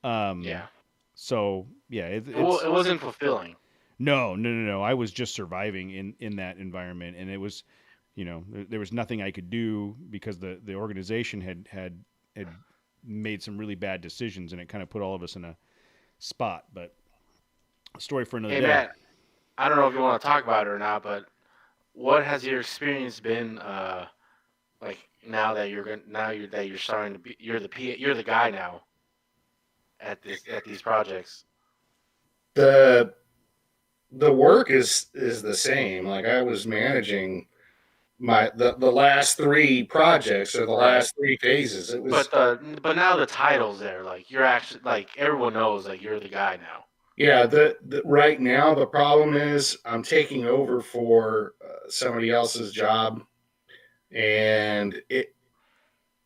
Speaker 1: Yeah.
Speaker 2: So yeah,
Speaker 1: It wasn't fulfilling.
Speaker 2: no. I was just surviving in that environment, and it was, there was nothing I could do because the organization had made some really bad decisions, and it kind of put all of us in a spot. But a story for another
Speaker 1: Hey
Speaker 2: day.
Speaker 1: Matt, I don't know if you want to talk about it or not, but what has your experience been like now you're starting to be you're the guy now at these projects.
Speaker 3: The the work is the same. Like I was managing the last three projects or the
Speaker 1: Right.
Speaker 3: last three phases. It was
Speaker 1: But now the title's there. Like you're actually like everyone knows like you're the guy now.
Speaker 3: yeah. The right now the problem is I'm taking over for somebody else's job, and it.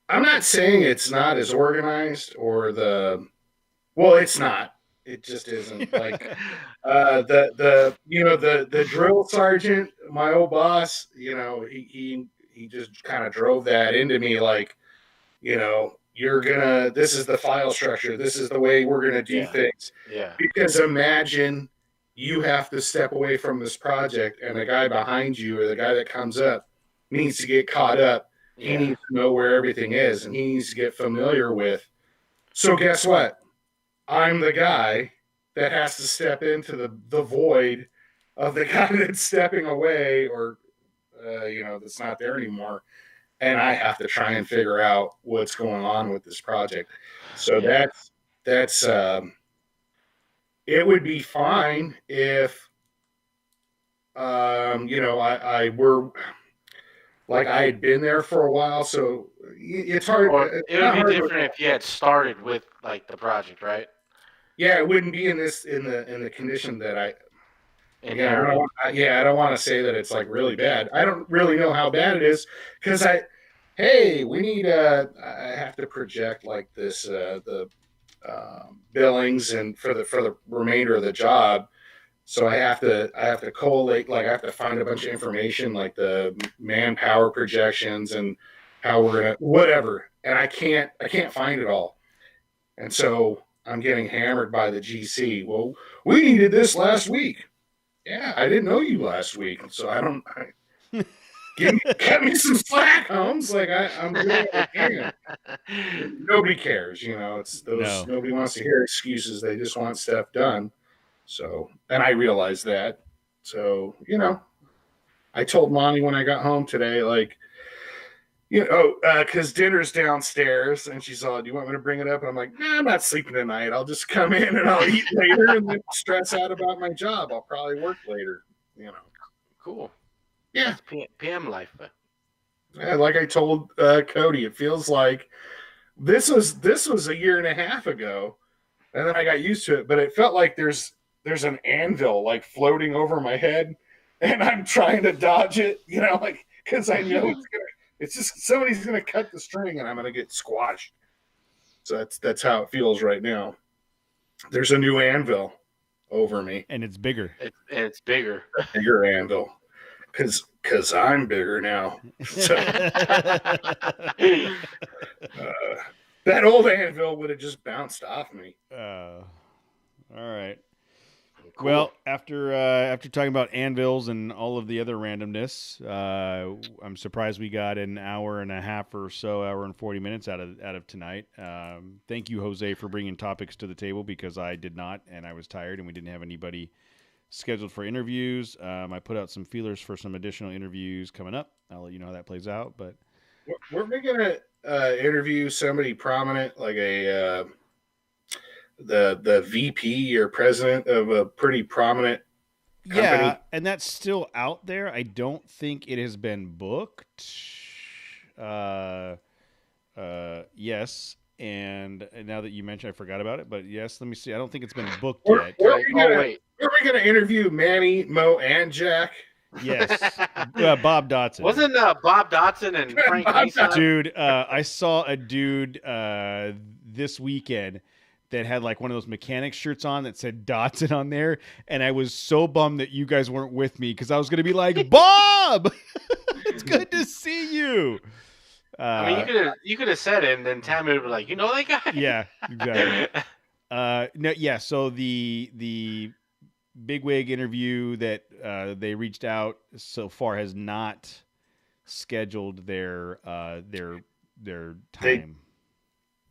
Speaker 3: I'm not saying it's not as organized or the well, it's not. It just isn't like the drill sergeant, my old boss. He just kind of drove that into me like you're gonna this is the file structure, this is the way we're gonna do
Speaker 1: Yeah.
Speaker 3: things,
Speaker 1: Yeah.
Speaker 3: because imagine you have to step away from this project and the guy behind you or the guy that comes up needs to get caught up. He
Speaker 1: Yeah.
Speaker 3: needs to know where everything is and he needs to get familiar with. So guess what, I'm the guy that has to step into the void of the guy that's stepping away or that's not there anymore, and I have to try and figure out what's going on with this project. So
Speaker 1: Yeah.
Speaker 3: that's it would be fine if I were like I had been there for a while, so it's hard.
Speaker 1: Or
Speaker 3: It's
Speaker 1: it would
Speaker 3: not
Speaker 1: be
Speaker 3: hard to.
Speaker 1: different if you had started with like the project, right?
Speaker 3: Yeah, it wouldn't be in the condition that I. Again,
Speaker 1: Inherently.
Speaker 3: I don't want to say that it's like really bad. I don't really know how bad it is because hey, we need I have to project like this the billings and for the remainder of the job. So I have to collate, like I have to find a bunch of information like the manpower projections and how we're gonna whatever, and I can't find it all, and so I'm getting hammered by the GC. Well, we needed this last week. Yeah, I didn't know you last week, so I don't. Cut me some slack, Holmes. Like I'm doing what I can. Nobody cares, It's those
Speaker 2: No.
Speaker 3: nobody wants to hear excuses. They just want stuff done. So, and I realized that. So, I told Mommy when I got home today, like, because dinner's downstairs, and she's all, "Do you want me to bring it up?" And I'm like, "Nah, I'm not sleeping tonight. I'll just come in and I'll eat later, and then stress out about my job. I'll probably work later."
Speaker 1: Cool.
Speaker 3: Yeah.
Speaker 1: That's PM life.
Speaker 3: Yeah, like I told Cody, it feels like this was a year and a half ago, and then I got used to it. But it felt like there's an anvil like floating over my head, and I'm trying to dodge it, like because I know it's just somebody's gonna cut the string, and I'm gonna get squashed. So that's how it feels right now. There's a new anvil over me,
Speaker 2: And it's bigger.
Speaker 1: It's bigger.
Speaker 3: a bigger anvil, because I'm bigger now. So that old anvil would have just bounced off me.
Speaker 2: All right.
Speaker 1: Cool.
Speaker 2: Well, after talking about anvils and all of the other randomness, I'm surprised we got an hour and a half or so, hour and 40 minutes out of tonight. Thank you, Jose, for bringing topics to the table because I did not, and I was tired, and we didn't have anybody scheduled for interviews. I put out some feelers for some additional interviews coming up. I'll let you know how that plays out. But
Speaker 3: We're gonna interview somebody prominent, like the VP or president of a pretty prominent company.
Speaker 2: yeah, and that's still out there. I don't think it has been booked. Yes. And now that you mentioned, I forgot about it. But yes, let me see. I don't think it's been booked
Speaker 3: Where,
Speaker 2: yet.
Speaker 3: where are
Speaker 1: Like,
Speaker 3: we gonna,
Speaker 1: wait.
Speaker 3: Are we going to interview Manny, Mo, and Jack?
Speaker 2: Yes, Bob Dotson.
Speaker 1: Wasn't Bob Dotson and Frank
Speaker 3: Bob
Speaker 1: Mason?
Speaker 2: Dude, I saw a dude this weekend that had like one of those mechanic shirts on that said Dotson on there, and I was so bummed that you guys weren't with me because I was gonna be like, Bob, it's good to see you.
Speaker 1: I mean, you could have said it, and then Tammy would be like, you know that guy?
Speaker 2: Yeah, exactly. No, yeah. So the bigwig interview that they reached out so far has not scheduled their time.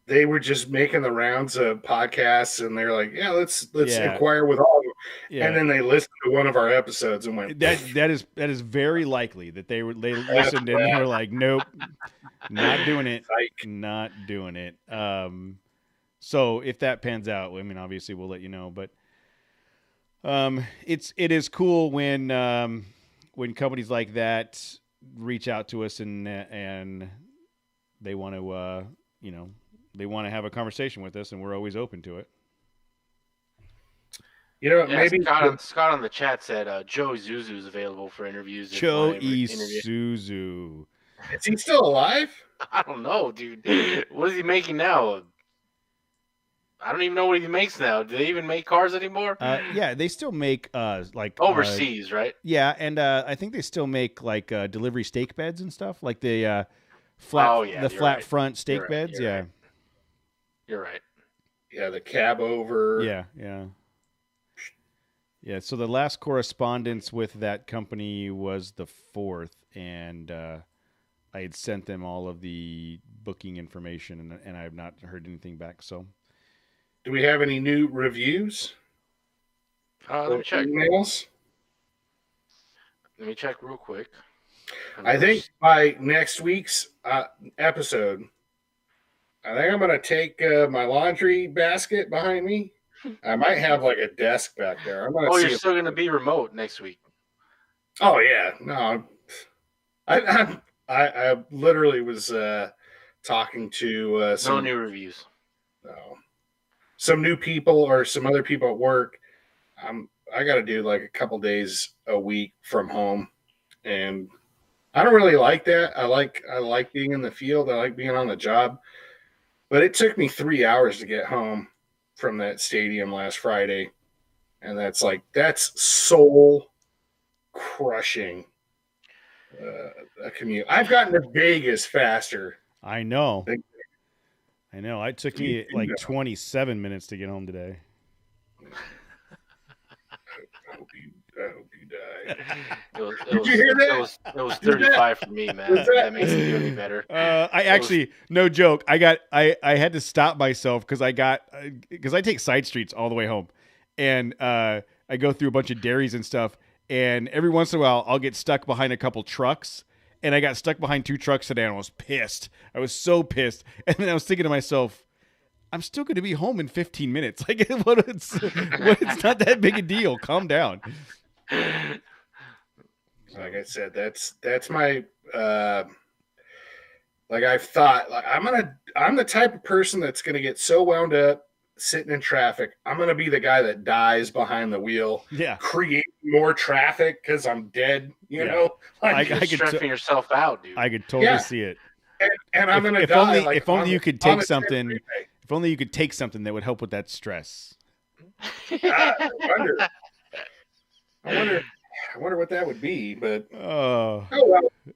Speaker 3: They were just making the rounds of podcasts, and they're like, "Yeah, let's
Speaker 2: Yeah.
Speaker 3: inquire with all of them."
Speaker 2: Yeah.
Speaker 3: And then they listened to one of our episodes and went,
Speaker 2: that is very likely that they listened and they were like, nope, not doing it,
Speaker 3: Psych.
Speaker 2: not doing it. So if that pans out, I mean, obviously we'll let you know. But it is cool when companies like that reach out to us and they want to they want to have a conversation with us, and we're always open to it.
Speaker 3: You know,
Speaker 1: Yeah,
Speaker 3: maybe
Speaker 1: Scott on the chat said Joe Isuzu is available for interviews.
Speaker 2: Joe Isuzu.
Speaker 3: Is he still alive?
Speaker 1: I don't know, dude. What is he making now? I don't even know what he makes now. Do they even make cars anymore?
Speaker 2: Yeah, they still make like
Speaker 1: overseas, right?
Speaker 2: Yeah, and I think they still make like delivery steak beds and stuff, like the flat front steak beds. Yeah,
Speaker 1: right. You're right.
Speaker 3: Yeah, the cab over.
Speaker 2: Yeah. So the last correspondence with that company was the 4th, and I had sent them all of the booking information, and I have not heard anything back. So,
Speaker 3: do we have any new reviews?
Speaker 1: Let me check.
Speaker 3: Emails?
Speaker 1: Let me check real quick.
Speaker 3: I think by next week's episode, I think I'm going to take my laundry basket behind me. I might have like a desk back there.
Speaker 1: You're still going to be remote next week.
Speaker 3: Oh yeah, no. I literally was talking to some
Speaker 1: new reviews.
Speaker 3: No, some new people or some other people at work. I got to do like a couple days a week from home, and I don't really like that. I like being in the field. I like being on the job, but it took me 3 hours to get home from that stadium last Friday, and that's soul crushing a commute. I've gotten to Vegas faster.
Speaker 2: I know. It took me like 27 minutes to get home today.
Speaker 3: I hope you die.
Speaker 1: Did you hear that? It was 35 for me, man. That makes it any better.
Speaker 2: I actually, no joke. I had to stop myself because I take side streets all the way home, and I go through a bunch of dairies and stuff. And every once in a while, I'll get stuck behind a couple trucks. And I got stuck behind 2 trucks today, and I was pissed. I was so pissed. And then I was thinking to myself, I'm still going to be home in 15 minutes. Like, it's not that big a deal. Calm down.
Speaker 3: Like I said, that's my like I've thought. Like I'm the type of person that's gonna get so wound up sitting in traffic. I'm gonna be the guy that dies behind the wheel.
Speaker 2: Yeah,
Speaker 3: create more traffic because I'm dead. You know,
Speaker 1: like you're stressing yourself out, dude.
Speaker 2: I could totally see it.
Speaker 3: And I'm gonna die.
Speaker 2: If only you could take something. If only you could take something that would help with that stress.
Speaker 3: I wonder what that would be, but
Speaker 2: oh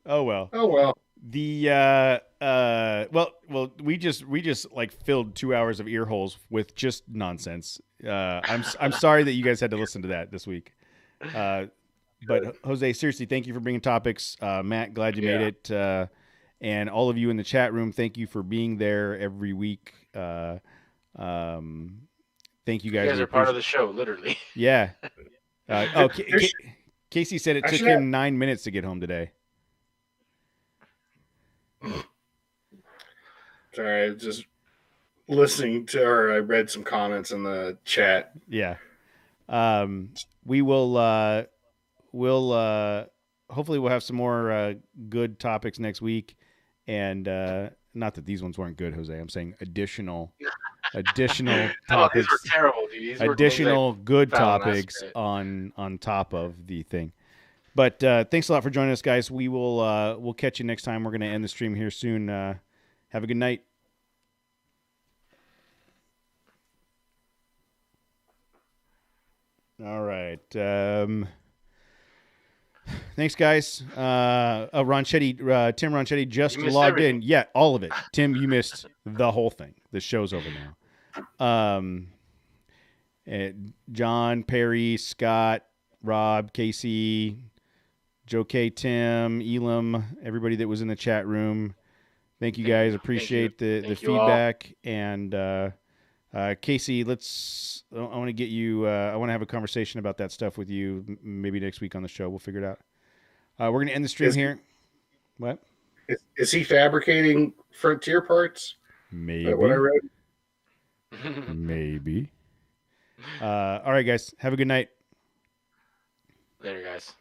Speaker 2: well. The well, we just like filled 2 hours of ear holes with just nonsense. I'm sorry that you guys had to listen to that this week. But Jose, seriously, thank you for bringing topics. Matt, glad you made it. And all of you in the chat room, thank you for being there every week. Thank you guys.
Speaker 1: You guys are part of the show, literally.
Speaker 2: Yeah. Casey said it took him 9 minutes to get home today.
Speaker 3: Sorry, just listening to, or I read some comments in the chat.
Speaker 2: Yeah. We will, hopefully we'll have some more good topics next week. And not that these ones weren't good, Jose. I'm saying additional additional
Speaker 1: Oh, these
Speaker 2: topics,
Speaker 1: were terrible, dude. These were
Speaker 2: additional
Speaker 1: things
Speaker 2: good
Speaker 1: I found last
Speaker 2: topics
Speaker 1: minute.
Speaker 2: on top of the thing. But thanks a lot for joining us, guys. We will we'll catch you next time. We're going to end the stream here soon. Have a good night. All right. Thanks, guys. Tim Ronchetti just
Speaker 1: You missed
Speaker 2: logged
Speaker 1: everything.
Speaker 2: in. Yeah, all of it. Tim, you missed the whole thing. The show's over now. John, Perry, Scott, Rob, Casey, Joe K, Tim, Elam, everybody that was in the chat room. Thank you guys. Appreciate the
Speaker 1: Thank you all.
Speaker 2: feedback. And Casey, I want to get you. I want to have a conversation about that stuff with you. Maybe next week on the show, we'll figure it out. We're gonna end the stream here. What?
Speaker 3: Is he fabricating Frontier parts?
Speaker 2: Maybe.
Speaker 3: Is that what I read?
Speaker 2: Maybe. All right, guys. Have a good night.
Speaker 1: Later, guys.